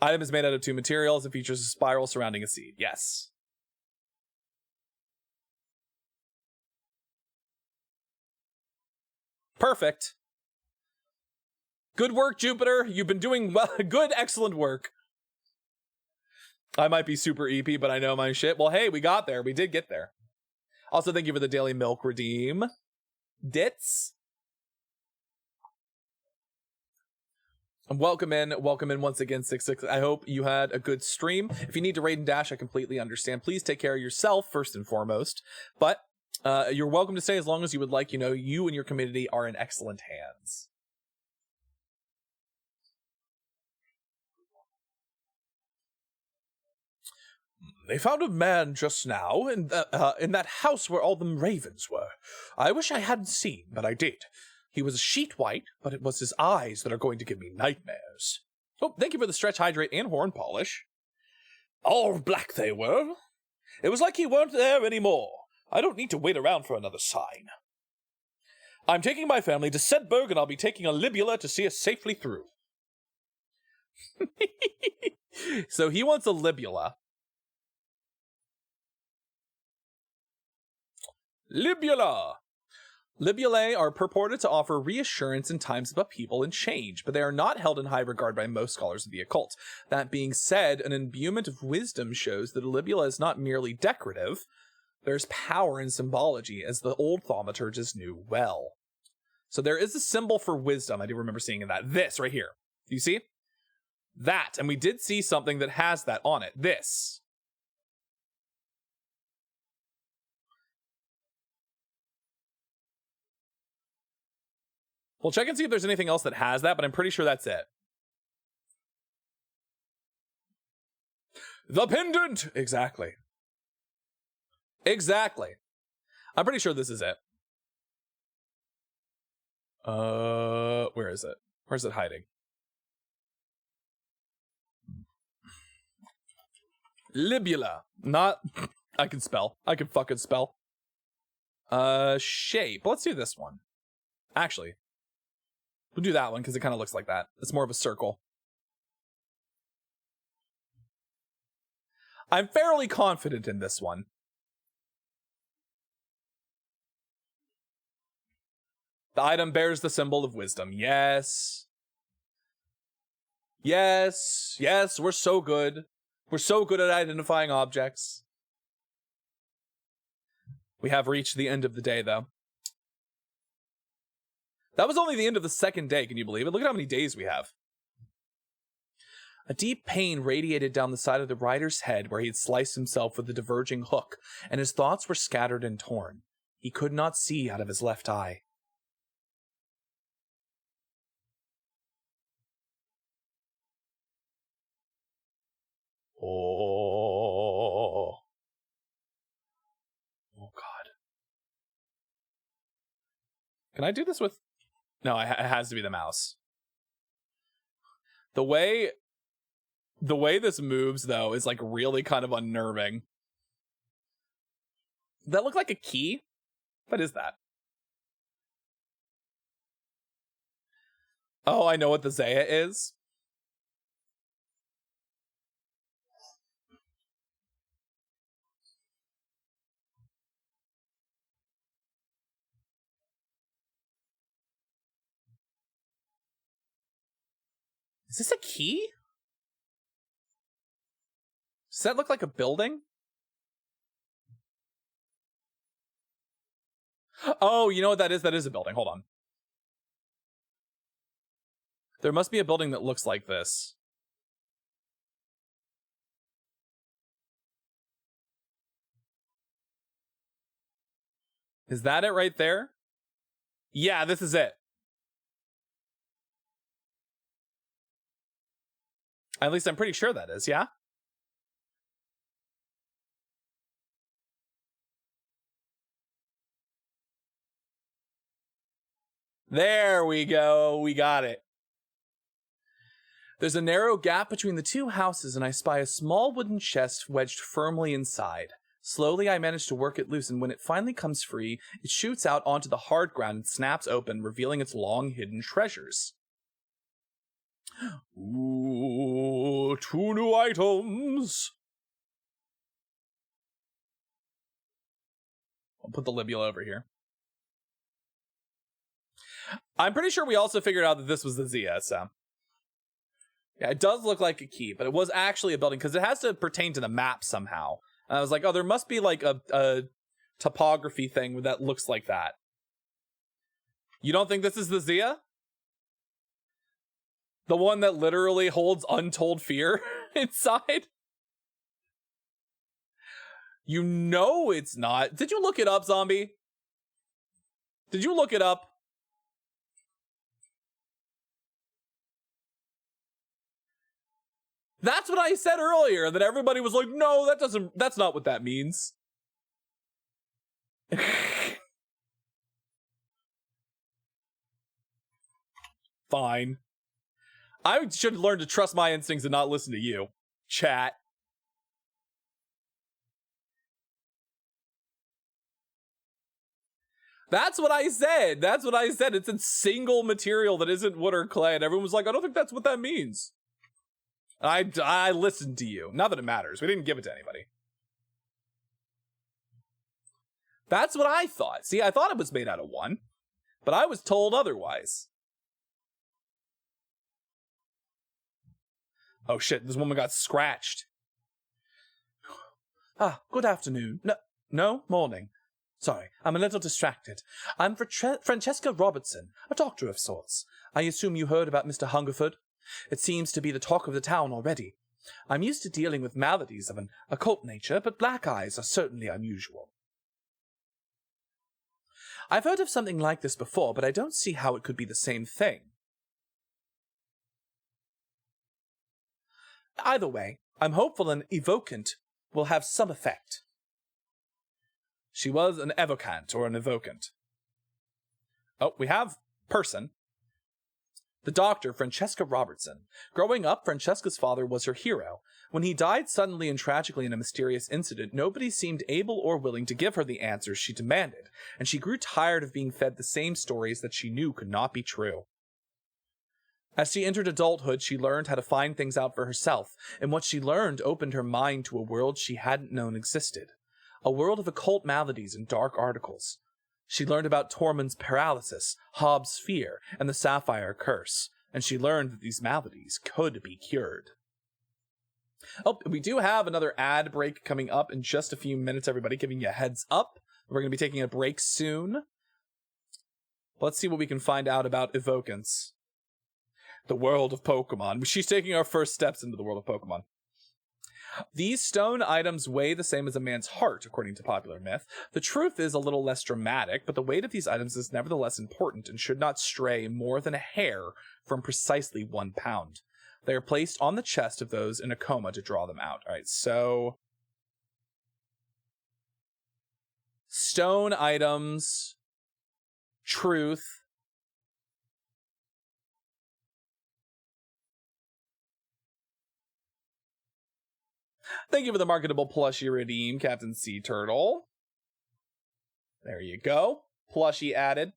Item is made out of 2 materials and features a spiral surrounding a seed. Yes. Perfect. Good work, Jupiter. You've been doing well. Good, excellent work. I might be super EP, but I know my shit. Well, hey, we got there. We did get there. Also, thank you for the Daily Milk redeem. Dits. Welcome in once again, 66. I hope you had a good stream. If you need to raid and dash, I completely understand. Please take care of yourself first and foremost. But you're welcome to stay as long as you would like. You know, you and your community are in excellent hands. They found a man just now in that house where all them ravens were. I wish I hadn't seen, but I did. He was sheet white, but it was his eyes that are going to give me nightmares. Oh, thank you for the stretch, hydrate, and horn polish. All black they were. It was like he weren't there anymore. I don't need to wait around for another sign. I'm taking my family to Sedberg, and I'll be taking a Libula to see us safely through. So he wants a Libula. Libula! Libulae are purported to offer reassurance in times of upheaval and change, but they are not held in high regard by most scholars of the occult. That being said, an imbuement of wisdom shows that a Libula is not merely decorative. There's power in symbology, as the old thaumaturges knew well. So there is a symbol for wisdom. I do remember seeing that. This right here. Do you see? That. And we did see something that has that on it. This. We'll check and see if there's anything else that has that, but I'm pretty sure that's it. The pendant! Exactly. Exactly. I'm pretty sure this is it. Where is it? Where's it hiding? Libula. Not... I can spell. I can fucking spell. Shape. Let's do this one. Actually, we'll do that one because it kind of looks like that. It's more of a circle. I'm fairly confident in this one. The item bears the symbol of wisdom. Yes. Yes. Yes, we're so good. We're so good at identifying objects. We have reached the end of the day, though. That was only the end of the second day, can you believe it? Look at how many days we have. A deep pain radiated down the side of the rider's head where he had sliced himself with a diverging hook, and his thoughts were scattered and torn. He could not see out of his left eye. Oh. Oh, God. Can I do this with... No, it has to be the mouse. The way this moves, though, is like really kind of unnerving. Does that look like a key? What is that? Oh, I know what the Zaya is. Is this a key? Does that look like a building? Oh, you know what that is? That is a building. Hold on. There must be a building that looks like this. Is that it right there? Yeah, this is it. At least I'm pretty sure that is, yeah? There we go. We got it. There's a narrow gap between the two houses, and I spy a small wooden chest wedged firmly inside. Slowly, I manage to work it loose, and when it finally comes free, it shoots out onto the hard ground and snaps open, revealing its long-hidden treasures. Ooh, 2 new items! I'll put the libule over here. I'm pretty sure we also figured out that this was the Zia, so... Yeah, it does look like a key, but it was actually a building, because it has to pertain to the map somehow. And I was like, oh, there must be like a topography thing that looks like that. You don't think this is the Zia? The one that literally holds untold fear inside? You know it's not. Did you look it up, zombie? Did you look it up? That's what I said earlier, that everybody was like, no, that's not what that means. Fine. I should learn to trust my instincts and not listen to you. Chat. That's what I said. That's what I said. It's a single material that isn't wood or clay. And everyone was like, I don't think that's what that means. I listened to you. Not that it matters. We didn't give it to anybody. That's what I thought. See, I thought it was made out of one, but I was told otherwise. Oh shit, this woman got scratched. Ah, good afternoon. No, morning. Sorry, I'm a little distracted. I'm Francesca Robertson, a doctor of sorts. I assume you heard about Mr. Hungerford? It seems to be the talk of the town already. I'm used to dealing with maladies of an occult nature, but black eyes are certainly unusual. I've heard of something like this before, but I don't see how it could be the same thing. Either way, I'm hopeful an evocant will have some effect. She was an evocant or an evocant. Oh, we have person. The doctor, Francesca Robertson. Growing up, Francesca's father was her hero. When he died suddenly and tragically in a mysterious incident, nobody seemed able or willing to give her the answers she demanded, and she grew tired of being fed the same stories that she knew could not be true. As she entered adulthood, she learned how to find things out for herself, and what she learned opened her mind to a world she hadn't known existed. A world of occult maladies and dark articles. She learned about Tormund's paralysis, Hobbs' fear, and the Sapphire Curse, and she learned that these maladies could be cured. Oh, we do have another ad break coming up in just a few minutes, everybody, giving you a heads up. We're going to be taking a break soon. Let's see what we can find out about evocants. The world of Pokemon. She's taking our first steps into the world of Pokemon. These stone items weigh the same as a man's heart, according to popular myth. The truth is a little less dramatic, but the weight of these items is nevertheless important and should not stray more than a hair from precisely 1 pound. They are placed on the chest of those in a coma to draw them out. All right, so... stone items, truth. Thank you for the marketable plushie redeem, Captain Sea Turtle. There you go. Plushie added.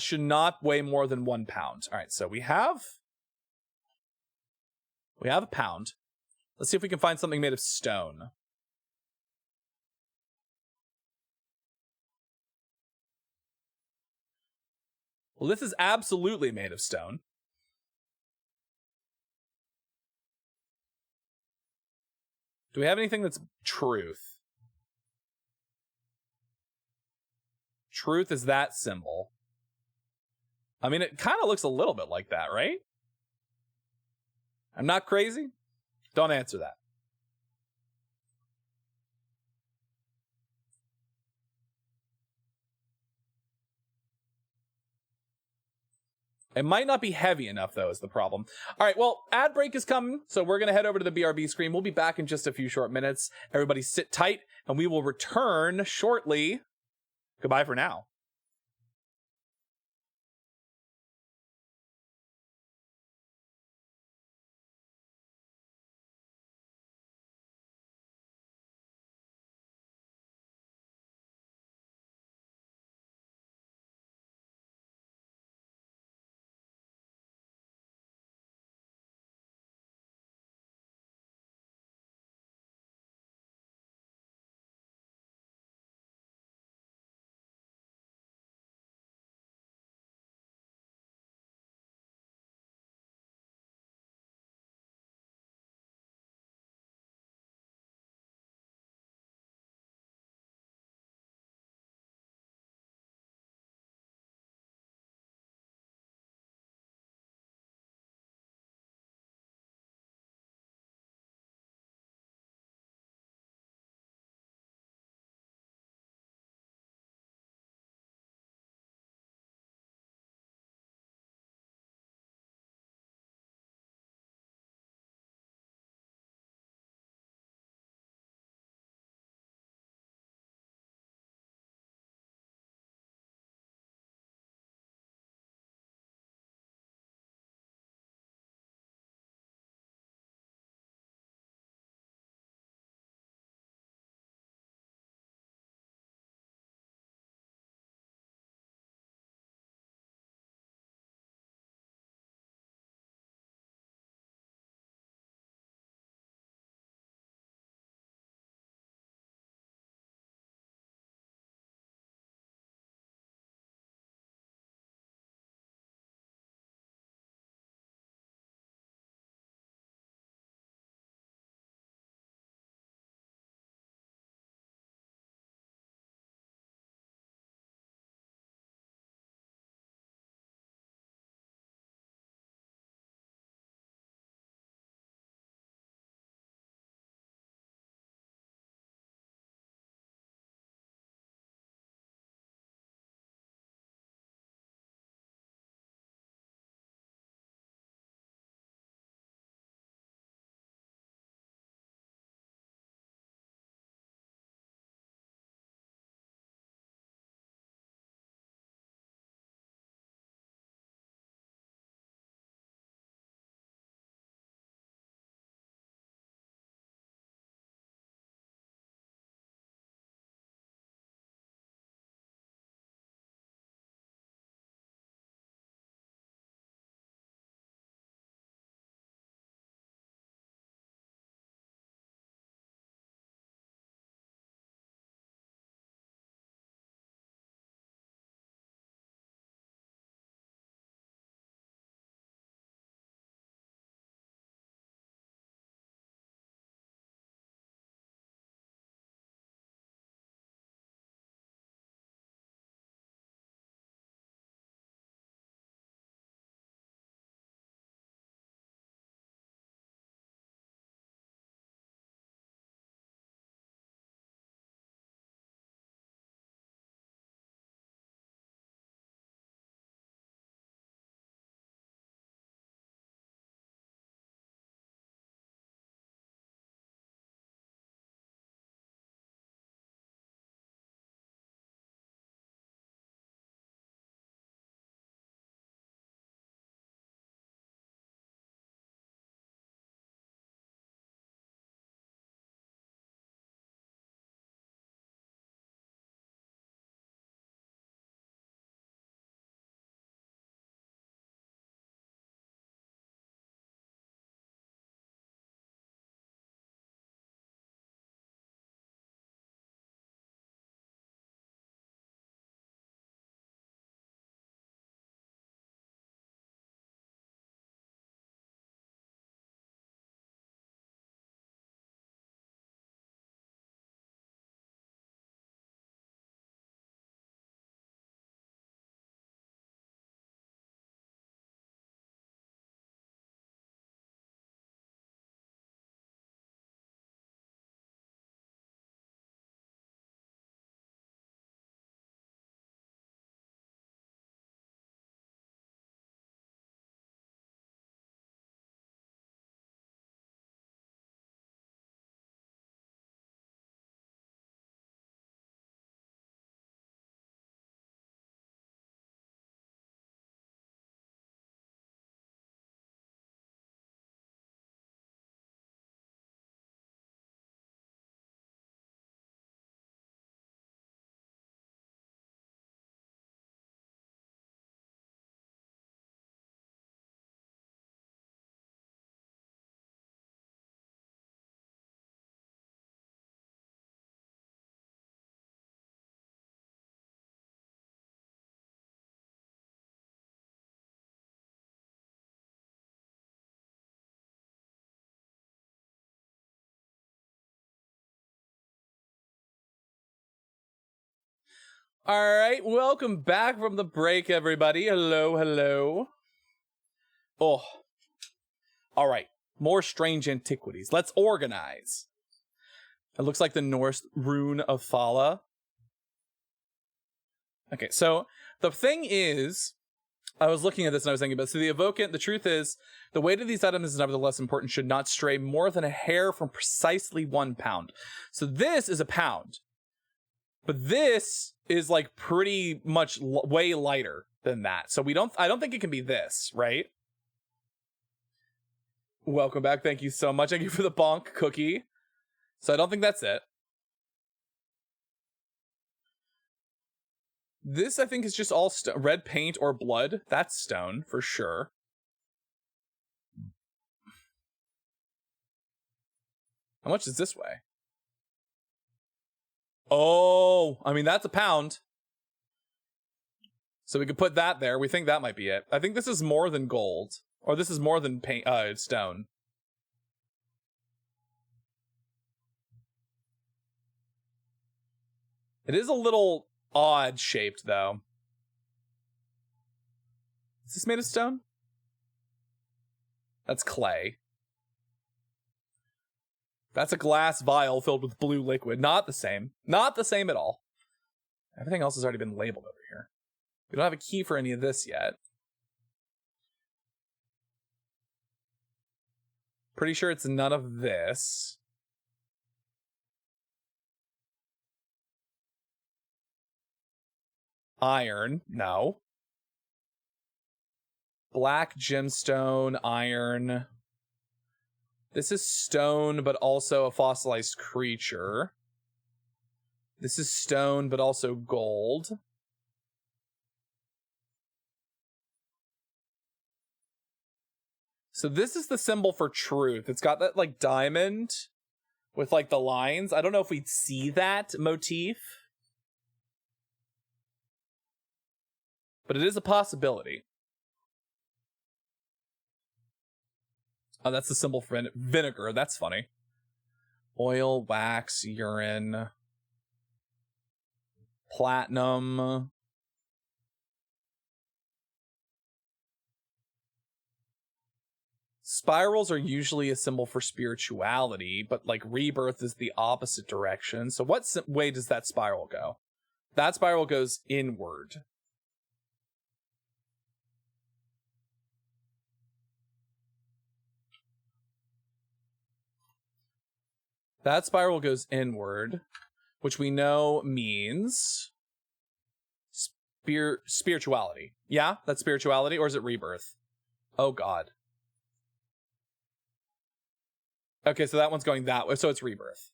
Should not weigh more than 1 pound. All right, so we have a pound. Let's see if we can find something made of stone. Well, this is absolutely made of stone. Do we have anything that's truth? Truth is that symbol. I mean, it kind of looks a little bit like that, right? I'm not crazy? Don't answer that. It might not be heavy enough, though, is the problem. All right, well, ad break is coming, so we're going to head over to the BRB screen. We'll be back in just a few short minutes. Everybody sit tight, and we will return shortly. Goodbye for now. All right, welcome back from the break, everybody. Hello, hello. Oh, all right. More Strange Antiquities. Let's organize. It looks like the Norse rune of Fala. Okay, so the thing is, I was looking at this and I was thinking about, so the evocant, the truth is, the weight of these items is nevertheless important, should not stray more than a hair from precisely 1 pound. So this is a pound. But this is like pretty much way lighter than that. So I don't think it can be this, right? Welcome back. Thank you so much. Thank you for the bonk cookie. So I don't think that's it. This, I think, is just all red paint or blood. That's stone for sure. How much is this weigh? Oh, I mean, that's a pound. So we could put that there. We think that might be it. I think this is more than gold. Or this is more than paint, stone. It is a little odd shaped, though. Is this made of stone? That's clay. That's a glass vial filled with blue liquid. Not the same. Not the same at all. Everything else has already been labeled over here. We don't have a key for any of this yet. Pretty sure it's none of this. Iron. No. Black gemstone, iron. This is stone, but also a fossilized creature. This is stone, but also gold. So this is the symbol for truth. It's got that, like, diamond with, like, the lines. I don't know if we'd see that motif. But it is a possibility. Oh, that's the symbol for vinegar. That's funny. Oil, wax, urine, platinum. Spirals are usually a symbol for spirituality, but like rebirth is the opposite direction. So what way does that spiral go? That spiral goes inward. That spiral goes inward, which we know means spirituality. Yeah, that's spirituality, or is it rebirth? Oh God. Okay, so that one's going that way, so it's rebirth.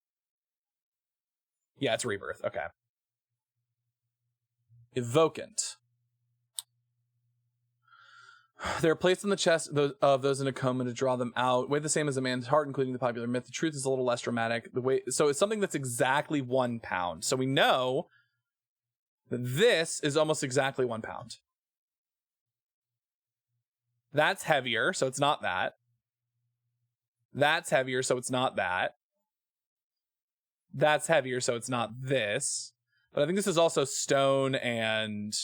Yeah, it's rebirth. Okay. Evocant. They're placed in the chest of those in a coma to draw them out. Weigh the same as a man's heart, including the popular myth. The truth is a little less dramatic. So it's something that's exactly 1 pound. So we know that this is almost exactly 1 pound. That's heavier, so it's not that. That's heavier, so it's not that. That's heavier, so it's not this. But I think this is also stone and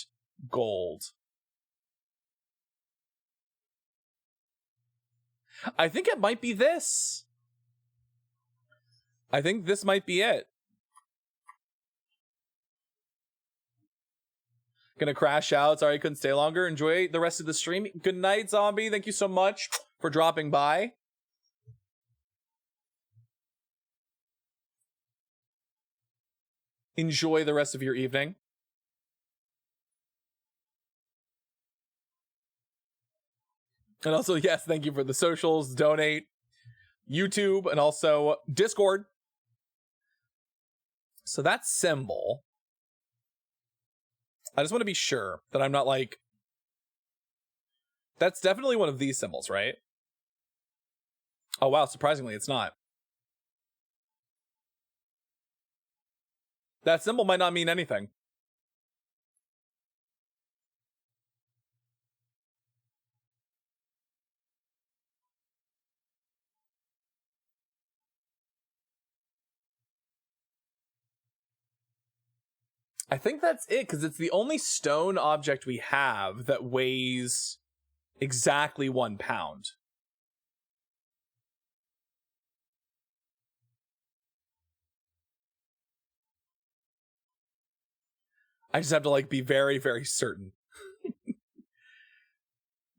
gold. I think it might be this. I think this might be it. Gonna crash out. Sorry I couldn't stay longer. Enjoy the rest of the stream. Good night, Zombie. Thank you so much for dropping by. Enjoy the rest of your evening. And also, yes, thank you for the socials, donate, YouTube, and also Discord. So that symbol, I just want to be sure that I'm not like, that's definitely one of these symbols, right? Oh wow, surprisingly, it's not. That symbol might not mean anything. I think that's it, because it's the only stone object we have that weighs exactly 1 pound. I just have to like be very, very certain.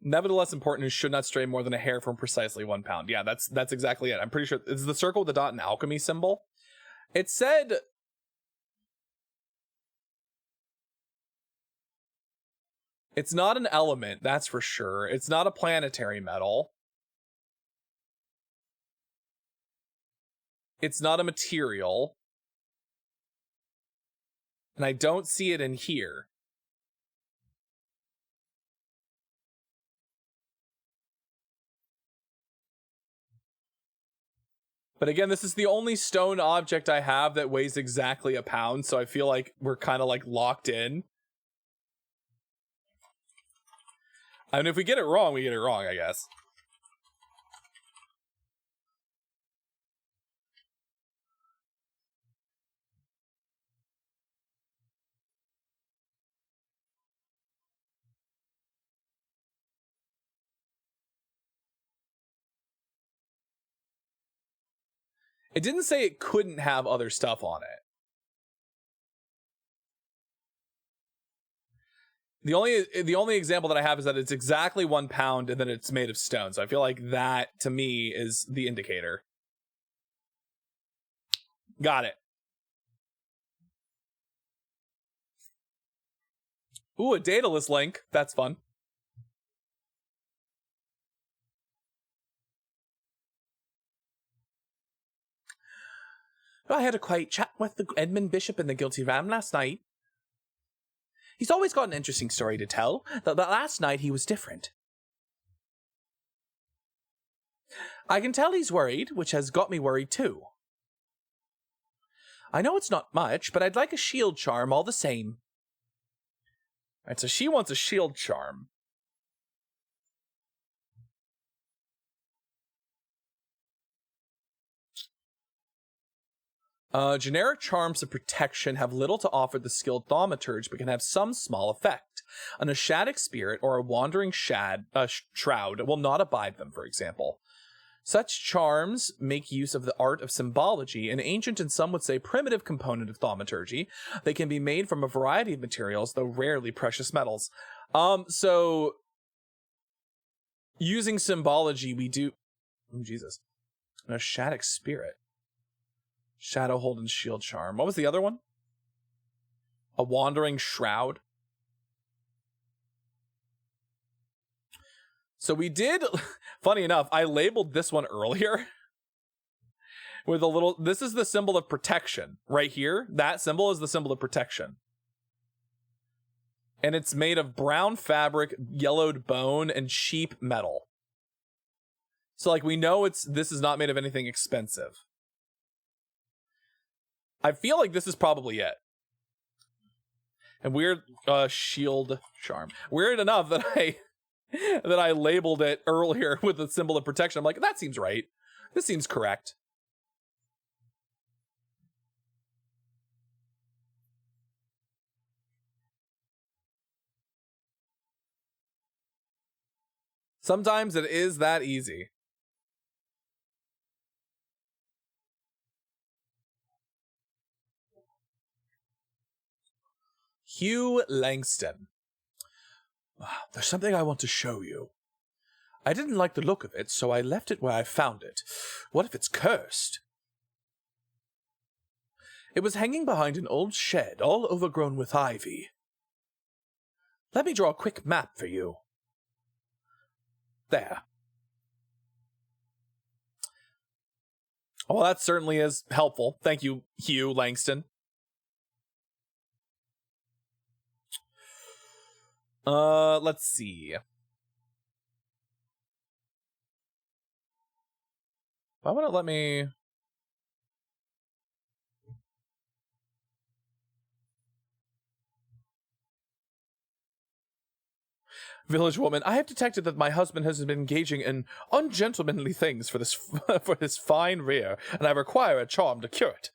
Nevertheless important and should not stray more than a hair from precisely 1 pound. Yeah, that's exactly it. I'm pretty sure it's the circle with the dot and alchemy symbol. It said it's not an element, that's for sure. It's not a planetary metal. It's not a material. And I don't see it in here. But again, this is the only stone object I have that weighs exactly a pound, so I feel like we're kind of like locked in. I mean, if we get it wrong, we get it wrong, I guess. It didn't say it couldn't have other stuff on it. The only example that I have is that it's exactly 1 pound and then it's made of stone. So I feel like that, to me, is the indicator. Got it. Ooh, a Daedalus link. That's fun. I had a quiet chat with the Edmund Bishop and the Guilty Ram last night. He's always got an interesting story to tell, but last night he was different. I can tell he's worried, which has got me worried too. I know it's not much, but I'd like a shield charm all the same. Alright, so she wants a shield charm. Generic charms of protection have little to offer the skilled thaumaturge, but can have some small effect. An Ashadic spirit or a wandering shroud will not abide them, for example. Such charms make use of the art of symbology, an ancient and some would say primitive component of thaumaturgy. They can be made from a variety of materials, though rarely precious metals. So using symbology, we do... Oh, Jesus. An Ashadic spirit. Shadowhold and shield charm. What was the other one? A wandering shroud. So we did, funny enough, I labeled this one earlier with a little, this is the symbol of protection right here. That symbol is the symbol of protection. And it's made of brown fabric, yellowed bone, and cheap metal. So like we know this is not made of anything expensive. I feel like this is probably it. And weird, shield charm. Weird enough that I labeled it earlier with the symbol of protection. I'm like, that seems right. This seems correct. Sometimes it is that easy. Hugh Langston. There's something I want to show you. I didn't like the look of it, so I left it where I found it. What if it's cursed? It was hanging behind an old shed, all overgrown with ivy. Let me draw a quick map for you. There. Well, that certainly is helpful. Thank you, Hugh Langston. Let's see. Why would it let me... Village woman, I have detected that my husband has been engaging in ungentlemanly things for this for his fine rear, and I require a charm to cure it.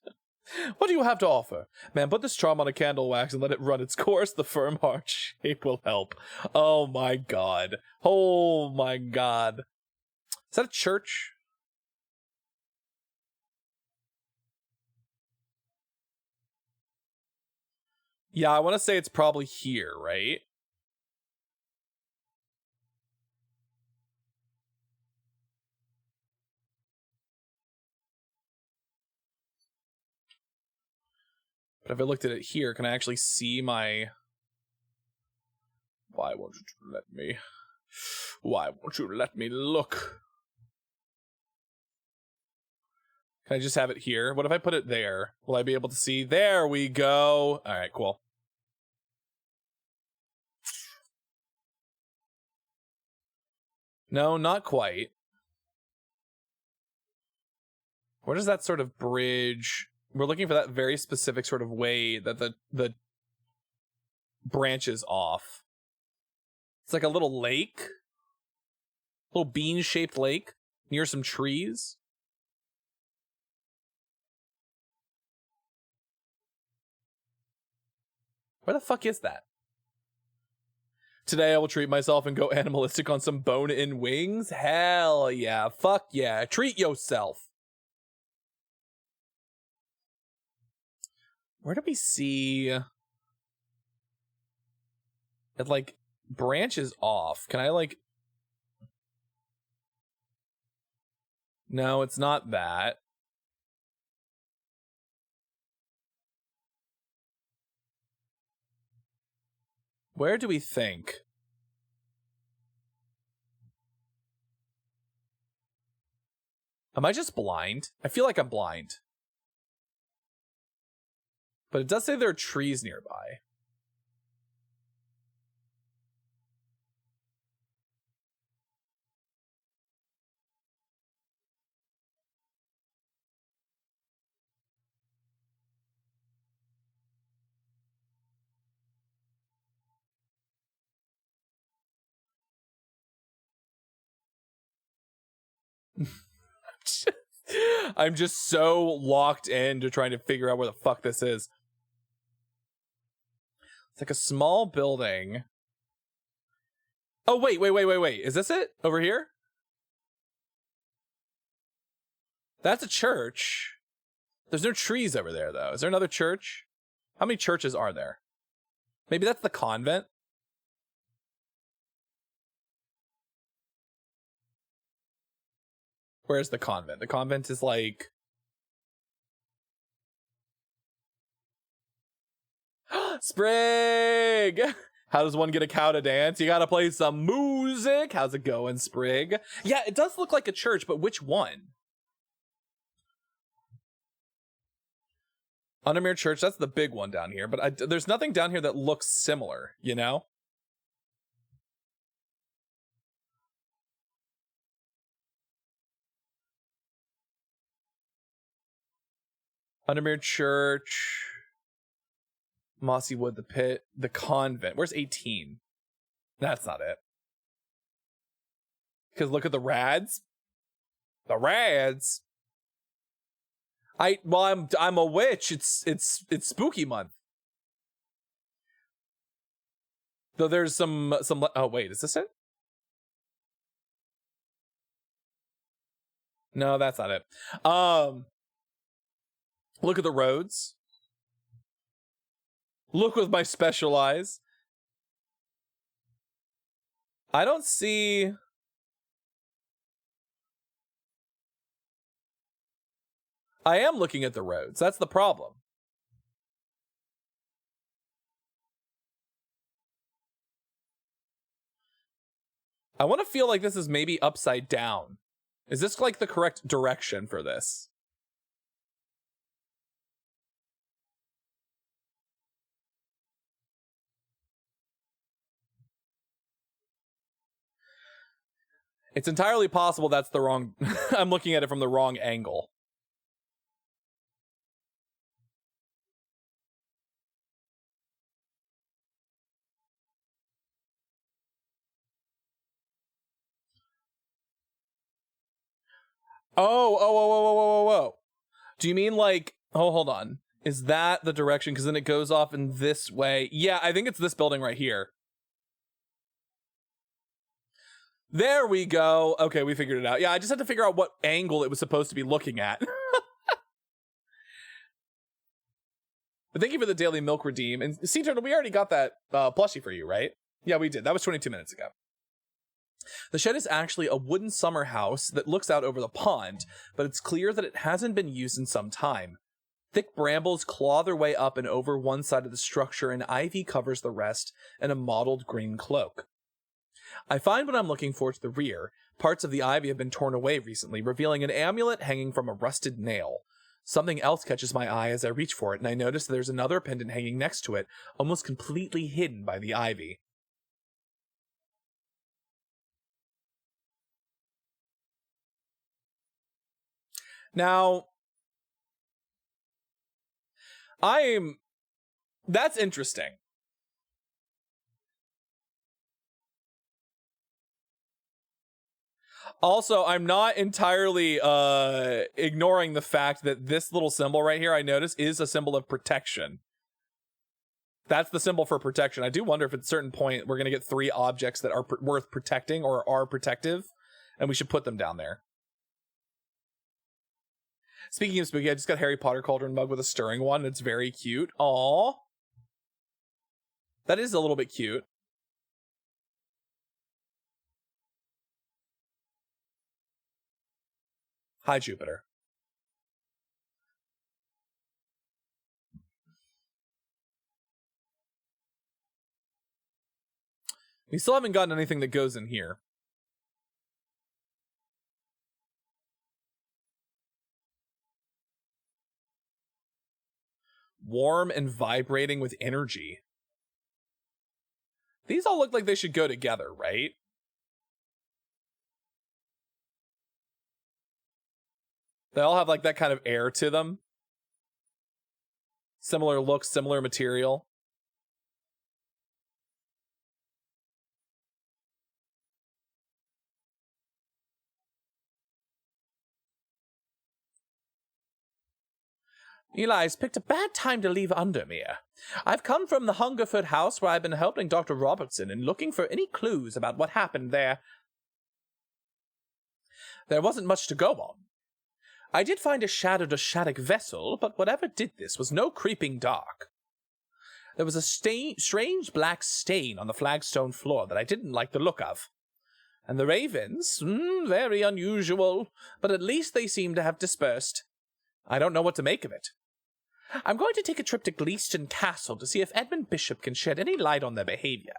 What do you have to offer? Man, put this charm on a candle wax and let it run its course. The firm heart shape will help. Oh my god. Oh my god. Is that a church? Yeah, I want to say it's probably here, right? But if I looked at it here, can I actually see my... Why won't you let me... Why won't you let me look? Can I just have it here? What if I put it there? Will I be able to see? There we go. All right, cool. No, not quite. Where does that sort of bridge? We're looking for that very specific sort of way that the branches off. It's like a little lake. Little bean-shaped lake near some trees. Where the fuck is that? Today I will treat myself and go animalistic on some bone-in wings. Hell yeah. Fuck yeah. Treat yourself. Where do we see... It, like, branches off. Can I, like... No, it's not that. Where do we think? Am I just blind? I feel like I'm blind. But it does say there are trees nearby. I'm just so locked into trying to figure out where the fuck this is. It's like a small building. Oh, wait. Is this it? Over here? That's a church. There's no trees over there, though. Is there another church? How many churches are there? Maybe that's the convent? Where's the convent? The convent is like... Sprig! How does one get a cow to dance? You gotta play some music. How's it going, Sprig? Yeah, it does look like a church, but which one? Undermere Church, that's the big one down here, but there's nothing down here that looks similar, you know? Undermere Church, Mossy Wood, the Pit, the Convent. Where's 18? That's not it. Because look at the rads. The rads. I'm a witch. It's spooky month. Though there's some oh wait, is this it? No, that's not it. Look at the roads. Look with my special eyes. I don't see... I am looking at the roads. That's the problem. I want to feel like this is maybe upside down. Is this like the correct direction for this? It's entirely possible that's the wrong... I'm looking at it from the wrong angle. Oh. Do you mean like Oh, hold on. Is that the direction? Because then it goes off in this way. Yeah, I think it's this building right here. There we go. Okay, we figured it out. Yeah, I just had to figure out what angle it was supposed to be looking at. But thank you for the daily milk redeem. And Sea Turtle, we already got that plushie for you, right? Yeah, we did. That was 22 minutes ago. The shed is actually a wooden summer house that looks out over the pond, but it's clear that it hasn't been used in some time. Thick brambles claw their way up and over one side of the structure, and ivy covers the rest in a mottled green cloak. I find what I'm looking for to the rear. Parts of the ivy have been torn away recently, revealing an amulet hanging from a rusted nail. Something else catches my eye as I reach for it, and I notice there's another pendant hanging next to it, almost completely hidden by the ivy. Now, that's interesting. Also, I'm not entirely ignoring the fact that this little symbol right here, I notice, is a symbol of protection. That's the symbol for protection. I do wonder if at a certain point we're going to get 3 objects that are worth protecting or are protective, and we should put them down there. Speaking of spooky, I just got Harry Potter cauldron mug with a stirring one. It's very cute. Aww. That is a little bit cute. Hi, Jupiter. We still haven't gotten anything that goes in here. Warm and vibrating with energy. These all look like they should go together, right? They all have like that kind of air to them. Similar looks, similar material. Eli's picked a bad time to leave Undermere. I've come from the Hungerford house where I've been helping Dr. Robertson and looking for any clues about what happened there. There wasn't much to go on. I did find a shadowed Ashadic vessel, but whatever did this was no creeping dark. There was a strange black stain on the flagstone floor that I didn't like the look of. And the ravens, very unusual, but at least they seem to have dispersed. I don't know what to make of it. I'm going to take a trip to Gleeston Castle to see if Edmund Bishop can shed any light on their behavior.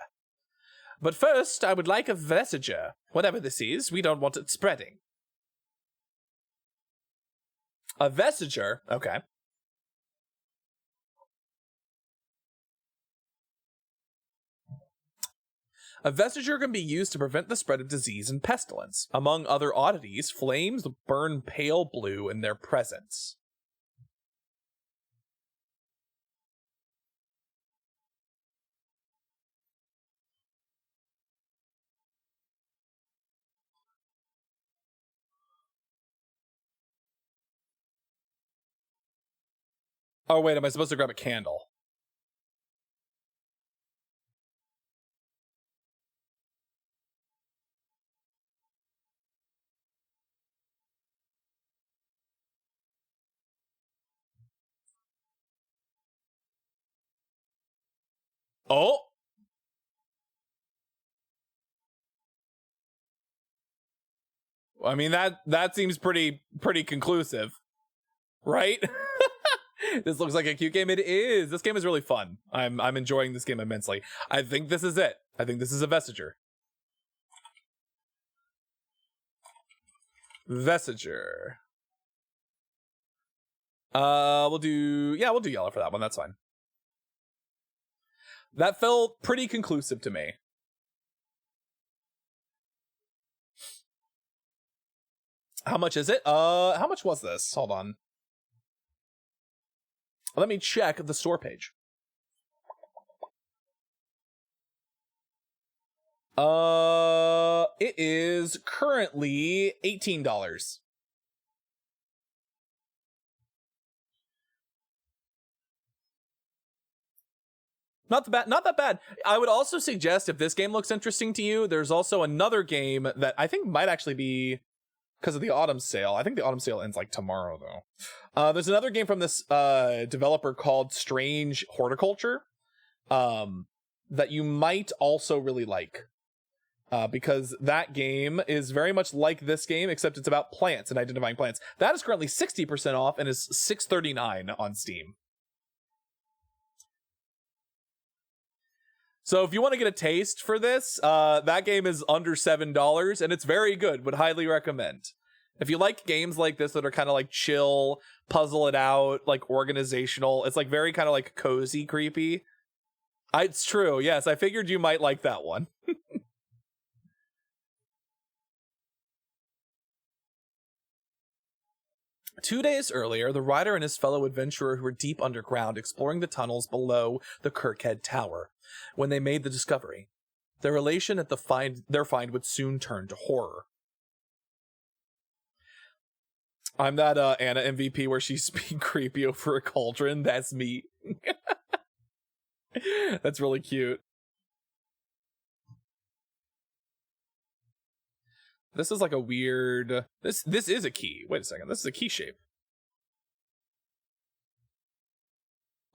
But first, I would like a vestige. Whatever this is, we don't want it spreading. A vestige? Okay. A vestige can be used to prevent the spread of disease and pestilence. Among other oddities, flames burn pale blue in their presence. Oh, wait, am I supposed to grab a candle? Oh! I mean, that seems pretty conclusive. Right? This looks like a cute game. It is. This game is really fun. I'm enjoying this game immensely. I think this is it. I think this is a vestiger. Vestiger. We'll do yellow for that one. That's fine. That felt pretty conclusive to me. How much is it? How much was this? Hold on. Let me check the store page. It is currently $18. Not that bad. I would also suggest, if this game looks interesting to you, there's also another game that I think might actually be because of the autumn sale. I think the autumn sale ends like tomorrow though. There's another game from this developer called Strange Horticulture that you might also really like. Because that game is very much like this game, except it's about plants and identifying plants. That is currently 60% off and is $6.39 on Steam. So if you want to get a taste for this, that game is under $7 and it's very good. Would highly recommend. If you like games like this that are kind of like chill, puzzle it out, like organizational, it's like very kind of like cozy, creepy. It's true. Yes, I figured you might like that one. 2 days earlier, the writer and his fellow adventurer who were deep underground exploring the tunnels below the Kirkhead Tower when they made the discovery. Their relation at their find would soon turn to horror. I'm that Anna MVP where she's being creepy over a cauldron. That's me. That's really cute. This is like a weird... This is a key. Wait a second. This is a key shape.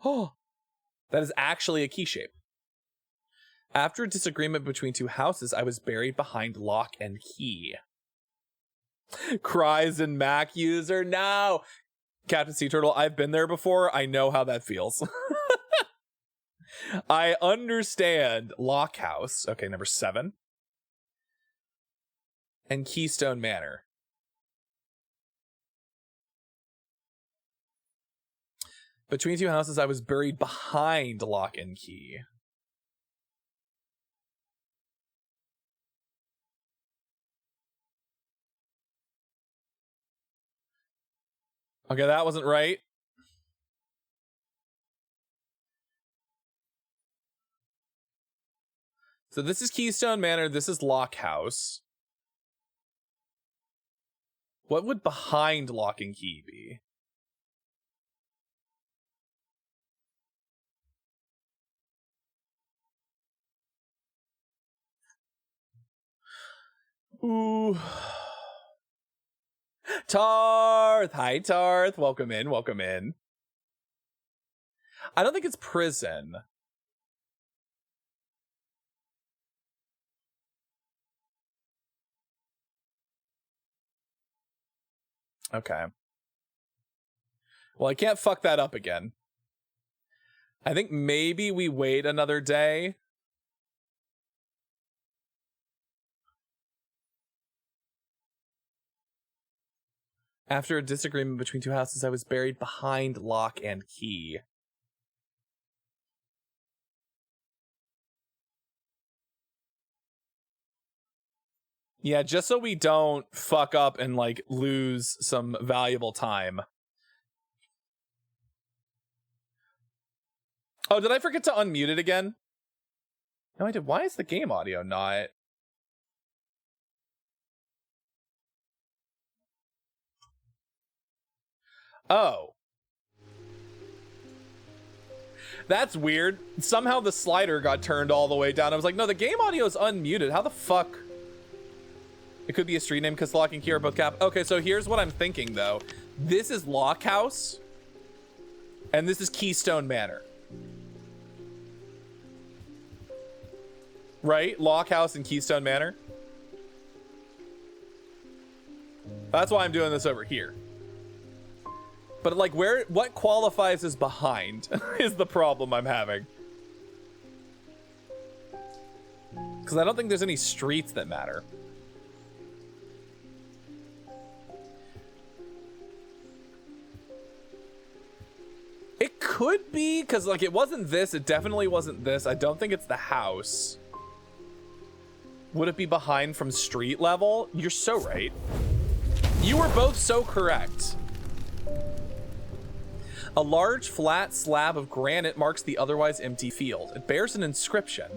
Oh, that is actually a key shape. After a disagreement between two houses, I was buried behind lock and key. Cries and Mac user. No! Captain Sea Turtle, I've been there before. I know how that feels. I understand. Lock House. Okay, number 7. And Keystone Manor. Between two houses, I was buried behind lock and key. Okay, that wasn't right. So this is Keystone Manor, this is Lock House. What would behind lock and key be? Ooh. Tarth! Hi, Tarth. Welcome in, welcome in. I don't think it's prison. Okay. Well, I can't fuck that up again. I think maybe we wait another day. After a disagreement between two houses, I was buried behind lock and key. Yeah, just so we don't fuck up and, like, lose some valuable time. Oh, did I forget to unmute it again? No, I did. Why is the game audio not... Oh. That's weird. Somehow the slider got turned all the way down. I was like, no, the game audio is unmuted. How the fuck... It could be a street name because lock and key are both cap. Okay, so here's what I'm thinking, though. This is Lock House. And this is Keystone Manor. Right? Lock House and Keystone Manor. That's why I'm doing this over here. But, like, what qualifies as behind is the problem I'm having. Because I don't think there's any streets that matter. It could be, because, like, it wasn't this. It definitely wasn't this. I don't think it's the house. Would it be behind from street level? You're so right. You were both so correct. A large, flat slab of granite marks the otherwise empty field. It bears an inscription.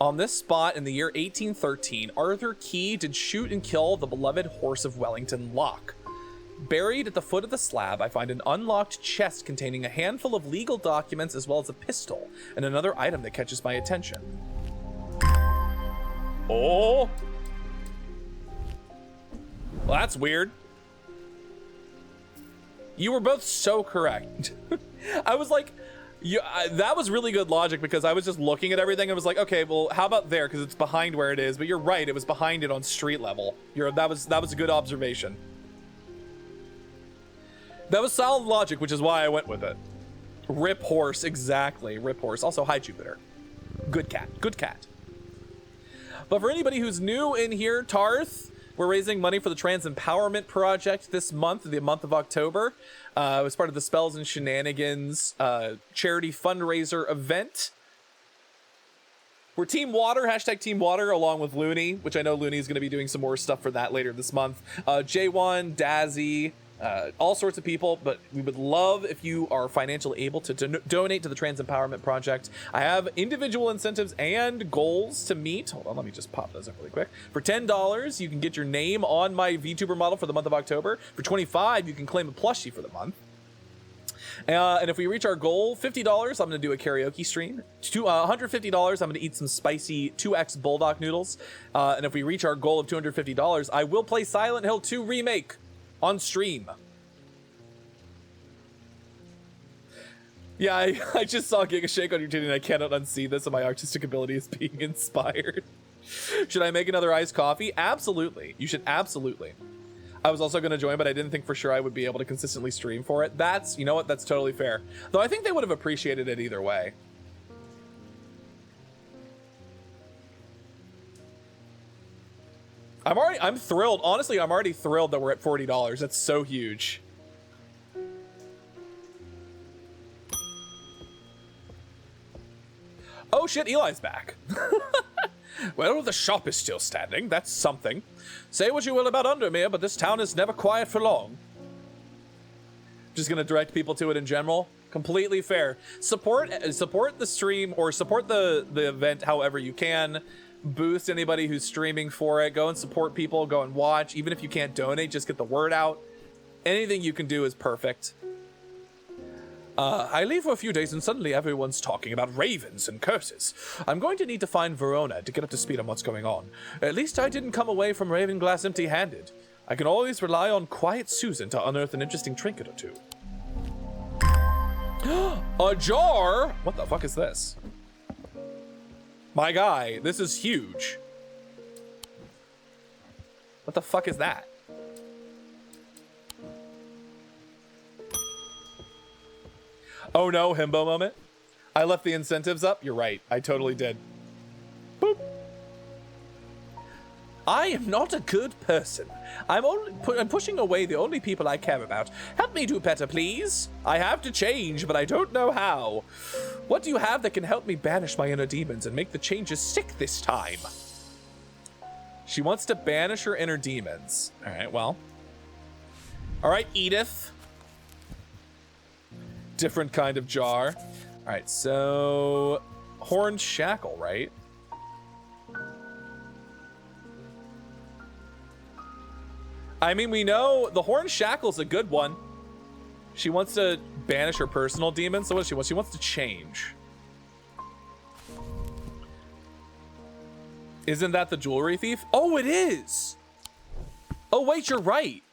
On this spot, in the year 1813, Arthur Key did shoot and kill the beloved horse of Wellington Locke. Buried at the foot of the slab, I find an unlocked chest containing a handful of legal documents as well as a pistol and another item that catches my attention. Oh! Well, that's weird. You were both so correct. I was like, that was really good logic because I was just looking at everything and was like, okay, well, how about there? Because it's behind where it is. But you're right, it was behind it on street level. That was a good observation. That was solid logic, which is why I went with it. Rip horse, exactly. Rip horse. Also, hi, Jupiter. Good cat. Good cat. But for anybody who's new in here, Tarth, we're raising money for the Trans Empowerment Project this month, the month of October. It was part of the Spells and Shenanigans charity fundraiser event. We're Team Water, hashtag Team Water, along with Looney, which I know Looney is going to be doing some more stuff for that later this month. J1, Dazzy, all sorts of people, but we would love if you are financially able to donate to the Trans Empowerment Project. I have individual incentives and goals to meet. Hold on, let me just pop those up really quick. For $10, you can get your name on my VTuber model for the month of October. For $25, you can claim a plushie for the month. And if we reach our goal, $50, I'm going to do a karaoke stream. $150, I'm going to eat some spicy 2X Bulldog noodles. And if we reach our goal of $250, I will play Silent Hill 2 Remake on stream. Yeah, I just saw Giga Shake on your titty and I cannot unsee this, and my artistic ability is being inspired. Should I make another iced coffee? Absolutely. You should absolutely. I was also going to join, but I didn't think for sure I would be able to consistently stream for it. You know what? That's totally fair. Though I think they would have appreciated it either way. I'm thrilled. Honestly, I'm already thrilled that we're at $40. That's so huge. Oh shit, Eli's back. Well, the shop is still standing. That's something. Say what you will about Undermere, but this town is never quiet for long. Just gonna direct people to it in general. Completely fair. Support the stream or support the event however you can. Boost anybody who's streaming for it. Go and support people. Go and watch. Even if you can't donate, just get the word out. Anything you can do is perfect. I leave for a few days and suddenly everyone's talking about ravens and curses. I'm going to need to find Verona to get up to speed on what's going on. At least I didn't come away from Ravenglass empty-handed. I can always rely on Quiet Susan to unearth an interesting trinket or two. A jar? What the fuck is this? My guy, this is huge. What the fuck is that? Oh no, himbo moment. I left the incentives up. You're right. I totally did. Boop. I am not a good person. I'm pushing away the only people I care about. Help me do better, please. I have to change, but I don't know how. What do you have that can help me banish my inner demons and make the changes stick this time? She wants to banish her inner demons. All right, well. All right, Edith. Different kind of jar. All right, so Horned Shackle, right? I mean, we know the Horned Shackle's a good one. She wants to banish her personal demons. So what does she want? She wants to change. Isn't that the jewelry thief? Oh, it is. Oh, wait, you're right.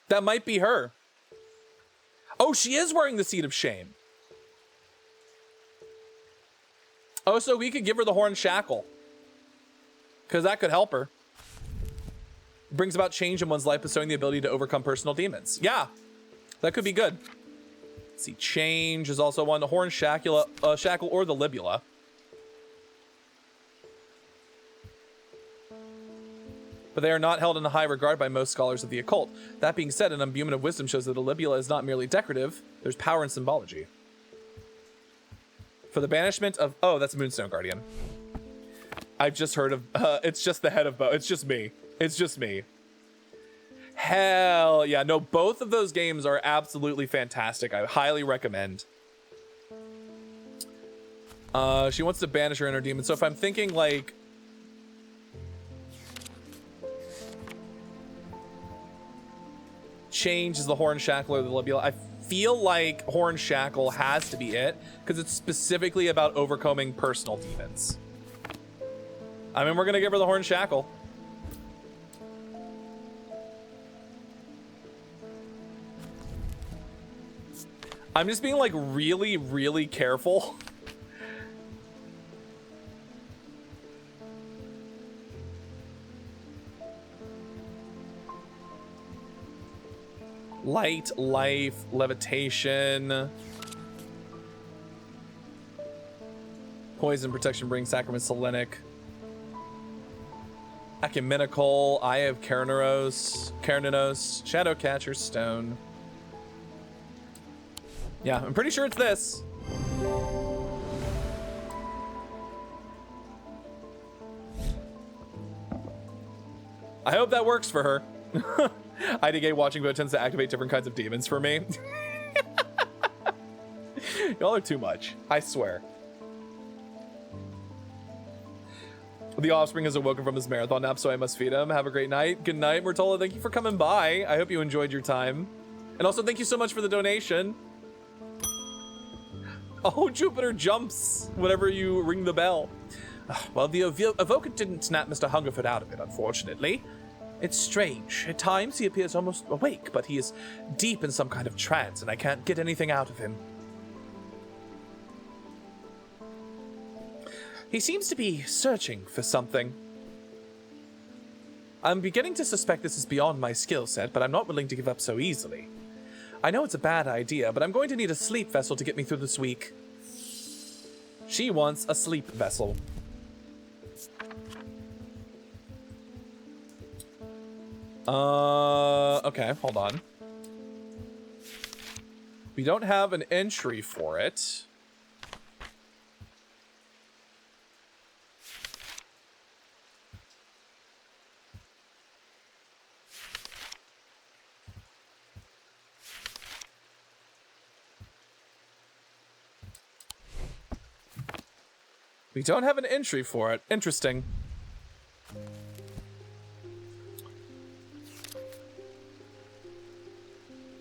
That might be her. Oh, she is wearing the Seed of Shame. Oh, so we could give her the Horned Shackle. Because that could help her. It brings about change in one's life, bestowing the ability to overcome personal demons. Yeah, that could be good. Let's see, change is also one. The Horned Shackle or the Libula. But they are not held in high regard by most scholars of the occult. That being said, an imbuement of wisdom shows that the Libula is not merely decorative. There's power and symbology. For the banishment of... Oh, that's Moonstone Guardian. I've just heard of... it's just the head of bow. It's just me. It's just me. Hell yeah. No, both of those games are absolutely fantastic. I highly recommend. She wants to banish her inner demon. So if I'm thinking like... change is the Horn Shackle or the Libula. I feel like Horn Shackle has to be it because it's specifically about overcoming personal demons. I mean, we're gonna give her the Horn Shackle. I'm just being like really, really careful. Light, life, levitation. Poison protection brings Sacrament Selenic. Ecumenical, Eye of Carnaros, Shadowcatcher Stone. Yeah, I'm pretty sure it's this. I hope that works for her. IDK watching Bo tends to activate different kinds of demons for me. Y'all are too much, I swear. The offspring has awoken from his marathon nap, so I must feed him. Have a great night. Good night, Murtola. Thank you for coming by. I hope you enjoyed your time. And also, thank you so much for the donation. Oh, Jupiter jumps whenever you ring the bell. Well, the evoker didn't snap Mr. Hungerford out of it, unfortunately. It's strange. At times, he appears almost awake, but he is deep in some kind of trance, and I can't get anything out of him. He seems to be searching for something. I'm beginning to suspect this is beyond my skill set, but I'm not willing to give up so easily. I know it's a bad idea, but I'm going to need a sleep vessel to get me through this week. She wants a sleep vessel. Okay, hold on. We don't have an entry for it. We don't have an entry for it. Interesting.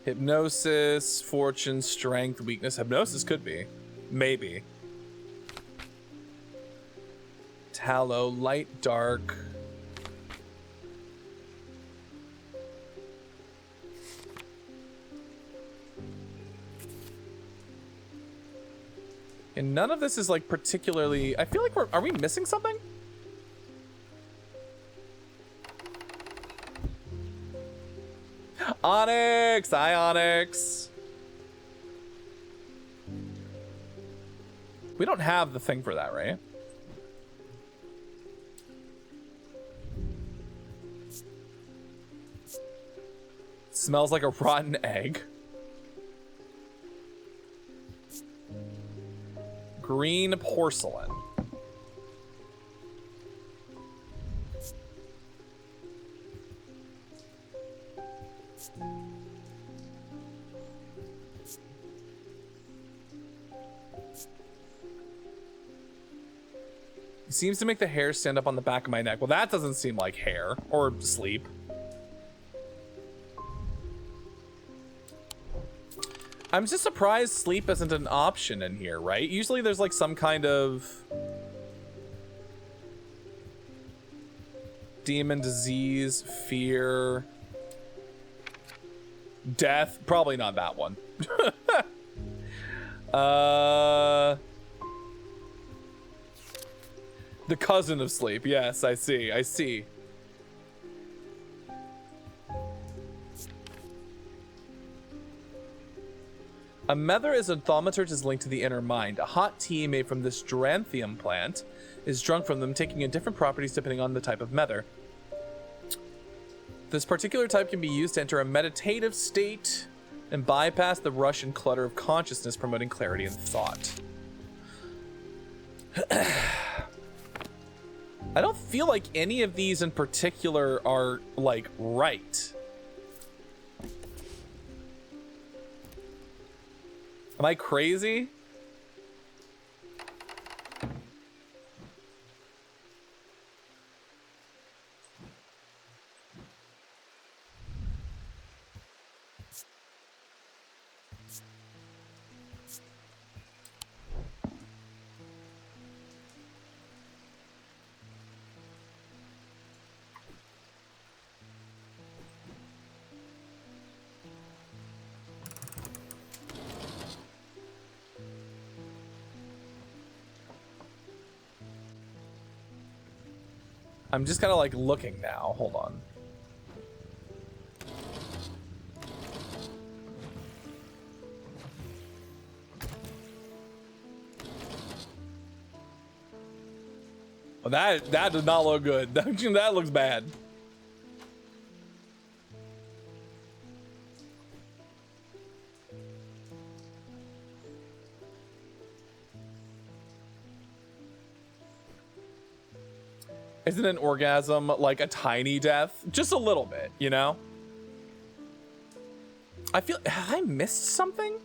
Hypnosis, fortune, strength, weakness. Hypnosis could be. Maybe. Tallow, light, dark. And none of this is like particularly, I feel like are we missing something? Onyx, hi Onyx. We don't have the thing for that, right? Smells like a rotten egg. Green porcelain. It seems to make the hair stand up on the back of my neck. Well, that doesn't seem like hair or sleep. I'm just surprised sleep isn't an option in here, right? Usually there's like some kind of demon, disease, fear, death. Probably not that one. The cousin of sleep. Yes, I see. I see. A mether is a thaumaturge is linked to the inner mind. A hot tea made from this geranthium plant is drunk from them, taking in different properties depending on the type of mether. This particular type can be used to enter a meditative state and bypass the rush and clutter of consciousness, promoting clarity and thought. I don't feel like any of these in particular are, like, right. Am I crazy? I'm just kind of like looking now. Hold on. Well, that does not look good. That looks bad. Isn't an orgasm like a tiny death? Just a little bit, you know? I feel, have I missed something?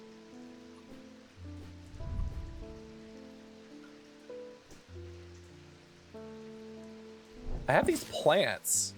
I have these plants.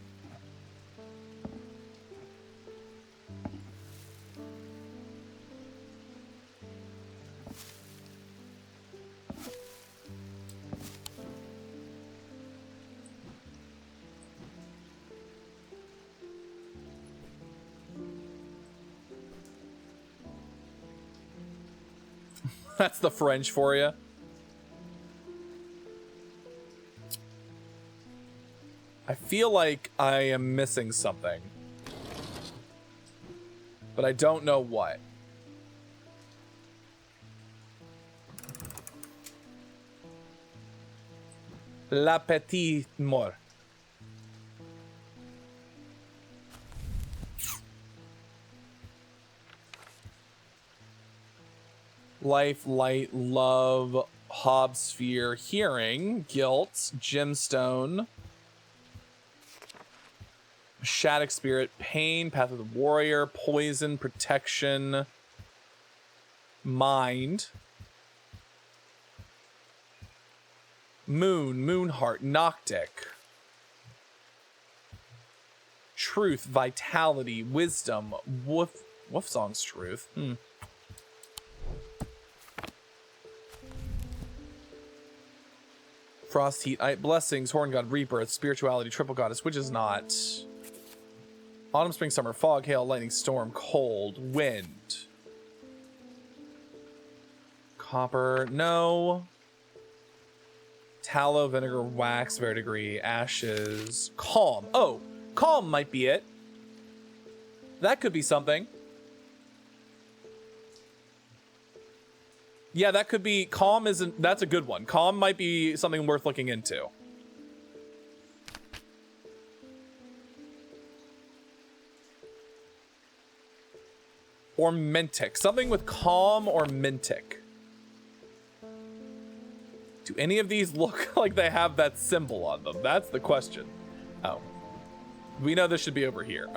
That's the French for you. I feel like I am missing something, but I don't know what. La petite mort. Life, light, love, hobsphere, hearing, guilt, gemstone, Shattuck spirit, pain, path of the warrior, poison, protection, mind, moon, moonheart, noctic, truth, vitality, wisdom, wolf song's truth. Frost, heat, blessings, horn god, rebirth, spirituality, triple goddess, which is not. Autumn, spring, summer, fog, hail, lightning, storm, cold, wind. Copper, no. Tallow, vinegar, wax, verdigris, ashes, calm. Oh, calm might be it. That could be something. Yeah, that could be, calm isn't, that's a good one. Calm might be something worth looking into. Or Mentic. Something with calm or Mentic. Do any of these look like they have that symbol on them? That's the question. Oh. We know this should be over here.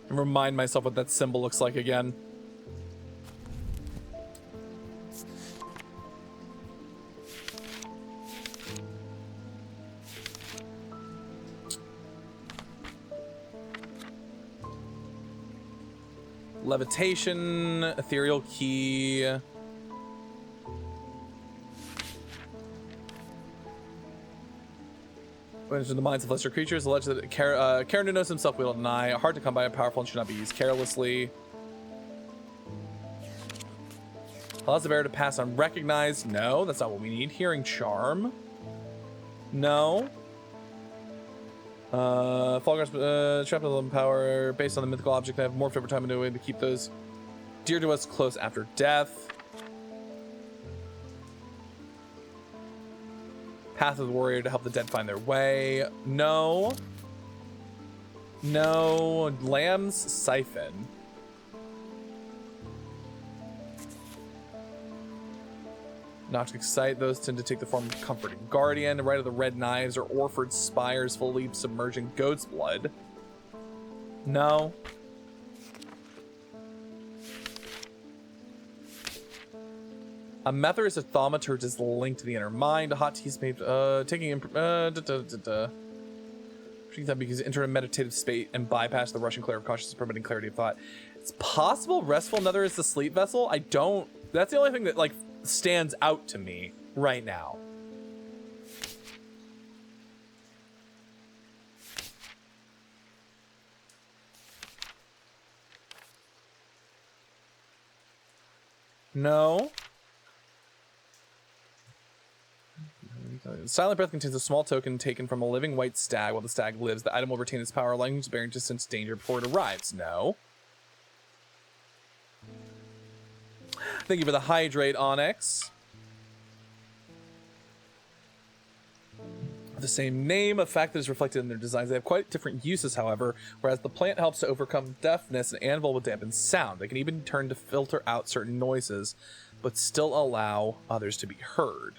Remind myself what that symbol looks like again. Levitation, ethereal key. Into the minds of lesser creatures, alleged that Karen knows himself will deny. Hard to come by, powerful, and should not be used carelessly. Allows the bearer to pass unrecognized. No, that's not what we need. Hearing charm. No. Fall guards, trapped with power based on the mythical object that have morphed over time into a way to keep those dear to us close after death. Path of the warrior to help the dead find their way. No. No. Lamb's siphon. Not to excite, those tend to take the form of comforting guardian. Right of the red knives or Orford spires fully submerging goat's blood. No. A Methodist thaumaturge is linked to the inner mind. A hot tea is made, taking that because enter a meditative state and bypass the rushing clear of consciousness, permitting clarity of thought. It's possible restful nether is the sleep vessel. I don't That's the only thing that, like, stands out to me right now. No. Silent Breath contains a small token taken from a living white stag. While the stag lives, the item will retain its power, allowing you to bear distance danger before it arrives. No. Thank you for the Hydrate Onyx. The same name, a fact that is reflected in their designs. They have quite different uses, however. Whereas the plant helps to overcome deafness, an anvil will dampen sound. They can even turn to filter out certain noises, but still allow others to be heard.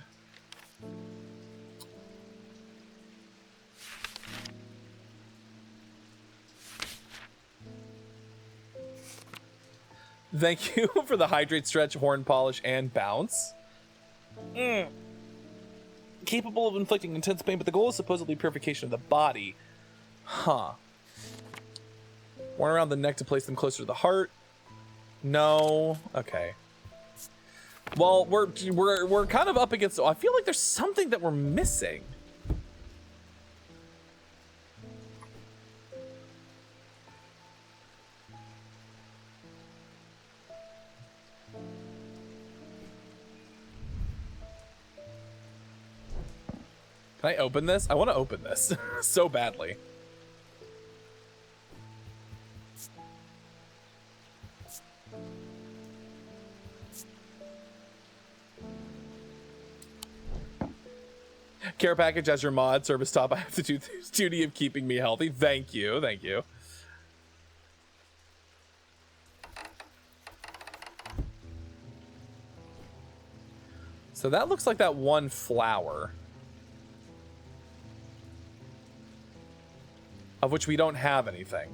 Thank you for the Hydrate, Stretch, Horn Polish, and Bounce. Capable of inflicting intense pain, but the goal is supposedly purification of the body. Huh. Worn around the neck to place them closer to the heart. No. Okay. Well, we're kind of up against. I feel like there's something that we're missing. Can I open this? I want to open this so badly. Care package as your mod, service top. I have to do this duty of keeping me healthy. Thank you. Thank you. So that looks like that one flower. Of which we don't have anything.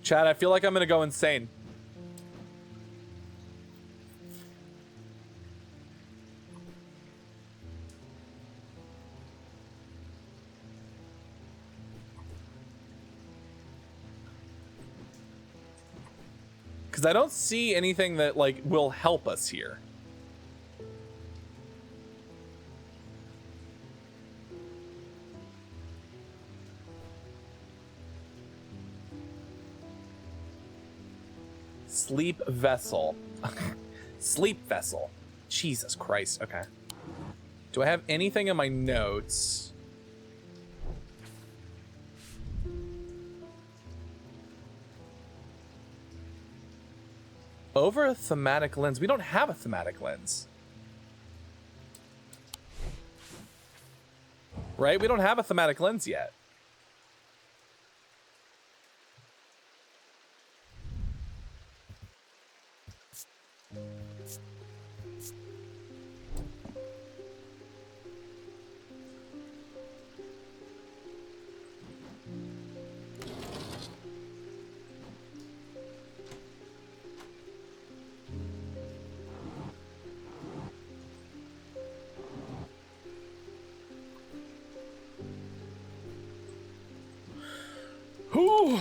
Chad, I feel like I'm gonna go insane. Because I don't see anything that, like, will help us here. Sleep vessel. Sleep vessel. Jesus Christ. Okay. Do I have anything in my notes? Over a thematic lens. We don't have a thematic lens. Right? We don't have a thematic lens yet. Whew.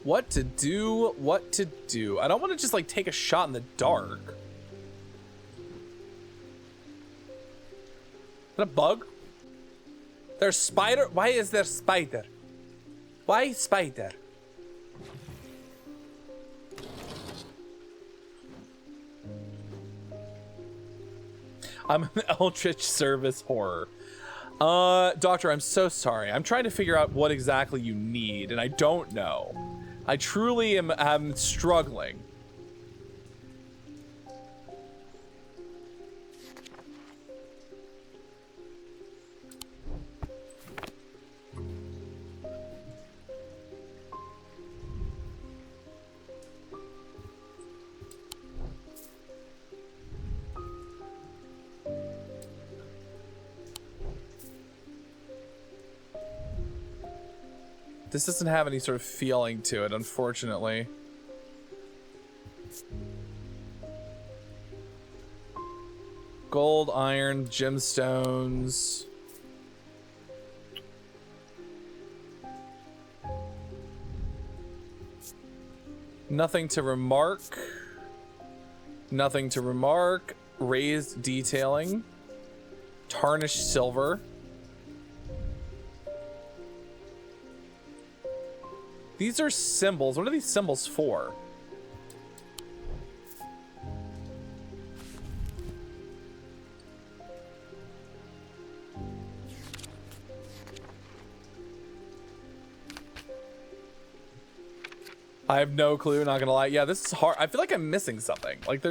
What to do, what to do. I don't want to just, like, take a shot in the dark. Is that a bug? There's spider? Why is there spider? Why spider? I'm an Eldritch Service horror. Doctor, I'm so sorry. I'm trying to figure out what exactly you need, and I don't know. I truly am struggling. This doesn't have any sort of feeling to it, unfortunately. Gold, iron, gemstones. Nothing to remark. Nothing to remark. Raised detailing. Tarnished silver. These are symbols. What are these symbols for? I have no clue, not gonna lie. Yeah, this is hard. I feel like I'm missing something. Like,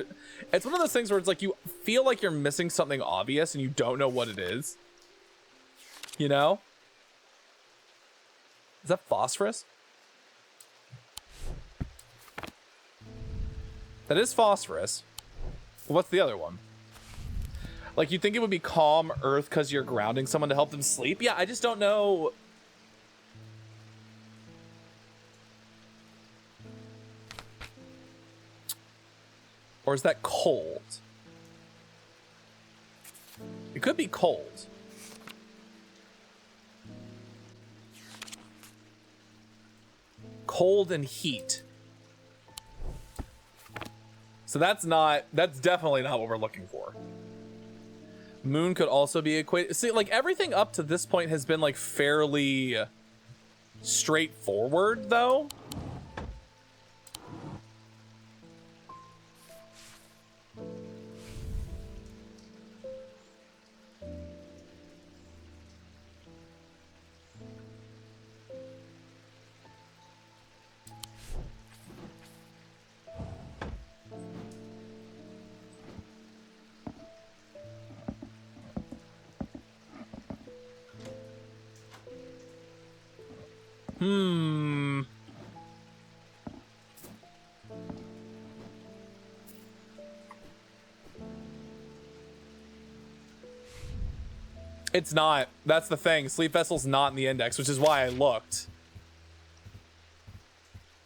it's one of those things where it's like you feel like you're missing something obvious and you don't know what it is. You know? Is that phosphorus? That is phosphorus. What's the other one? Like, you'd think it would be calm earth because you're grounding someone to help them sleep? Yeah, I just don't know. Or is that cold? It could be cold. Cold and heat. So that's definitely not what we're looking for. Moon could also be equated. See, like, everything up to this point has been like fairly straightforward though. It's not. That's the thing. Sleep Vessel's not in the index, which is why I looked.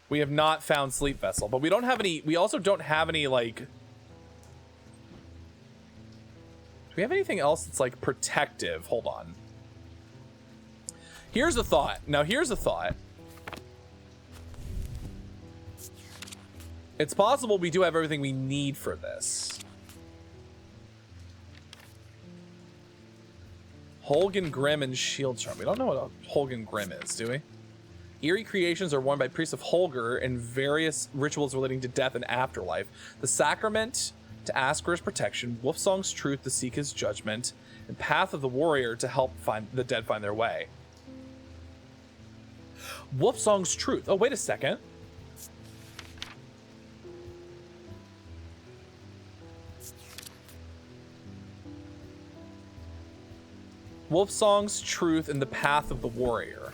We have not found Sleep Vessel, but we don't have any. We also don't have any, like. Do we have anything else that's like protective? Hold on. Here's a thought. Now, here's a thought. It's possible we do have everything we need for this. Holgen Grim and Shield Charm. We don't know what a Holgen Grim is, do we? Eerie creations are worn by priests of Holger in various rituals relating to death and afterlife. The Sacrament to ask for his protection, Wolfsong's Truth to seek his judgment, and Path of the Warrior to help find the dead find their way. Wolfsong's Truth. Oh, wait a second. Wolfsong's Truth and the Path of the Warrior.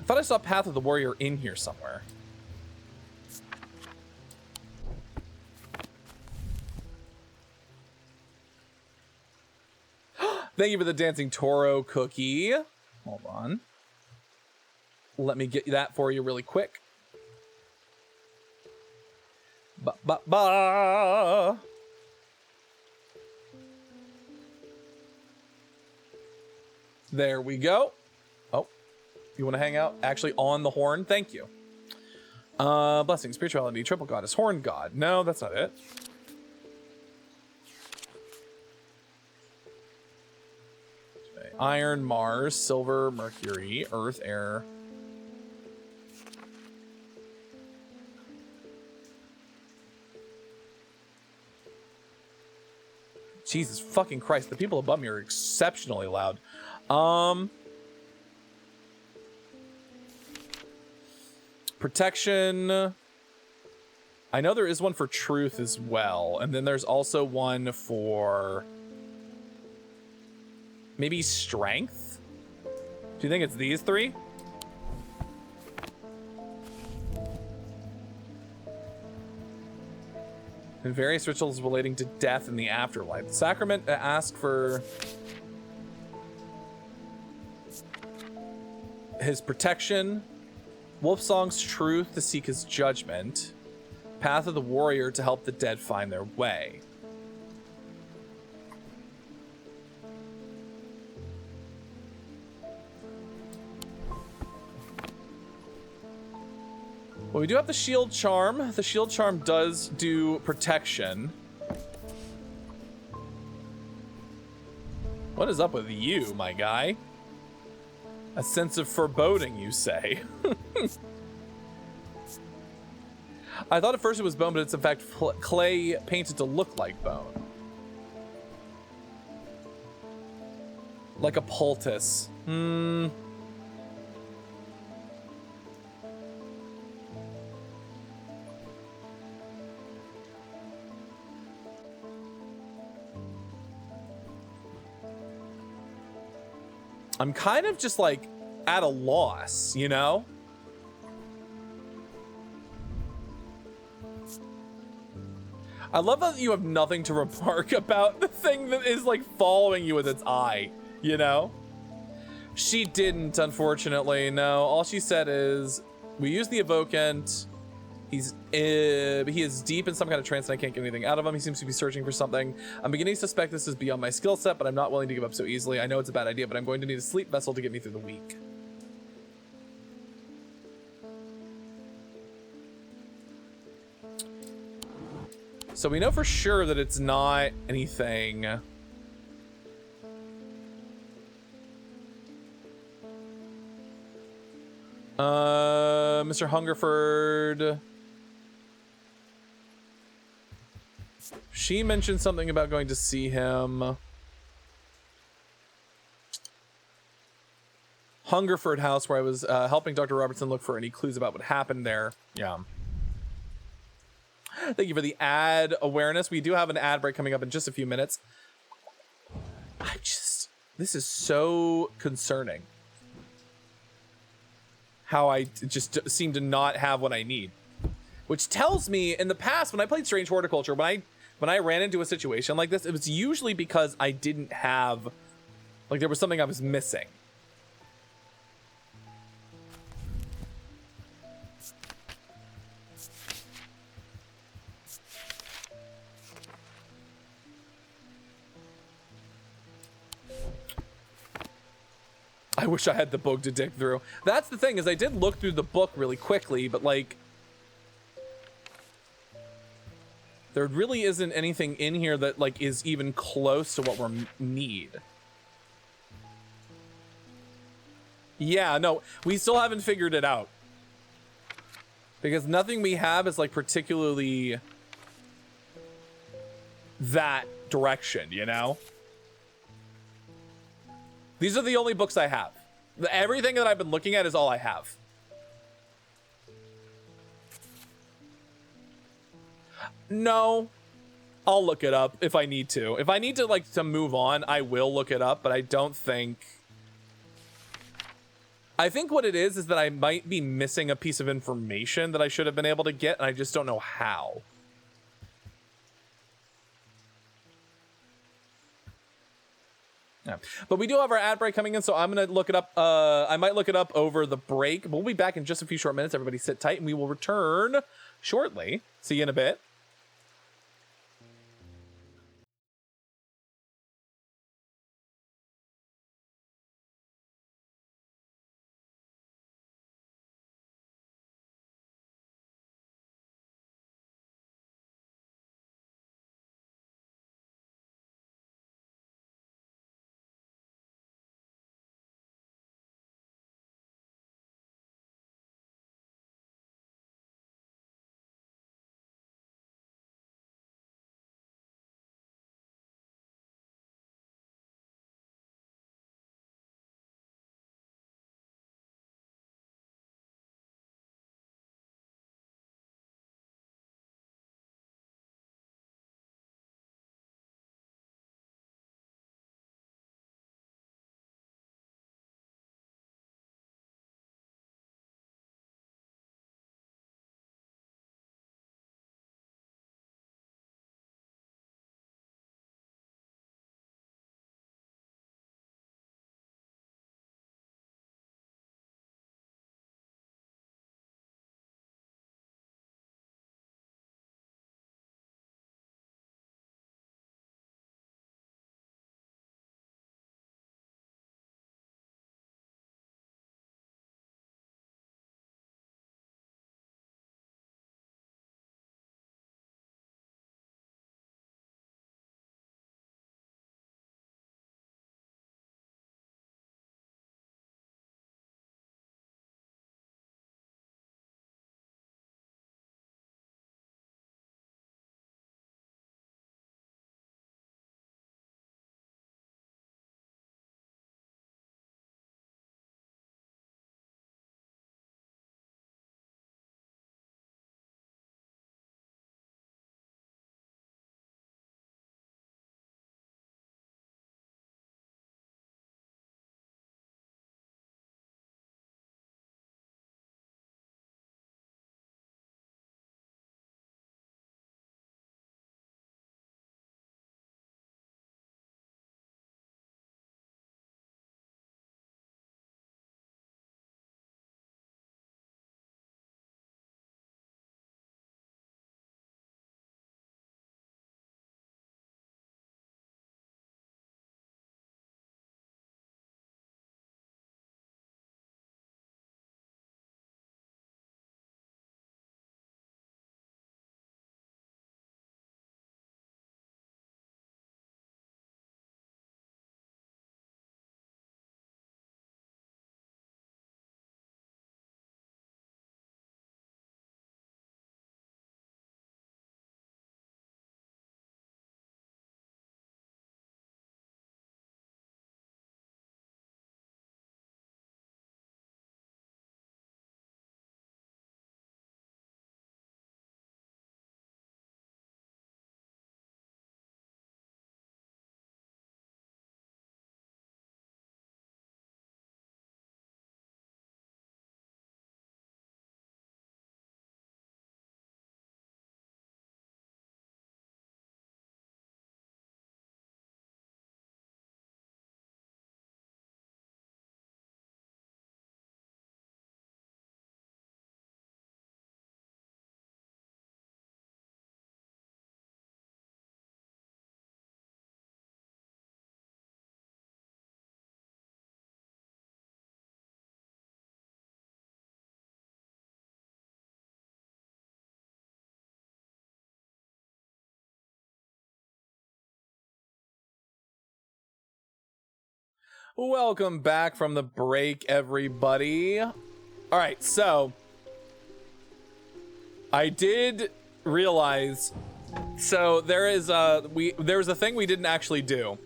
I thought I saw Path of the Warrior in here somewhere. Thank you for the Dancing Toro cookie. Hold on. Let me get that for you really quick. Ba. There we go. Oh, you want to hang out? Actually, on the horn. Thank you. Blessing, spirituality, triple goddess, horn god. No, that's not it. Okay. Iron, Mars, silver, Mercury, earth, air. Jesus fucking Christ, the people above me are exceptionally loud. Protection. I know there is one for truth as well. And then there's also one for maybe strength. Do you think it's these three? And various rituals relating to death and the afterlife. The Sacrament ask for his protection. Wolfsong's truth to seek his judgment. Path of the warrior to help the dead find their way. Well, we do have the shield charm. The shield charm does do protection. What is up with you, my guy? A sense of foreboding, you say? I thought at first it was bone, but it's in fact clay painted to look like bone. Like a poultice. I'm kind of just like at a loss, you know? I love that you have nothing to remark about the thing that is like following you with its eye, you know? She didn't, unfortunately, no. All she said is, we use the evocant. He is deep in some kind of trance and I can't get anything out of him. He seems to be searching for something. I'm beginning to suspect this is beyond my skill set, but I'm not willing to give up so easily. I know it's a bad idea, but I'm going to need a sleep vessel to get me through the week. So we know for sure that it's not anything. Mr. Hungerford. She mentioned something about going to see him. Hungerford House, where I was helping Dr. Robertson look for any clues about what happened there. Yeah. Thank you for the ad awareness. We do have an ad break coming up in just a few minutes. This is so concerning. How I just seem to not have what I need. Which tells me, in the past, when I played Strange Horticulture, when I ran into a situation like this, it was usually because I didn't have, like there was something I was missing. I wish I had the book to dig through. That's the thing, is I did look through the book really quickly, but like, there really isn't anything in here that like is even close to what we need. Yeah, no, we still haven't figured it out. Because nothing we have is like particularly that direction, you know? These are the only books I have. Everything that I've been looking at is all I have. No, I'll look it up if I need to. If I need to like to move on, I will look it up, but I don't think... I think what it is that I might be missing a piece of information that I should have been able to get, and I just don't know how. Yeah. But we do have our ad break coming in, so I'm going to look it up. I might look it up over the break. But we'll be back in just a few short minutes. Everybody sit tight, and we will return shortly. See you in a bit. Welcome back from the break, everybody. All right, so I did realize, so there is there was a thing we didn't actually do.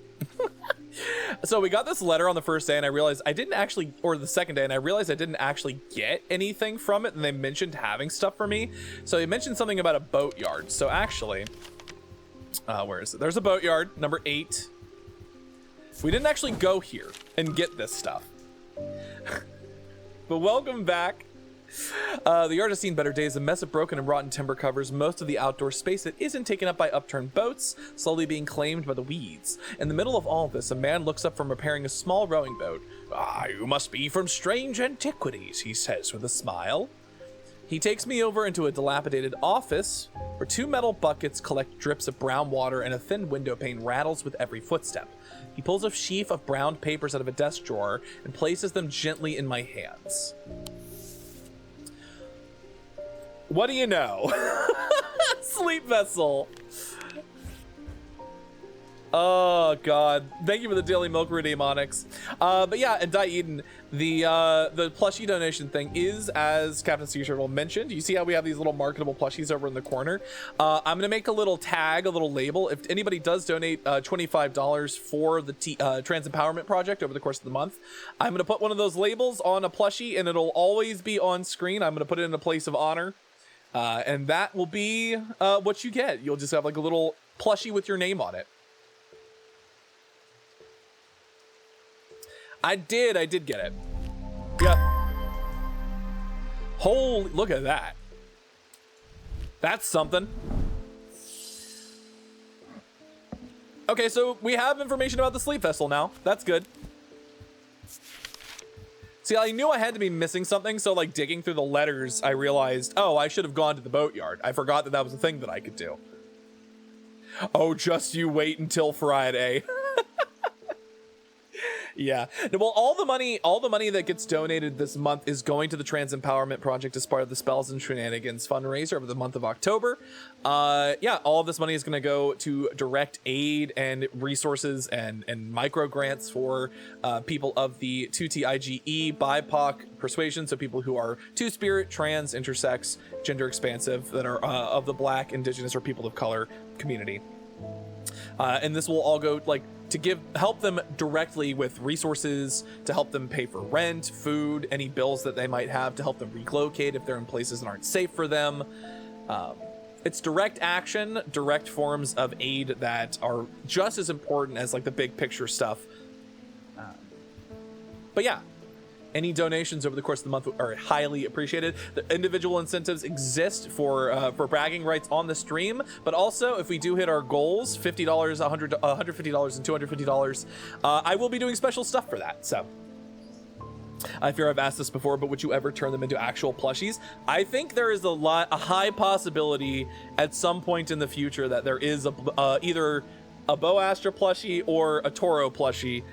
So we got this letter on the first day, and I realized I didn't actually, or the second day, and I realized I didn't actually get anything from it, and they mentioned having stuff for me. So they mentioned something about a boatyard. So actually, where is it? There's a boatyard, number 8. We didn't actually go here and get this stuff. But welcome back. The yard has seen better days. A mess of broken and rotten timber covers most of the outdoor space that isn't taken up by upturned boats, slowly being claimed by the weeds. In the middle of all of this, a man looks up from repairing a small rowing boat. "Ah, you must be from Strange Antiquities," he says with a smile. He takes me over into a dilapidated office where 2 metal buckets collect drips of brown water and a thin window pane rattles with every footstep. He pulls a sheaf of brown papers out of a desk drawer and places them gently in my hands. What do you know? Sleep vessel. Oh god, thank you for the daily milk redeem, Onyx. But yeah, and Eden, the plushie donation thing is, as Captain Sea Turtle mentioned. You see how we have these little marketable plushies over in the corner? I'm gonna make a little tag, a little label. If anybody does donate $25 for the Trans Empowerment Project over the course of the month, I'm gonna put one of those labels on a plushie, and it'll always be on screen. I'm gonna put it in a place of honor, and that will be what you get. You'll just have like a little plushie with your name on it. I did get it. Yeah. Holy, look at that. That's something. Okay, so we have information about the sleep vessel now. That's good. See, I knew I had to be missing something, so like digging through the letters, I realized, oh, I should have gone to the boatyard. I forgot that that was a thing that I could do. Oh, just you wait until Friday. Yeah. Well, all the money that gets donated this month is going to the Trans Empowerment Project as part of the Spells and Shenanigans fundraiser over the month of October. Yeah, all of this money is going to go to direct aid and resources and micro grants for people of the 2TIGE BIPOC persuasion, so people who are two-spirit, trans, intersex, gender expansive, that are of the Black, Indigenous, or people of color community. And this will all go like to help them directly with resources to help them pay for rent, food, any bills that they might have, to help them relocate if they're in places that aren't safe for them. It's direct action, direct forms of aid that are just as important as like the big picture stuff. But yeah, any donations over the course of the month are highly appreciated. The individual incentives exist for bragging rights on the stream, but also if we do hit our goals, $50, $150, and $250, I will be doing special stuff for that. So I fear I've asked this before, but would you ever turn them into actual plushies? I think there is a high possibility at some point in the future that there is either a Bo Astra plushie or a Toro plushie,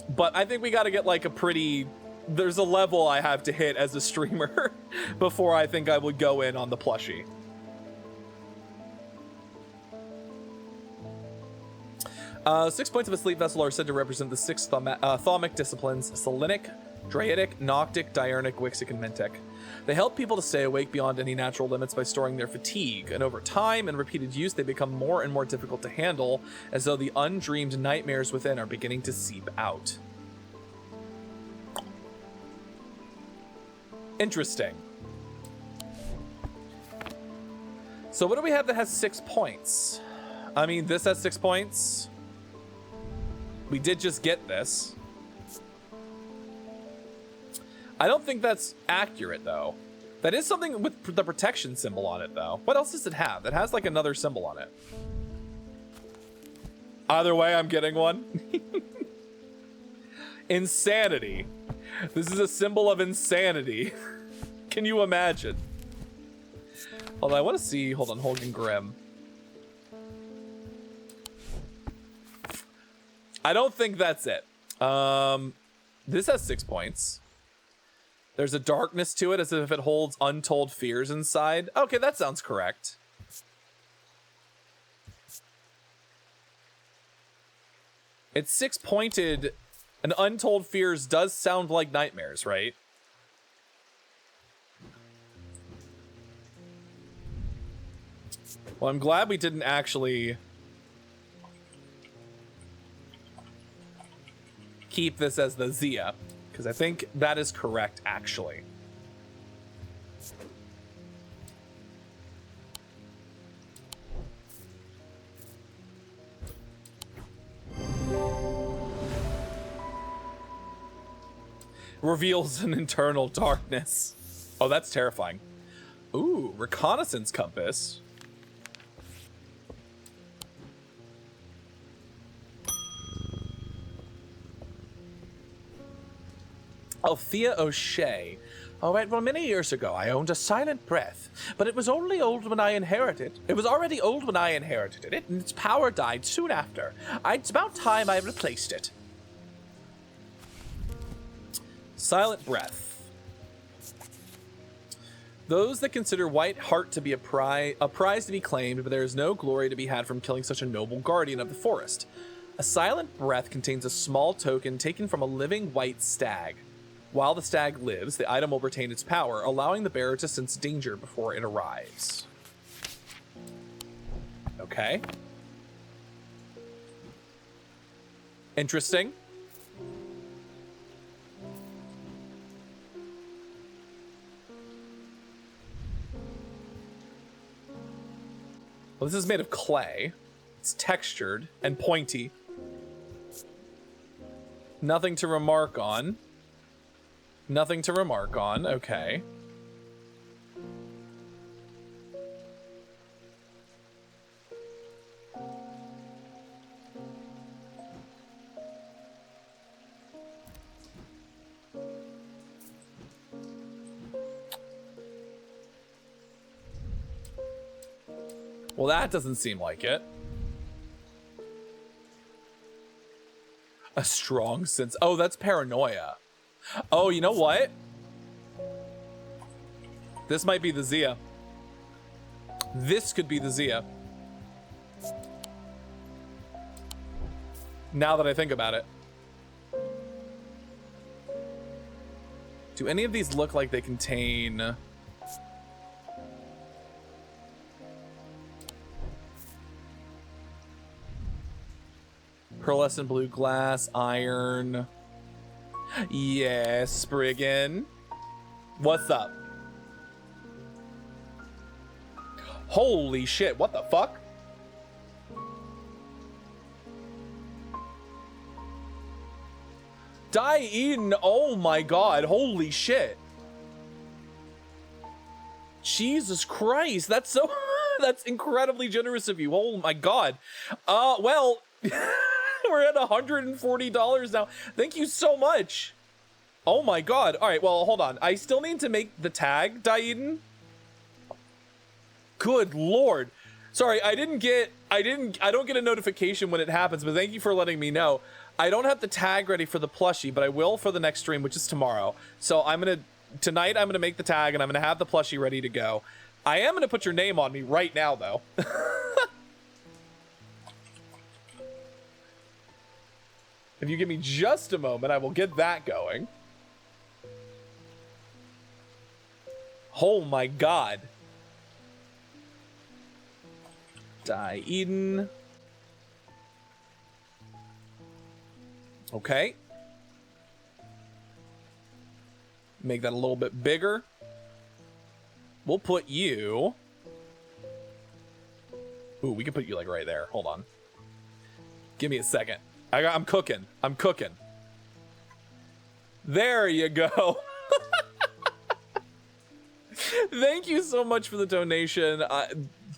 but I think we got to get like there's a level I have to hit as a streamer before I think I would go in on the plushie. Six points of a sleep vessel are said to represent the 6 thaumic disciplines: Selenic, Draidic, Noctic, Diurnic, Wixic, and Mentic. They help people to stay awake beyond any natural limits by storing their fatigue, and over time and repeated use, they become more and more difficult to handle, as though the undreamed nightmares within are beginning to seep out. Interesting. So what do we have that has 6 points? I mean, this has 6 points. We did just get this. I don't think that's accurate, though. That is something with the protection symbol on it, though. What else does it have? It has like another symbol on it. Either way, I'm getting one. Insanity. This is a symbol of insanity. Can you imagine? Although I want to see, hold on, Holgen Grimm. I don't think that's it. This has 6 points. There's a darkness to it, as if it holds untold fears inside. Okay, that sounds correct. It's 6 pointed An Untold Fears does sound like nightmares, right? Well, I'm glad we didn't actually keep this as the Zia, because I think that is correct, actually. Reveals an internal darkness. Oh, that's terrifying. Ooh, reconnaissance compass. Althea O'Shea. All right, well, many years ago, I owned a silent breath, but it was only old when I inherited. It was already old when I inherited it, and its power died soon after. It's about time I replaced it. Silent breath. Those that consider White Heart to be a prize to be claimed, but there is no glory to be had from killing such a noble guardian of the forest. A silent breath contains a small token taken from a living white stag. While the stag lives, the item will retain its power, allowing the bearer to sense danger before it arrives. Okay. Interesting. Well, this is made of clay. It's textured and pointy. Nothing to remark on. Nothing to remark on. Okay. Well, that doesn't seem like it. A strong sense. Oh, that's paranoia. Oh, you know what? This might be the Zia. This could be the Zia. Now that I think about it. Do any of these look like they contain... pearlescent blue glass, iron. Yes, Spriggan. What's up? Holy shit, what the fuck? Eden, oh my god, holy shit. Jesus Christ, that's so... that's incredibly generous of you. Oh my god. Well... We're at $140 now. Thank you so much. Oh my god. All right, well, hold on. I still need to make the tag, Daiden. Good lord. Sorry, I don't get a notification when it happens, but thank you for letting me know. I don't have the tag ready for the plushie, but I will for the next stream, which is tomorrow. So tonight I'm gonna make the tag and I'm gonna have the plushie ready to go. I am gonna put your name on me right now though. If you give me just a moment, I will get that going. Oh my god. Eden. Okay. Make that a little bit bigger. We'll put you... Ooh, we can put you like right there. Hold on. Give me a second. I'm cooking. I'm cooking. There you go. Thank you so much for the donation.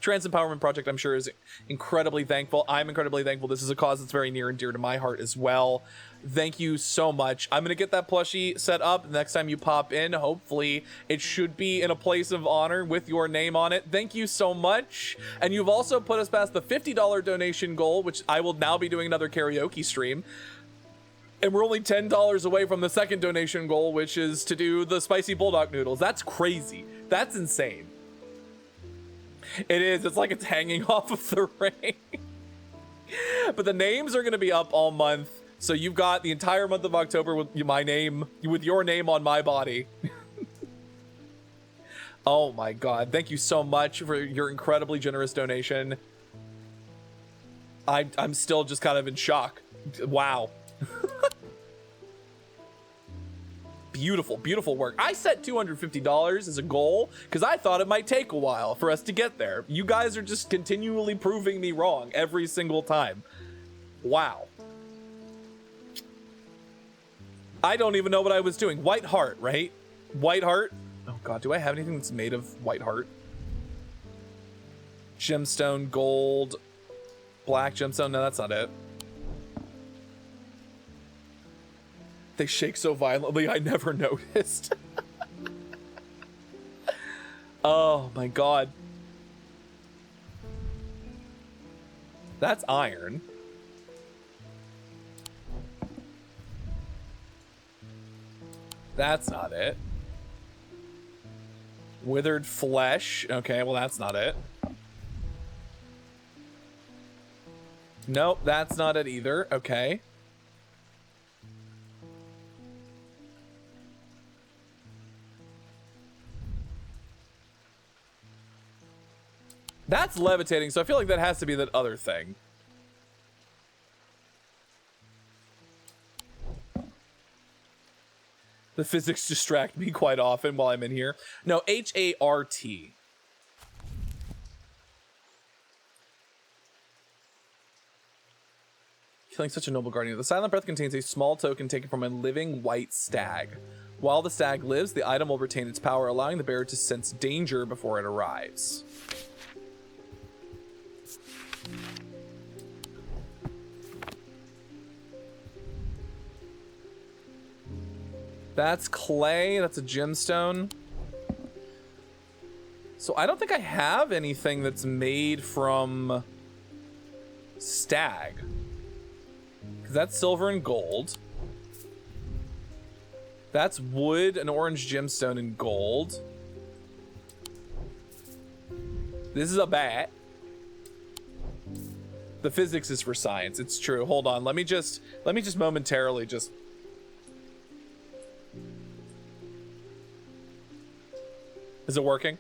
Trans Empowerment Project, I'm sure, is incredibly thankful. I'm incredibly thankful. This is a cause that's very near and dear to my heart as well. Thank you so much. I'm going to get that plushie set up. Next time you pop in, hopefully it should be in a place of honor with your name on it. Thank you so much. And you've also put us past the $50 donation goal, which I will now be doing another karaoke stream. And we're only $10 away from the second donation goal, which is to do the spicy bulldog noodles. That's crazy. That's insane. It is. It's like it's hanging off of the ring. But the names are going to be up all month. So you've got the entire month of October with my name, with your name on my body. Oh my god, thank you so much for your incredibly generous donation. I'm still just kind of in shock. Wow. Beautiful, beautiful work. I set $250 as a goal because I thought it might take a while for us to get there. You guys are just continually proving me wrong every single time. Wow. I don't even know what I was doing. White heart, right? White heart. Oh god, do I have anything that's made of white heart? Gemstone, gold, black gemstone. No, that's not it. They shake so violently, I never noticed. Oh my god. That's iron. That's not it. Withered flesh. Okay, well, that's not it. Nope, that's not it either. Okay. That's levitating, so I feel like that has to be that other thing. The physics distract me quite often while I'm in here. No, H-A-R-T. Feeling such a noble guardian. The silent breath contains a small token taken from a living white stag. While the stag lives, the item will retain its power, allowing the bearer to sense danger before it arrives. That's clay. That's a gemstone. So I don't think I have anything that's made from stag. Because that's silver and gold. That's wood, an orange gemstone, and gold. This is a bat. The physics is for science. It's true. Hold on. Let me just momentarily just... Is it working?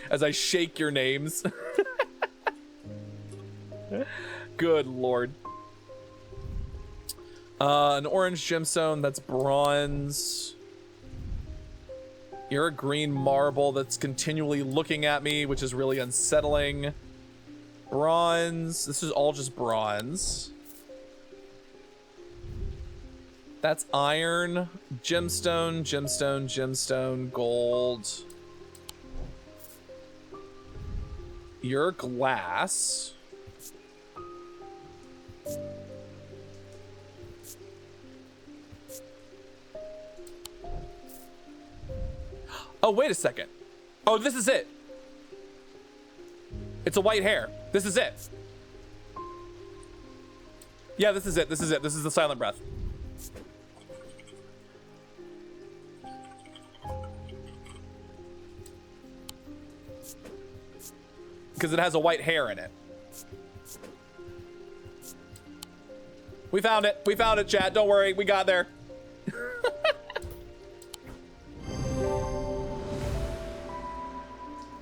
As I shake your names. Good lord. An orange gemstone, that's bronze. You're a green marble that's continually looking at me, which is really unsettling. Bronze. This is all just bronze. That's iron, gemstone, gemstone, gemstone, gold. You're glass. Oh, wait a second. Oh, this is it. It's a white hair. This is it. Yeah, this is it. This is it. This is the silent breath. Because it has a white hair in it. We found it. We found it, chat. Don't worry. We got there.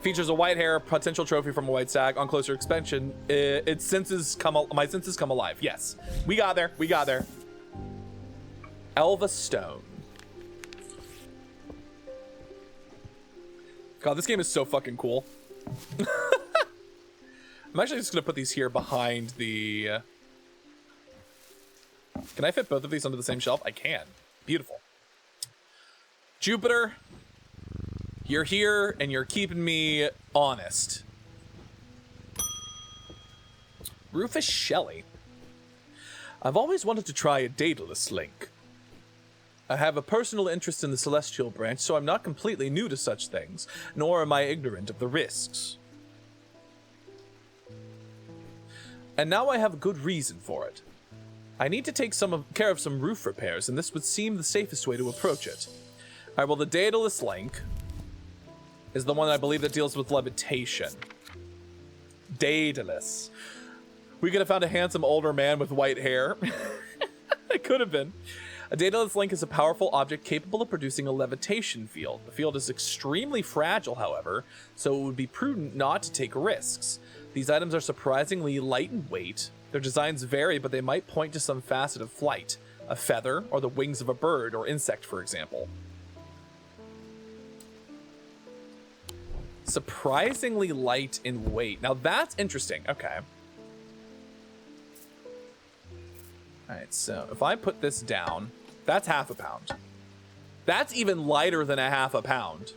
Features a white hair, potential trophy from a white stag. On closer inspection, its senses my senses come alive. Yes. We got there. We got there. Elva Stone. God, this game is so fucking cool. I'm actually just gonna put these here behind the... Can I fit both of these onto the same shelf? I can. Beautiful. Jupiter, you're here and you're keeping me honest. Rufus Shelley. I've always wanted to try a Daedalus link. I have a personal interest in the celestial branch, so I'm not completely new to such things, nor am I ignorant of the risks. And now I have a good reason for it. I need to take care of some roof repairs, and this would seem the safest way to approach it. Alright, well, the Daedalus link is the one I believe that deals with levitation. Daedalus. We could have found a handsome older man with white hair. It could have been. A dataless link is a powerful object capable of producing a levitation field. The field is extremely fragile, however, so it would be prudent not to take risks. These items are surprisingly light in weight. Their designs vary, but they might point to some facet of flight. A feather, or the wings of a bird or insect, for example. Surprisingly light in weight. Now that's interesting. Okay. Alright, so if I put this down, that's half a pound. That's even lighter than a half a pound.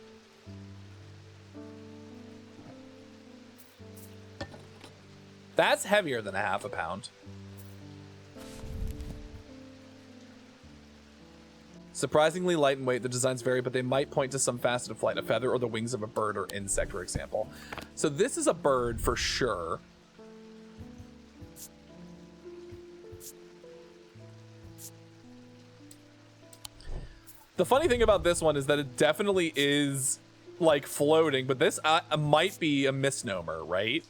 That's heavier than a half a pound. Surprisingly light in weight, the designs vary, but they might point to some facet of flight, a feather or the wings of a bird or insect, for example. So this is a bird for sure. The funny thing about this one is that it definitely is like floating, but this might be a misnomer, right?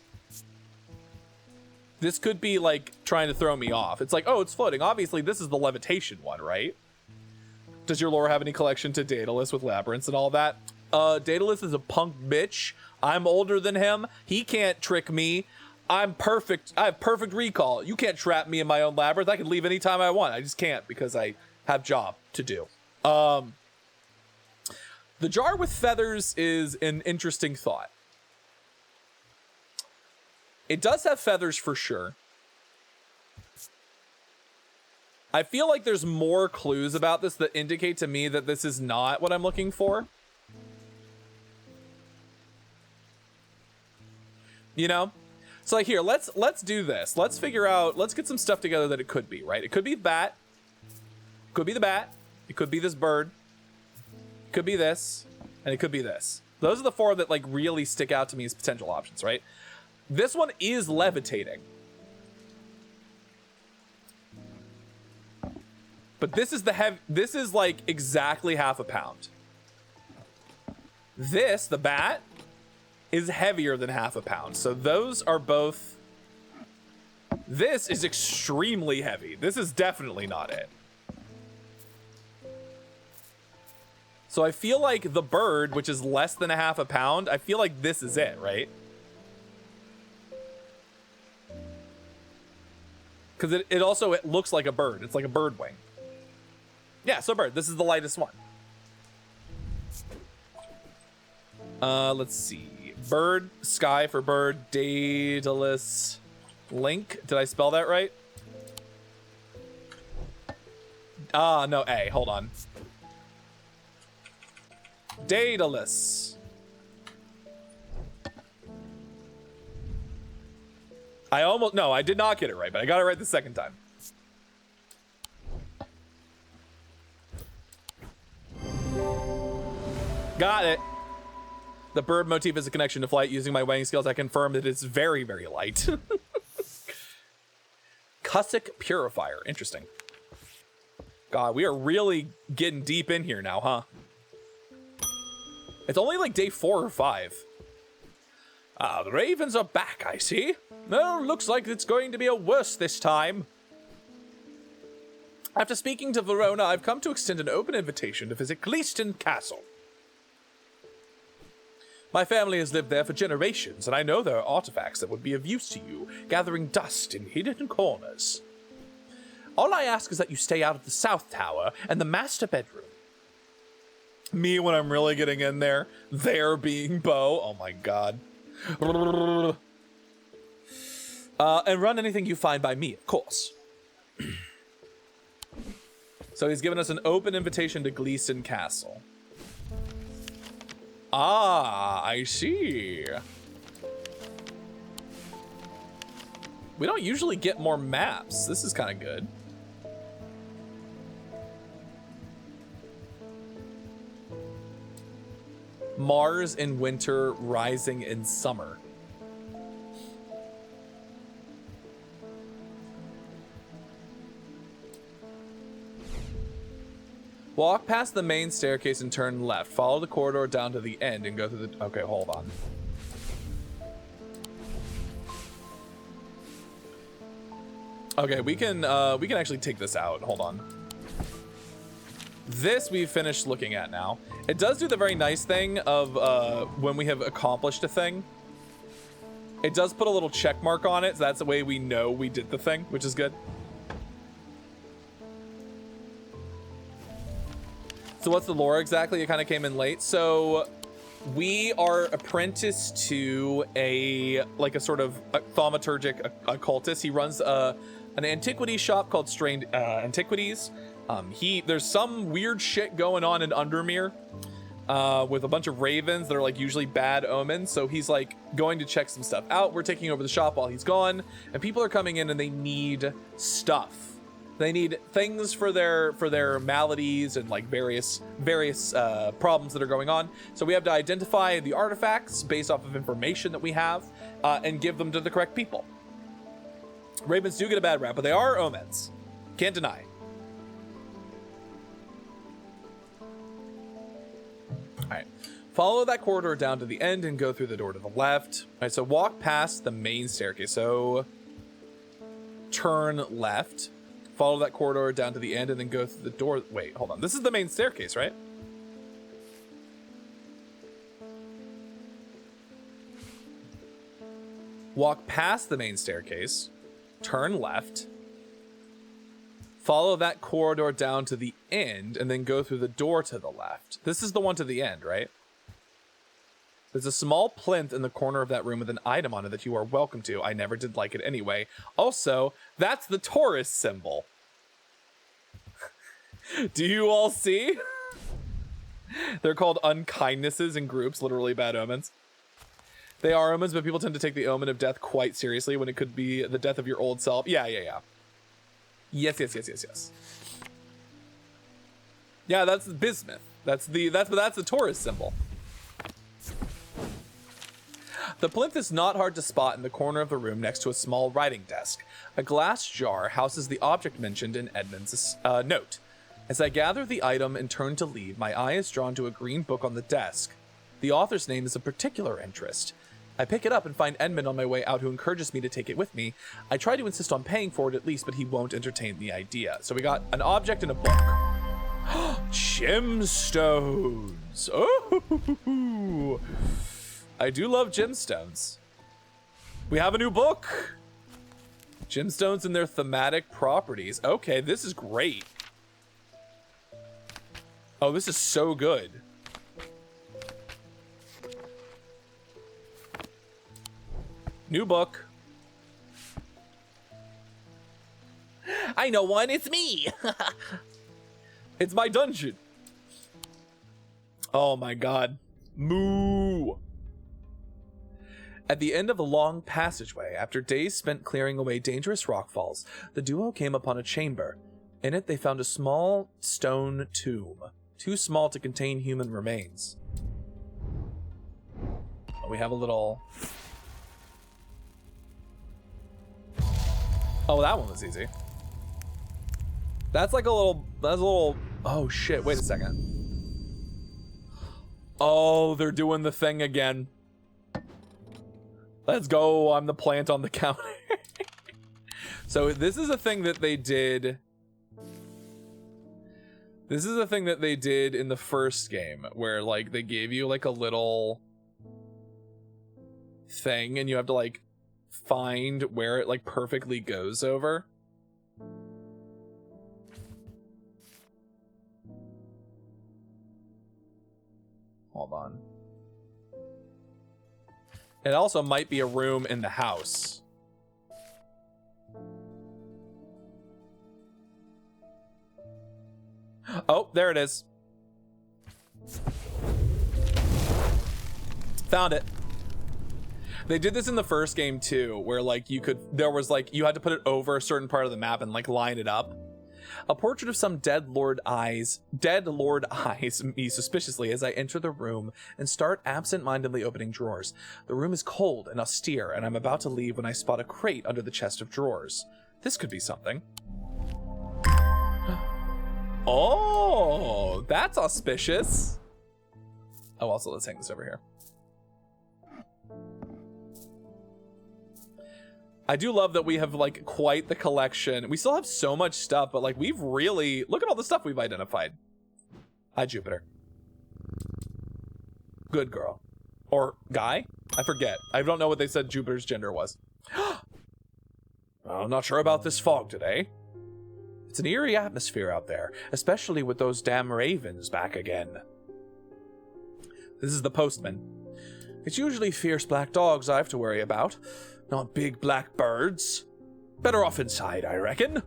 This could be like trying to throw me off. It's like, oh, it's floating. Obviously, this is the levitation one, right? Does your lore have any collection to Daedalus with labyrinths and all that? Daedalus is a punk bitch. I'm older than him. He can't trick me. I'm perfect. I have perfect recall. You can't trap me in my own labyrinth. I can leave anytime I want. I just can't because I have job to do. The jar with feathers is an interesting thought. It does have feathers for sure. I feel like there's more clues about this that indicate to me that this is not what I'm looking for. You know? So like here, let's do this. Let's figure out, let's get some stuff together that it could be, right? It could be bat. Could be the bat. It could be this bird. It could be this. And it could be this. Those are the four that like really stick out to me as potential options, right? This one is levitating. But this is this is like exactly half a pound. This, the bat, is heavier than half a pound. So those are both. This is extremely heavy. This is definitely not it. So I feel like the bird, which is less than a half a pound, I feel like this is it, right? Because it also looks like a bird. It's like a bird wing. Yeah, so bird. This is the lightest one. Let's see. Bird, sky for bird, Daedalus, link. Did I spell that right? No, A. Hold on. Daedalus. No, I did not get it right, but I got it right the second time. Got it. The bird motif is a connection to flight. Using my weighing skills, I confirm that it's very, very light. Cussack Purifier. Interesting. God, we are really getting deep in here now, huh? It's only like day 4 or 5. The ravens are back, I see. Well, looks like it's going to be a worse this time. After speaking to Verona, I've come to extend an open invitation to visit Gleaston Castle. My family has lived there for generations, and I know there are artifacts that would be of use to you, gathering dust in hidden corners. All I ask is that you stay out of the South Tower and the master bedroom. Me when I'm really getting in there, there being Bo. Oh my god. And run anything you find by me, of course. So he's given us an open invitation to Gleaston Castle. Ah, I see. We don't usually get more maps. This is kind of good. Mars in winter, rising in summer. Walk past the main staircase and turn left. Follow the corridor down to the end and go through the... Okay, hold on. Okay, we can actually take this out. Hold on. This we've finished looking at now. It does do the very nice thing of when we have accomplished a thing. It does put a little check mark on it, so that's the way we know we did the thing, which is good. So what's the lore exactly? It kind of came in late. So we are apprenticed to a sort of thaumaturgic occultist. He runs an antiquity shop called Strange Antiquities. There's some weird shit going on in Undermere with a bunch of ravens that are like usually bad omens. So he's like going to check some stuff out. We're taking over the shop while he's gone, and people are coming in and they need stuff. They need things for their maladies and like various problems that are going on. So we have to identify the artifacts based off of information that we have and give them to the correct people. Ravens do get a bad rap, but they are omens. Can't deny. All right. Follow that corridor down to the end and go through the door to the left. All right, so walk past the main staircase. So turn left. Follow that corridor down to the end and then go through the door. Wait, hold on. This is the main staircase, right? Walk past the main staircase. Turn left. Follow that corridor down to the end and then go through the door to the left. This is the one to the end, right? There's a small plinth in the corner of that room with an item on it that you are welcome to. I never did like it anyway. Also, that's the Taurus symbol. Do you all see? They're called unkindnesses in groups, literally bad omens. They are omens, but people tend to take the omen of death quite seriously when it could be the death of your old self. Yeah. Yes. Yeah, that's bismuth. That's the Taurus symbol. The plinth is not hard to spot in the corner of the room next to a small writing desk. A glass jar houses the object mentioned in Edmund's note. As I gather the item and turn to leave, my eye is drawn to a green book on the desk. The author's name is of particular interest. I pick it up and find Edmund on my way out, who encourages me to take it with me. I try to insist on paying for it at least, but he won't entertain the idea. So we got an object and a book. Gemstones. Oh, I do love gemstones. We have a new book. Gemstones and their thematic properties. Okay, this is great. Oh, this is so good. New book. I know one, it's me. It's my dungeon. Oh my god. Moo. At the end of a long passageway, after days spent clearing away dangerous rockfalls, the duo came upon a chamber. In it, they found a small stone tomb, too small to contain human remains. We have a little... Oh, that one was easy. That's like a little... That's a little... Oh, shit. Wait a second. Oh, they're doing the thing again. Let's go. I'm the plant on the counter. So this is a thing that they did... This is a thing that they did in the first game, where, like, they gave you, like, a little thing, and you have to, like, find where it, like, perfectly goes over. Hold on. It also might be a room in the house. Oh, there it is. Found it. They did this in the first game too, where like you had to put it over a certain part of the map and like line it up. A portrait of some dead lord eyes me suspiciously as I enter the room and start absent-mindedly opening drawers. The room is cold and austere, and I'm about to leave when I spot a crate under the chest of drawers. This could be something. Oh, that's auspicious. Oh, also, let's hang this over here. I do love that we have like quite the collection. We still have so much stuff, but like we've really, look at all the stuff we've identified. Hi, Jupiter. Good girl. Or guy? I forget. I don't know what they said Jupiter's gender was. I'm not sure about this fog today. It's an eerie atmosphere out there, especially with those damn ravens back again. This is the postman. It's usually fierce black dogs I have to worry about, not big black birds. Better off inside, I reckon.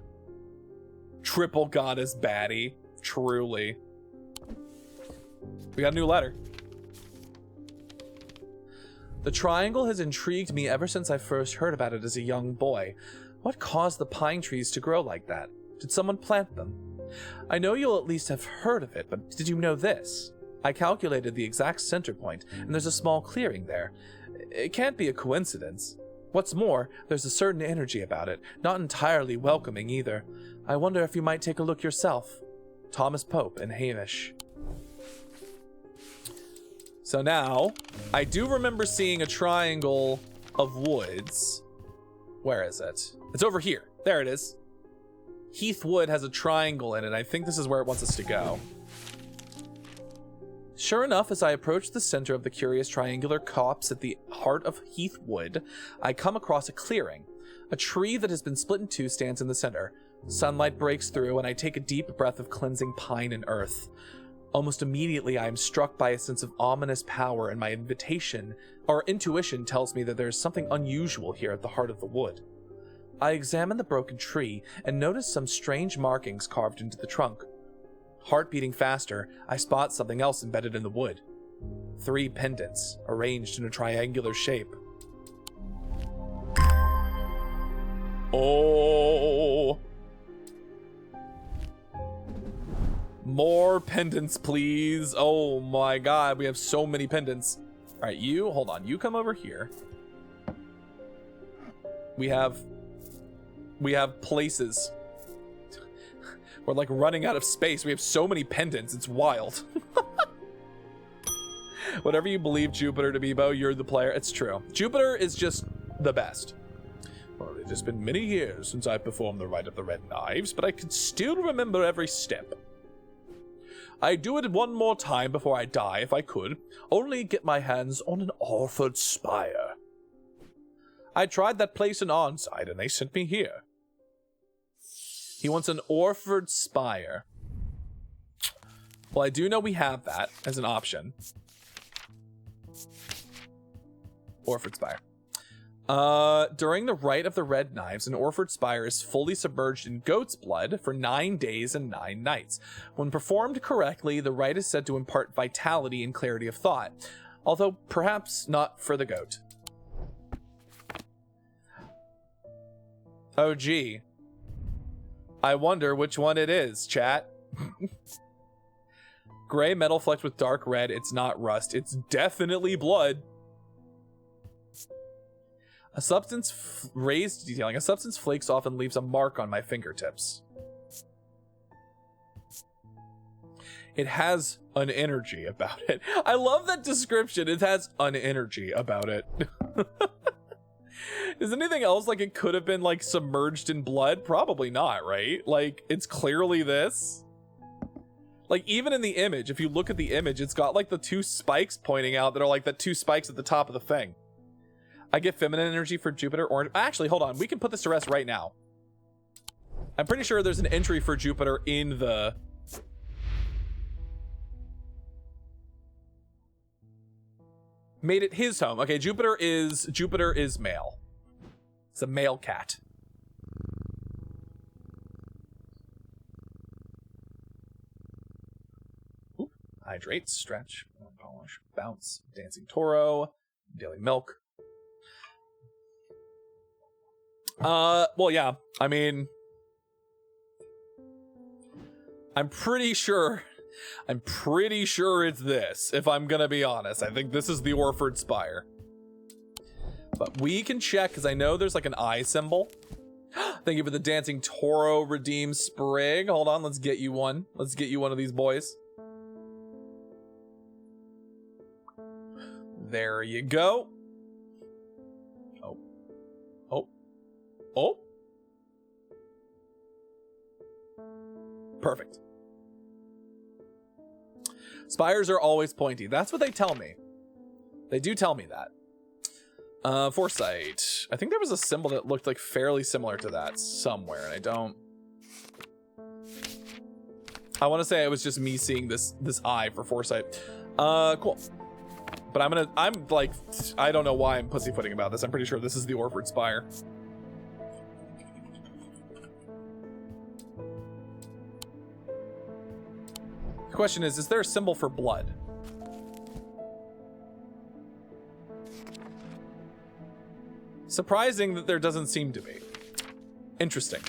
Triple goddess baddie. Truly. We got a new letter. The triangle has intrigued me ever since I first heard about it as a young boy. What caused the pine trees to grow like that? Did someone plant them? I know you'll at least have heard of it, but did you know this? I calculated the exact center point, and there's a small clearing there. It can't be a coincidence. What's more, there's a certain energy about it, not entirely welcoming either. I wonder if you might take a look yourself. Thomas Pope and Hamish. So now, I do remember seeing a triangle of woods. Where is it? It's over here. There it is. Heathwood has a triangle in it. I think this is where it wants us to go. Sure enough, as I approach the center of the curious triangular copse at the heart of Heathwood, I come across a clearing. A tree that has been split in two stands in the center. Sunlight breaks through, and I take a deep breath of cleansing pine and earth. Almost immediately, I am struck by a sense of ominous power, and my intuition tells me that there is something unusual here at the heart of the wood. I examine the broken tree and notice some strange markings carved into the trunk. Heart beating faster, I spot something else embedded in the wood. 3 pendants, arranged in a triangular shape. Oh! More pendants, please. Oh my god, we have so many pendants. All right, you, hold on. You come over here. We have places. We're like running out of space. We have so many pendants. It's wild. Whatever you believe Jupiter to be, Bo, you're the player. It's true. Jupiter is just the best. Well, it has been many years since I performed the Rite of the Red Knives, but I can still remember every step. I'd do it one more time before I die if I could, only get my hands on an Orford spire. I tried that place in Arnside and they sent me here. He wants an Orford spire. Well, I do know we have that as an option. Orford spire. During the Rite of the Red Knives, an Orford spire is fully submerged in goat's blood for 9 days and 9 nights. When performed correctly, the rite is said to impart vitality and clarity of thought, although perhaps not for the goat. Oh gee. I wonder which one it is, chat. Gray metal flecked with dark red. It's not rust. It's definitely blood. A substance raised detailing. A substance flakes off and leaves a mark on my fingertips. It has an energy about it. I love that description. It has an energy about it. Is anything else like it could have been like submerged in blood? Probably not, right? Like it's clearly this. Like even in the image, if you look at the image, it's got like the 2 spikes pointing out that are like the 2 spikes at the top of the thing. I get feminine energy for Jupiter. Orange. Actually, hold on. We can put this to rest right now. I'm pretty sure there's an entry for Jupiter in the... Made it his home. Okay, Jupiter is male. It's a male cat. Oop. Hydrate, stretch, polish, bounce, dancing Toro, daily milk. Well, yeah, I mean, I'm pretty sure it's this, if I'm gonna be honest. I think this is the Orford Spire. But we can check, because I know there's like an eye symbol. Thank you for the dancing Toro redeem sprig. Hold on, let's get you one. Let's get you one of these boys. There you go. Oh. Oh. Perfect. Spires are always pointy. That's what they tell me. They do tell me that. Foresight. I think there was a symbol that looked like fairly similar to that somewhere, and I don't... I want to say it was just me seeing this eye for foresight. Cool. But I'm like, I don't know why I'm pussyfooting about this. I'm pretty sure this is the Orford Spire. The question is there a symbol for blood? Surprising that there doesn't seem to be. Interesting.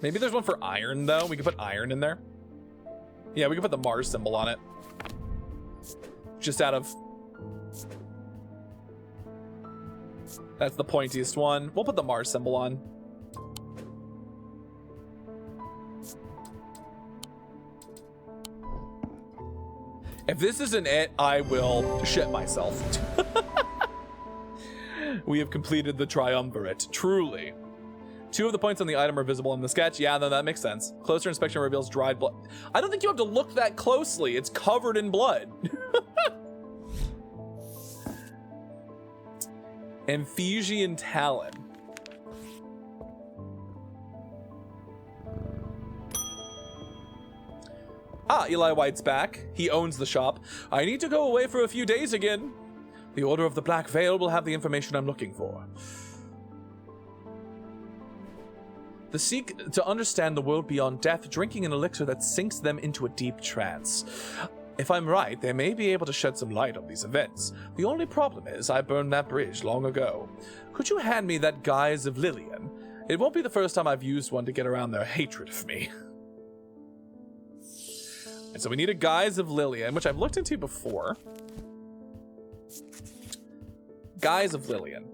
Maybe there's one for iron, though. We could put iron in there. Yeah, we could put the Mars symbol on it. Just out of... That's the pointiest one. We'll put the Mars symbol on. If this isn't it, I will shit myself. We have completed the triumvirate. Truly. 2 of the points on the item are visible in the sketch. Yeah, no, that makes sense. Closer inspection reveals dried blood. I don't think you have to look that closely. It's covered in blood. Amphesian Talon. Ah, Eli White's back. He owns the shop. I need to go away for a few days again. The Order of the Black Veil will have the information I'm looking for. They seek to understand the world beyond death, drinking an elixir that sinks them into a deep trance. If I'm right, they may be able to shed some light on these events. The only problem is I burned that bridge long ago. Could you hand me that Guise of Lillian? It won't be the first time I've used one to get around their hatred of me. And so we need a Guise of Lillian, which I've looked into before. Guise of Lillian.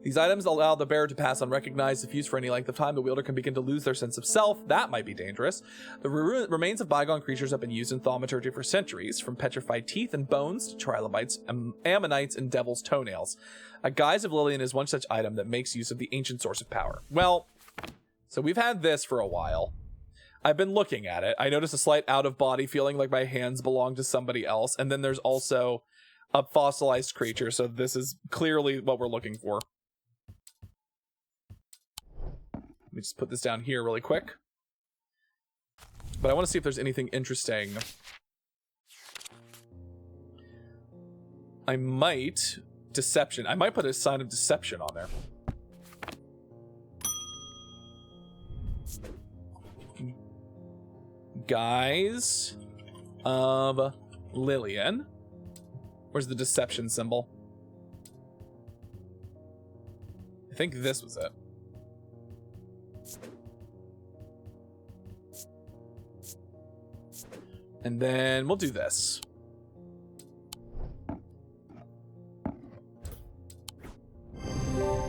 These items allow the bearer to pass unrecognized. If used for any length of time, the wielder can begin to lose their sense of self. That might be dangerous. The remains of bygone creatures have been used in thaumaturgy for centuries, from petrified teeth and bones to trilobites, ammonites, and devil's toenails. A Guise of Lillian is one such item that makes use of the ancient source of power. Well, so we've had this for a while. I've been looking at it. I noticed a slight out-of-body feeling like my hands belong to somebody else. And then there's also a fossilized creature, so this is clearly what we're looking for. Let me just put this down here really quick. But I want to see if there's anything interesting. I might... Deception. I might put a sign of deception on there. Guise of Lillian. Where's the deception symbol? I think this was it. And then we'll do this.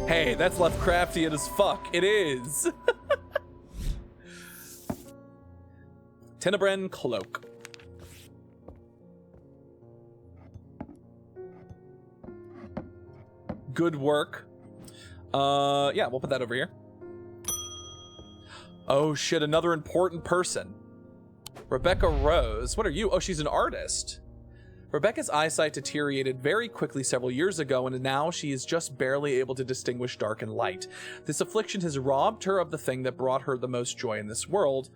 Hey, that's Lovecraftian as fuck. It is. Tenebren Cloak. Good work. Yeah, we'll put that over here. Oh shit, another important person. Rebecca Rose. What are you? Oh, she's an artist. Rebecca's eyesight deteriorated very quickly several years ago, and now she is just barely able to distinguish dark and light. This affliction has robbed her of the thing that brought her the most joy in this world,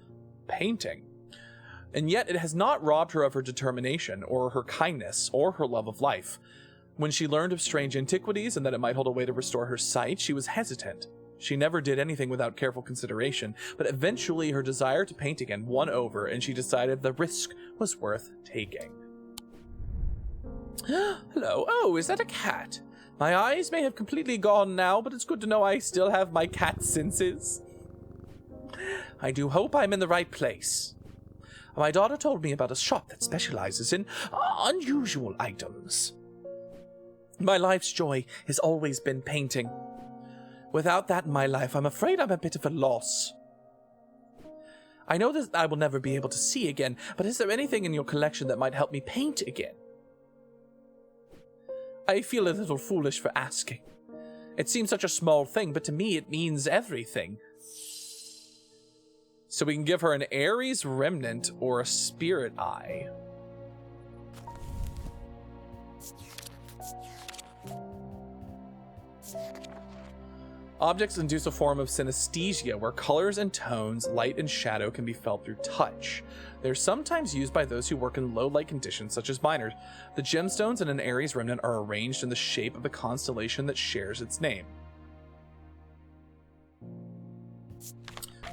painting. And yet it has not robbed her of her determination, or her kindness, or her love of life. When she learned of Strange Antiquities and that it might hold a way to restore her sight, she was hesitant. She never did anything without careful consideration, but eventually her desire to paint again won over, and she decided the risk was worth taking. Hello. Oh, is that a cat? My eyes may have completely gone now, but it's good to know I still have my cat senses. I do hope I'm in the right place. My daughter told me about a shop that specializes in unusual items. My life's joy has always been painting. Without that in my life, I'm afraid I'm a bit of a loss. I know that I will never be able to see again, but is there anything in your collection that might help me paint again? I feel a little foolish for asking. It seems such a small thing, but to me it means everything. So we can give her an Ares Remnant or a Spirit Eye. Objects induce a form of synesthesia where colors and tones, light and shadow can be felt through touch. They're sometimes used by those who work in low light conditions such as miners. The gemstones in an Ares Remnant are arranged in the shape of the constellation that shares its name.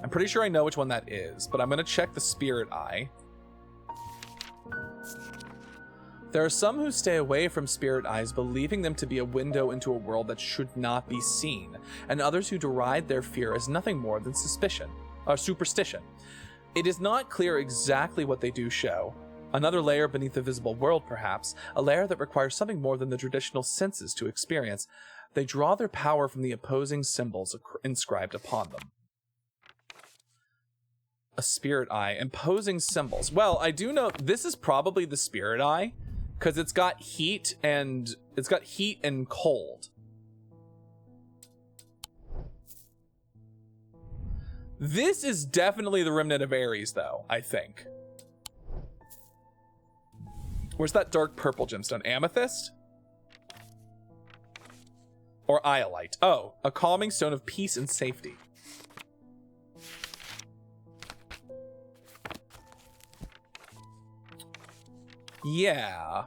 I'm pretty sure I know which one that is, but I'm going to check the Spirit Eye. There are some who stay away from spirit eyes, believing them to be a window into a world that should not be seen, and others who deride their fear as nothing more than suspicion, or superstition. It is not clear exactly what they do show. Another layer beneath the visible world, perhaps, a layer that requires something more than the traditional senses to experience. They draw their power from the opposing symbols inscribed upon them. A spirit eye, imposing symbols. Well, I do know this is probably the spirit eye, because it's got heat and cold. This is definitely the Remnant of Ares, though, I think. Where's that dark purple gemstone? Amethyst? Or Iolite? Oh, a calming stone of peace and safety. Yeah.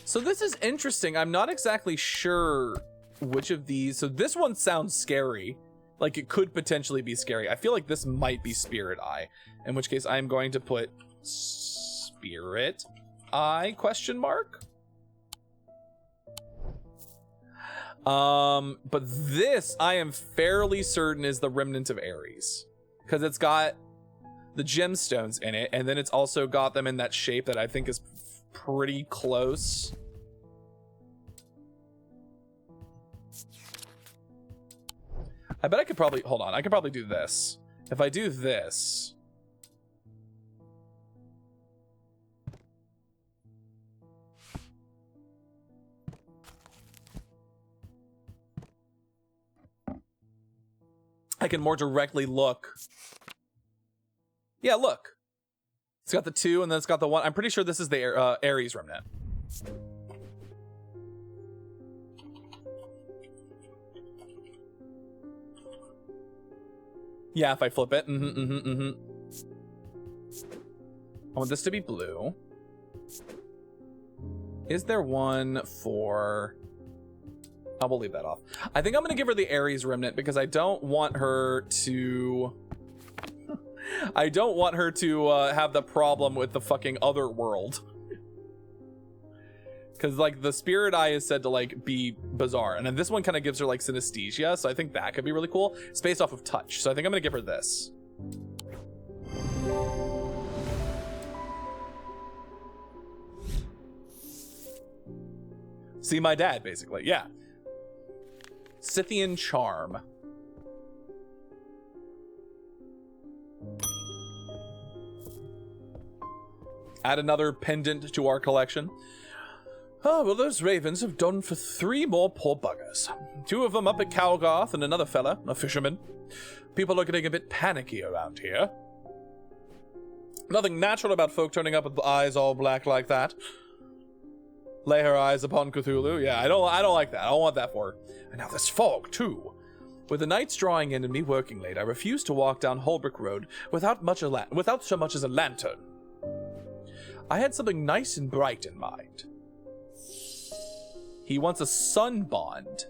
So this is interesting. I'm not exactly sure which of these. So this one sounds scary. Like it could potentially be scary. I feel like this might be Spirit Eye. In which case I'm going to put Spirit Eye question mark. But this I am fairly certain is the Remnant of Ares. Because it's got the gemstones in it, and then it's also got them in that shape that I think is pretty close. I bet I could probably, hold on, I could probably do this. If I do this, I can more directly look. Yeah, look. It's got the 2 and then it's got the 1. I'm pretty sure this is the Ares Remnant. Yeah, if I flip it. I want this to be blue. Is there one for... I will leave that off. I think I'm going to give her the Ares Remnant because I don't want her to... I don't want her to have the problem with the fucking other world. Because, like, the Spirit Eye is said to, like, be bizarre. And then this one kind of gives her, like, synesthesia. So I think that could be really cool. It's based off of touch. So I think I'm going to give her this. See my dad, basically. Yeah. Scythian Charm. Add another pendant to our collection. Oh, well, those ravens have done for 3 more poor buggers. 2 of them up at Calgarth and another fella, a fisherman. People are getting a bit panicky around here. Nothing natural about folk turning up with eyes all black like that. Lay her eyes upon Cthulhu. Yeah, I don't like that. I don't want that for her. And now this fog, too. With the nights drawing in and me working late, I refuse to walk down Holbrook Road without so much as a lantern. I had something nice and bright in mind. He wants a sun bond.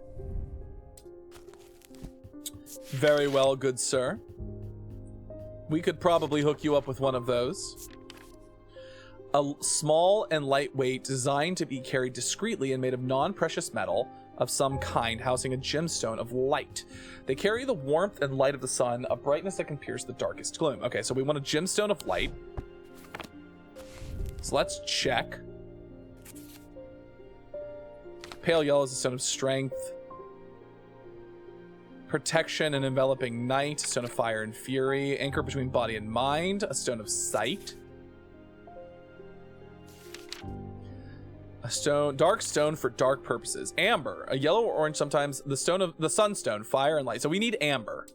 Very well, good sir. We could probably hook you up with one of those. A small and lightweight, designed to be carried discreetly and made of non-precious metal of some kind, housing a gemstone of light. They carry the warmth and light of the sun, a brightness that can pierce the darkest gloom. Okay, so we want a gemstone of light. So let's check. Pale yellow is a stone of strength. Protection and enveloping night, a stone of fire and fury. Anchor between body and mind, a stone of sight. A stone, dark stone for dark purposes. Amber, a yellow or orange, sometimes the stone of the sunstone, fire and light. So we need amber.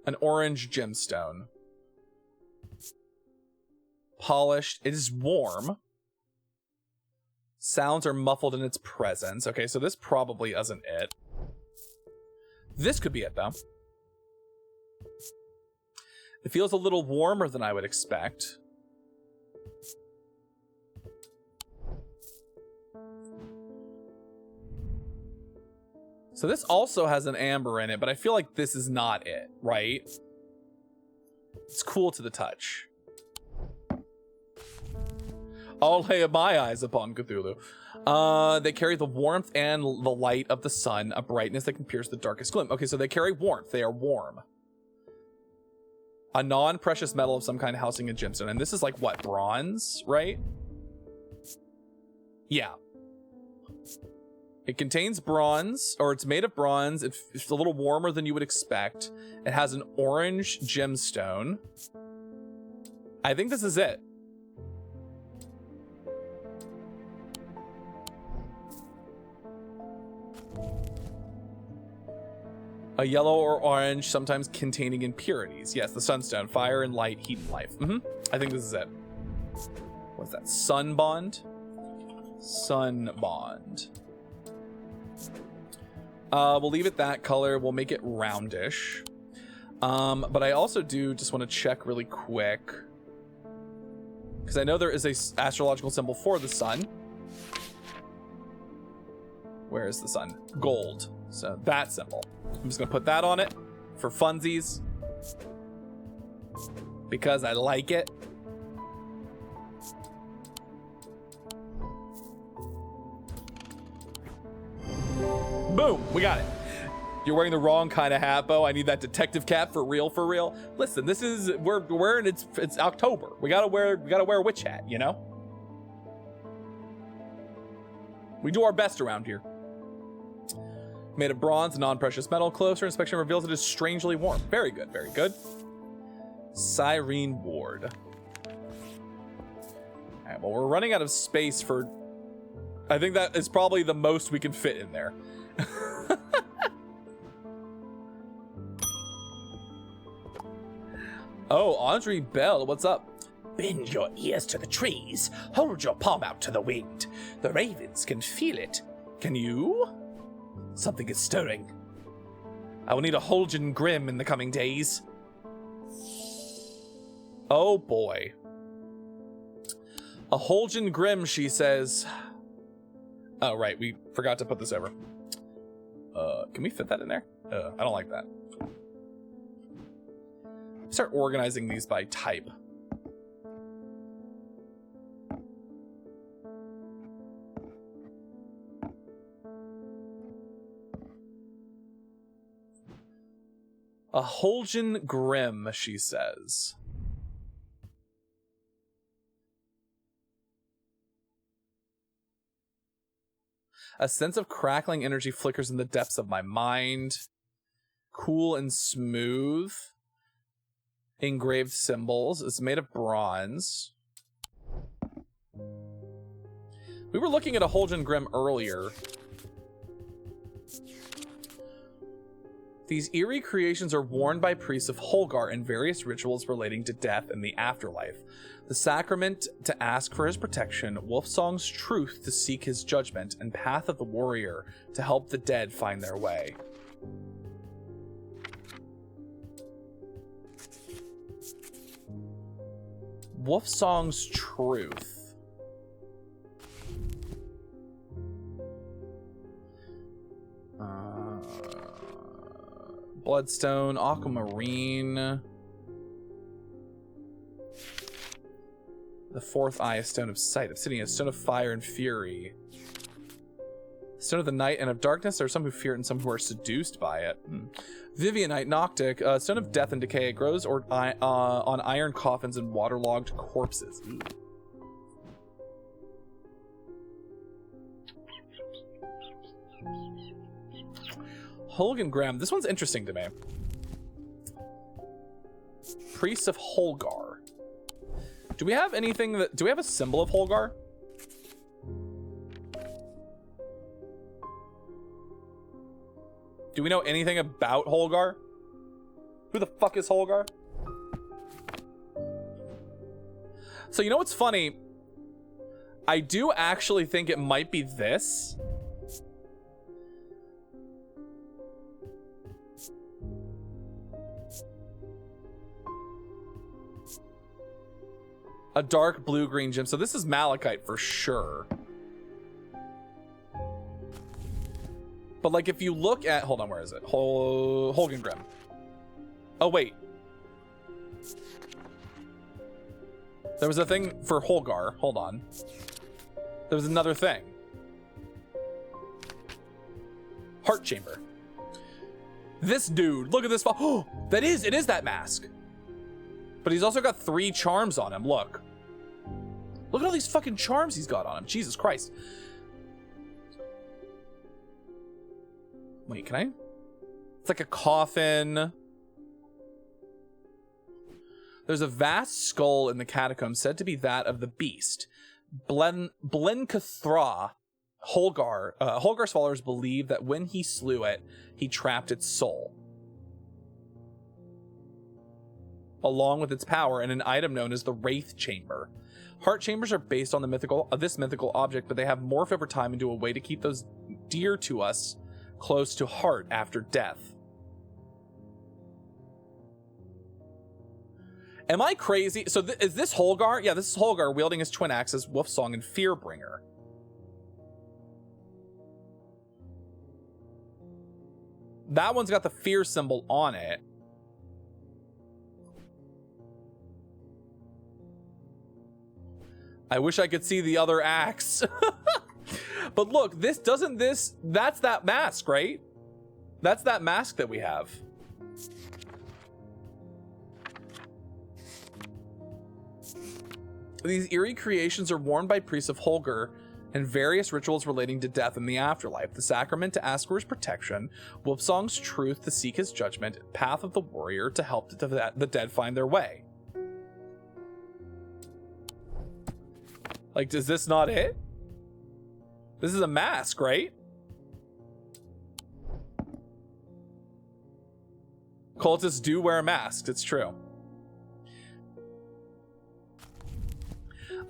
An orange gemstone. Polished. It is warm. Sounds are muffled in its presence. Okay, so this probably isn't it. This could be it, though. It feels a little warmer than I would expect. So this also has an amber in it, but I feel like this is not it, right? It's cool to the touch. I'll lay my eyes upon Cthulhu. They carry the warmth and the light of the sun, a brightness that can pierce the darkest gloom. Okay, so they carry warmth. They are warm. A non-precious metal of some kind housing a gemstone. And this is like, what, bronze, right? Yeah. It contains bronze, or it's made of bronze. It's a little warmer than you would expect. It has an orange gemstone. I think this is it. A yellow or orange, sometimes containing impurities. Yes, the sunstone, fire and light, heat and life. I think this is it. What's that? Sun bond? Sun bond. We'll leave it that color. We'll make it roundish. But I also do just want to check really quick, because I know there is a astrological symbol for the sun. Where is the sun? Gold. So that symbol. I'm just gonna put that on it for funsies, because I like it. Boom, we got it. You're wearing the wrong kind of hat, Bo. I need that detective cap for real, for real. Listen, this is we're in it's October. We gotta wear a witch hat, you know? We do our best around here. Made of bronze, non-precious metal. Closer inspection reveals it is strangely warm. Very good, very good. Cyrene Ward. Alright, well, we're running out of space for... I think that is probably the most we can fit in there. Oh, Audrey Bell, what's up? Bend your ears to the trees. Hold your palm out to the wind. The ravens can feel it. Can you? Something is stirring. I will need a Holgen Grim in the coming days. Oh boy. A Holgen Grim, she says. Oh, right, we forgot to put this over. Can we fit that in there? I don't like that. Start organizing these by type. A Holgen Grim, she says. A sense of crackling energy flickers in the depths of my mind. Cool and smooth. Engraved symbols. It's made of bronze. We were looking at a Holgen Grim earlier. These eerie creations are worn by priests of Holgar in various rituals relating to death and the afterlife. The sacrament to ask for his protection, Wolfsong's truth to seek his judgment, and Path of the Warrior to help the dead find their way. Wolfsong's truth. Bloodstone, Aquamarine. The fourth eye, a stone of sight. Obsidian, a stone of fire and fury. Stone of the night and of darkness. There are some who fear it and some who are seduced by it. Vivianite, Noctic, stone of death and decay. It grows on iron coffins and waterlogged corpses. Ooh. Holgen Graham. This one's interesting to me. Priests of Holgar. Do we have anything that... Do we have a symbol of Holgar? Do we know anything about Holgar? Who the fuck is Holgar? So you know what's funny? I do actually think it might be this. A dark blue-green gem. So this is malachite for sure. But like if you look at... Hold on, where is it? Holgengrim. Oh, wait. There was a thing for Holgar. Hold on. There was another thing. Heart chamber. This dude. Look at this. Oh, it is that mask. But he's also got 3 charms on him. Look. Look at all these fucking charms he's got on him. Jesus Christ. Wait, can I? It's like a coffin. There's a vast skull in the catacombs said to be that of the beast. Blencathra. Holgar. Holgar's followers believe that when he slew it, he trapped its soul, along with its power, in an item known as the Wraith Chamber. Heart chambers are based on this mythical object, but they have morphed over time into a way to keep those dear to us close to heart after death. Am I crazy? So is this Holgar? Yeah, this is Holgar wielding his twin axes, Wolfsong and Fearbringer. That one's got the fear symbol on it. I wish I could see the other axe. But look, that's that mask, right? That's that mask that we have. These eerie creations are worn by priests of Holgar and various rituals relating to death and the afterlife. The sacrament to Asgur's protection, Wolfsong's truth to seek his judgment, path of the warrior to help the dead find their way. Like, is this not it? This is a mask, right? Cultists do wear masks, it's true.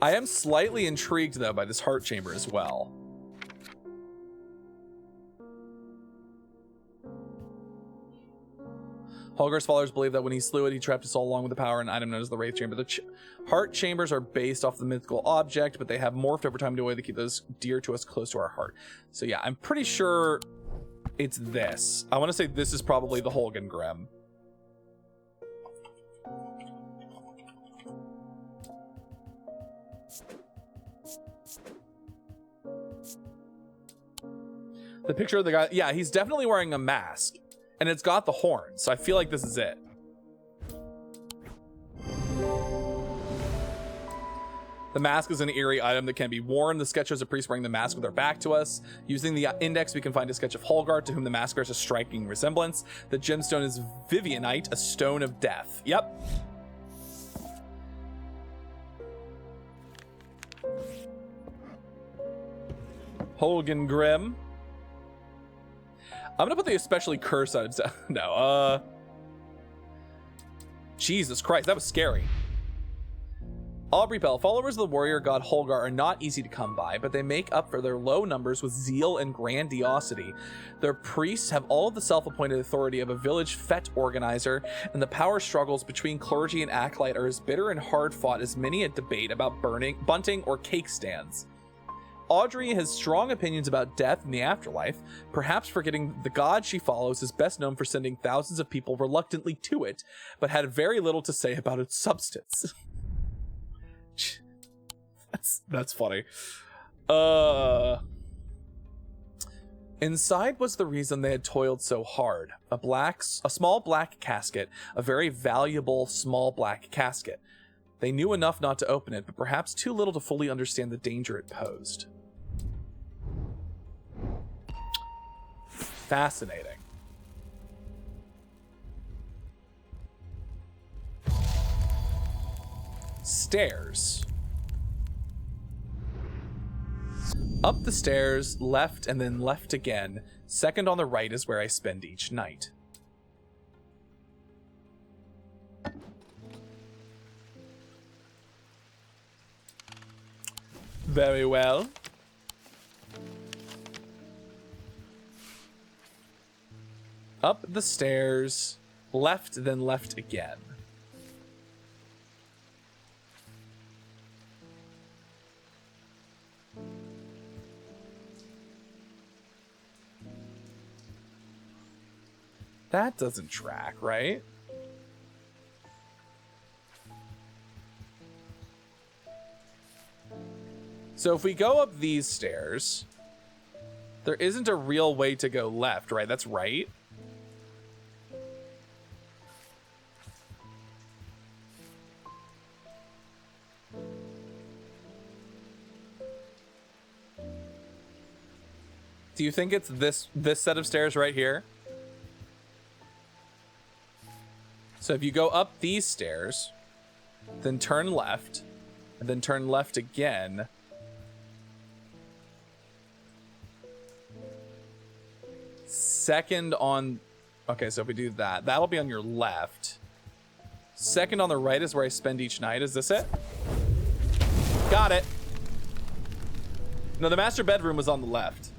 I am slightly intrigued, though, by this heart chamber as well. Holgar's followers believe that when he slew it, he trapped his soul along with the power and item known as the Wraith Chamber. The heart chambers are based off the mythical object, but they have morphed over time into a way to keep those dear to us close to our heart. So yeah, I'm pretty sure it's this. I want to say this is probably the Holgengrim. The picture of the guy, yeah, he's definitely wearing a mask. And it's got the horns, so I feel like this is it. The mask is an eerie item that can be worn. The sketch shows a priest wearing the mask with their back to us. Using the index, we can find a sketch of Holgar, to whom the mask bears a striking resemblance. The gemstone is Vivianite, a stone of death. Yep. Holgengrim. I'm gonna put the especially cursed items down. No, Jesus Christ, that was scary. Aubrey Bell, followers of the warrior god Holgar are not easy to come by, but they make up for their low numbers with zeal and grandiosity. Their priests have all of the self-appointed authority of a village fete organizer, and the power struggles between clergy and acolyte are as bitter and hard-fought as many a debate about bunting or cake stands. Audrey has strong opinions about death and the afterlife, perhaps forgetting the god she follows is best known for sending thousands of people reluctantly to it, but had very little to say about its substance. That's funny. Inside was the reason they had toiled so hard. A small black casket, a very valuable small black casket. They knew enough not to open it, but perhaps too little to fully understand the danger it posed. Fascinating. stairs. Up the stairs, left, and then left again. Second on the right is where I spend each night. Very well. Up the stairs, left, then left again. That doesn't track, right? So if we go up these stairs, there isn't a real way to go left, right? That's right. Do you think it's this set of stairs right here? So if you go up these stairs, then turn left, and then turn left again. Second on... Okay, so if we do that, that'll be on your left. Second on the right is where I spend each night. Is this it? Got it. No, the master bedroom was on the left.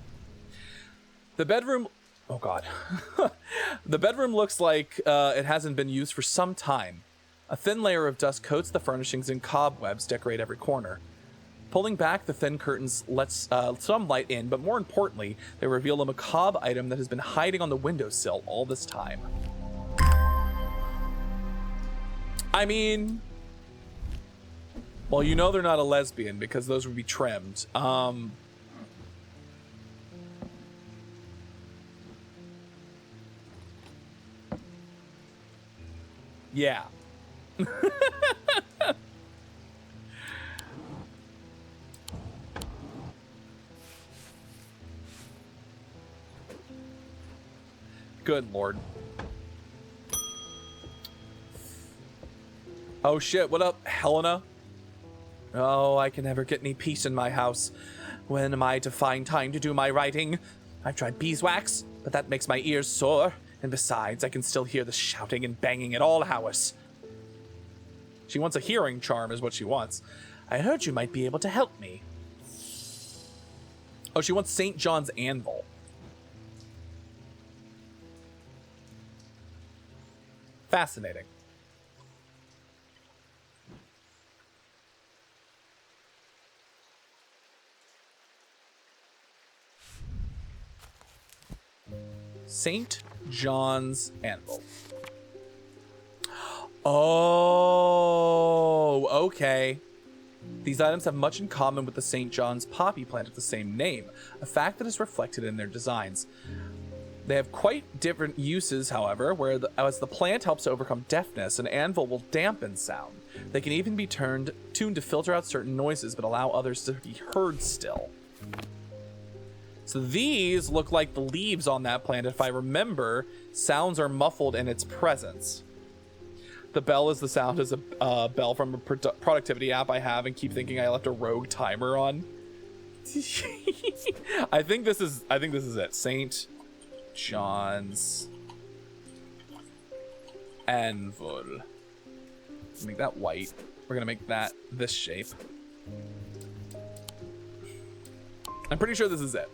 The bedroom... Oh, God. The bedroom looks like it hasn't been used for some time. A thin layer of dust coats the furnishings and cobwebs decorate every corner. Pulling back the thin curtains lets some light in, but more importantly, they reveal a macabre item that has been hiding on the windowsill all this time. I mean... Well, you know they're not a lesbian because those would be trimmed. Yeah. Good Lord. Oh shit, what up, Helena? Oh, I can never get any peace in my house. When am I to find time to do my writing? I've tried beeswax, but that makes my ears sore. And besides, I can still hear the shouting and banging at all hours. She wants a hearing charm is what she wants. I heard you might be able to help me. Oh, she wants St. John's anvil. Fascinating. St. John's anvil. Oh, okay. These items have much in common with the St. John's poppy plant of the same name, a fact that is reflected in their designs. They have quite different uses, however, as the plant helps to overcome deafness, an anvil will dampen sound. They can even be tuned to filter out certain noises, but allow others to be heard still. So these look like the leaves on that plant. If I remember, sounds are muffled in its presence. The bell is the sound as a bell from a productivity app I have and keep thinking I left a rogue timer on. I think this is it. St. John's anvil. Make that white. We're gonna make that this shape. I'm pretty sure this is it.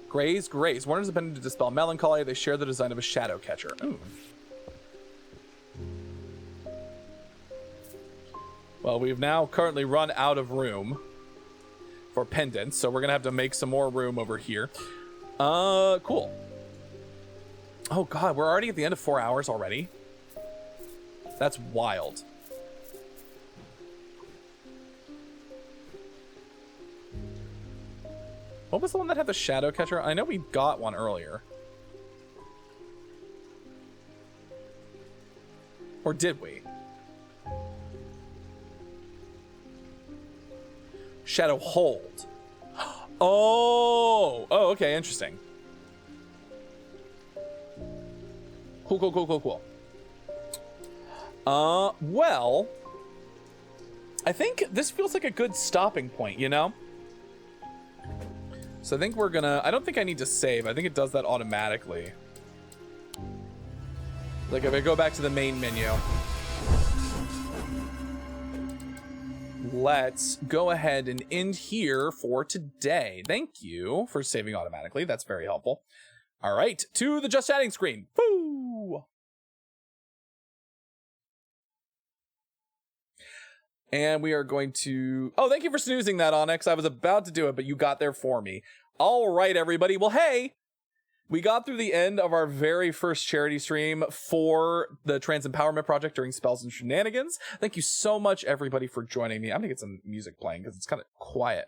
Gray's Grace. Wonders ability to dispel melancholy. They share the design of a shadow catcher. Ooh. Well, we've now currently run out of room for pendants, so we're gonna have to make some more room over here. Cool. Oh god, we're already at the end of 4 hours already. That's wild. What was the one that had the shadow catcher? I know we got one earlier. Or did we? Shadow Hold. Oh, okay, interesting. Cool. Well, I think this feels like a good stopping point, you know? So I think we're gonna, I don't think I need to save. I think it does that automatically. Like if I go back to the main menu. Let's go ahead and end here for today. Thank you for saving automatically. That's very helpful. All right, to the just chatting screen. Woo! And we are going to... Oh, thank you for snoozing that, Onyx. I was about to do it, but you got there for me. All right, everybody. Well, hey, we got through the end of our very first charity stream for the Trans Empowerment Project during Spells and Shenanigans. Thank you so much, everybody, for joining me. I'm going to get some music playing because it's kind of quiet.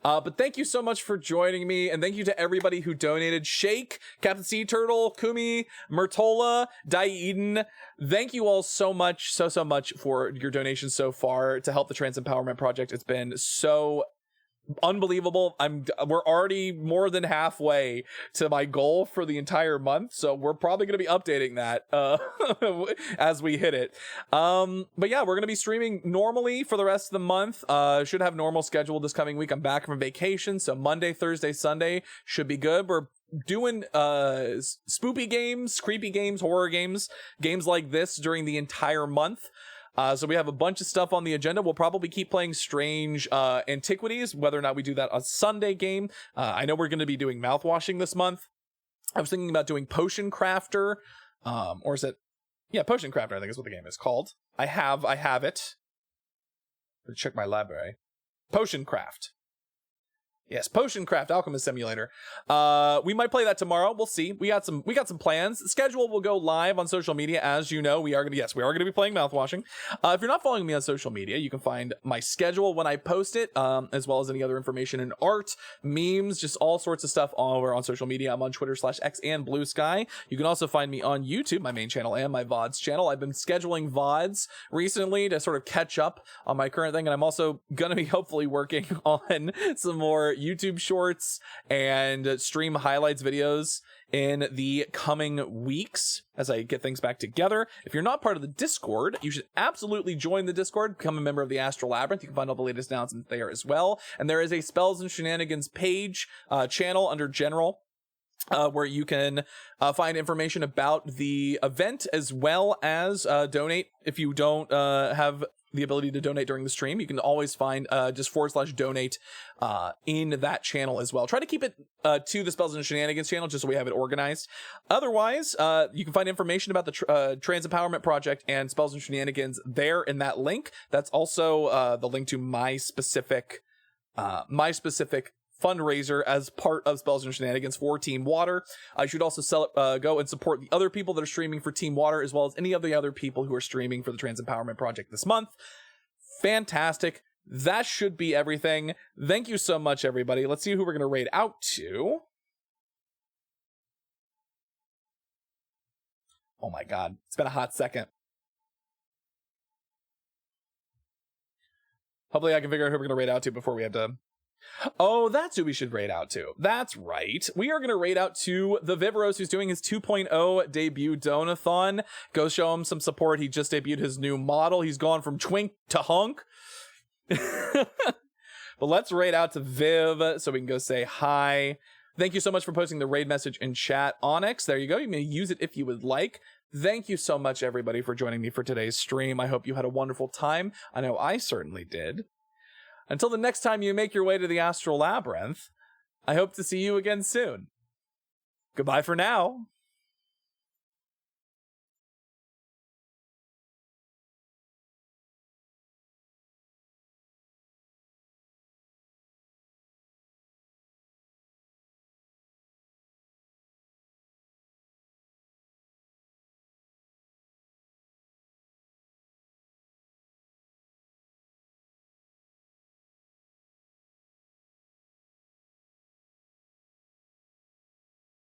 But thank you so much for joining me, and thank you to everybody who donated. Shake, Captain Sea Turtle, Kumi, Myrtola, Dai Eden. Thank you all so much, so much for your donations so far to help the Trans Empowerment Project. It's been so unbelievable. We're already more than halfway to my goal for the entire month, so we're probably going to be updating that as we hit it. But yeah, we're going to be streaming normally for the rest of the month. Should have normal schedule this coming week. I'm back from vacation, so Monday, Thursday, Sunday should be good. We're doing spoopy games, creepy games, horror games like this during the entire month. So we have a bunch of stuff on the agenda. We'll probably keep playing Strange Antiquities, whether or not we do that on Sunday game. I know we're going to be doing mouthwashing this month. I was thinking about doing Potion Crafter, or is it? Yeah, Potion Crafter, I think is what the game is called. I have it. Let's check my library. Potion Craft. Yes, Potion Craft Alchemist Simulator. We might play that tomorrow. We'll see. We got some plans. The schedule will go live on social media. As you know, we are gonna be playing mouthwashing. If you're not following me on social media, you can find my schedule when I post it, as well as any other information in art, memes, just all sorts of stuff all over on social media. I'm on Twitter/X and Blue Sky. You can also find me on YouTube, my main channel, and my VODs channel. I've been scheduling VODs recently to sort of catch up on my current thing, and I'm also gonna be hopefully working on some more YouTube shorts and stream highlights videos in the coming weeks as I get things back together. If you're not part of the Discord, you should absolutely join the Discord, become a member of the Astral Labyrinth. You can find all the latest announcements there as well. And there is a Spells and Shenanigans page, channel under General, where you can find information about the event as well as donate. If you don't have the ability to donate during the stream, you can always find just /donate in that channel as well. Try to keep it to the Spells and Shenanigans channel just so we have it organized. Otherwise, you can find information about the Trans Empowerment Project and Spells and Shenanigans there in that link. That's also the link to my specific fundraiser as part of Spells and Shenanigans for Team Water. I should also go and support the other people that are streaming for Team Water, as well as any of the other people who are streaming for the Trans Empowerment Project this month. Fantastic. That should be everything. Thank you so much, everybody. Let's see who we're going to raid out to. Oh my god, it's been a hot second. Hopefully I can figure out who we're going to raid out to before we have to... Oh, that's who we should raid out to. That's right. We are going to raid out to the Viveros, who's doing his 2.0 debut donathon. Go show him some support. He just debuted his new model. He's gone from twink to hunk. But let's raid out to Viv so we can go say hi. Thank you so much for posting the raid message in chat, Onyx. There you go. You may use it if you would like. Thank you so much, everybody, for joining me for today's stream. I hope you had a wonderful time. I know I certainly did. Until the next time you make your way to the Astral Labyrinth, I hope to see you again soon. Goodbye for now.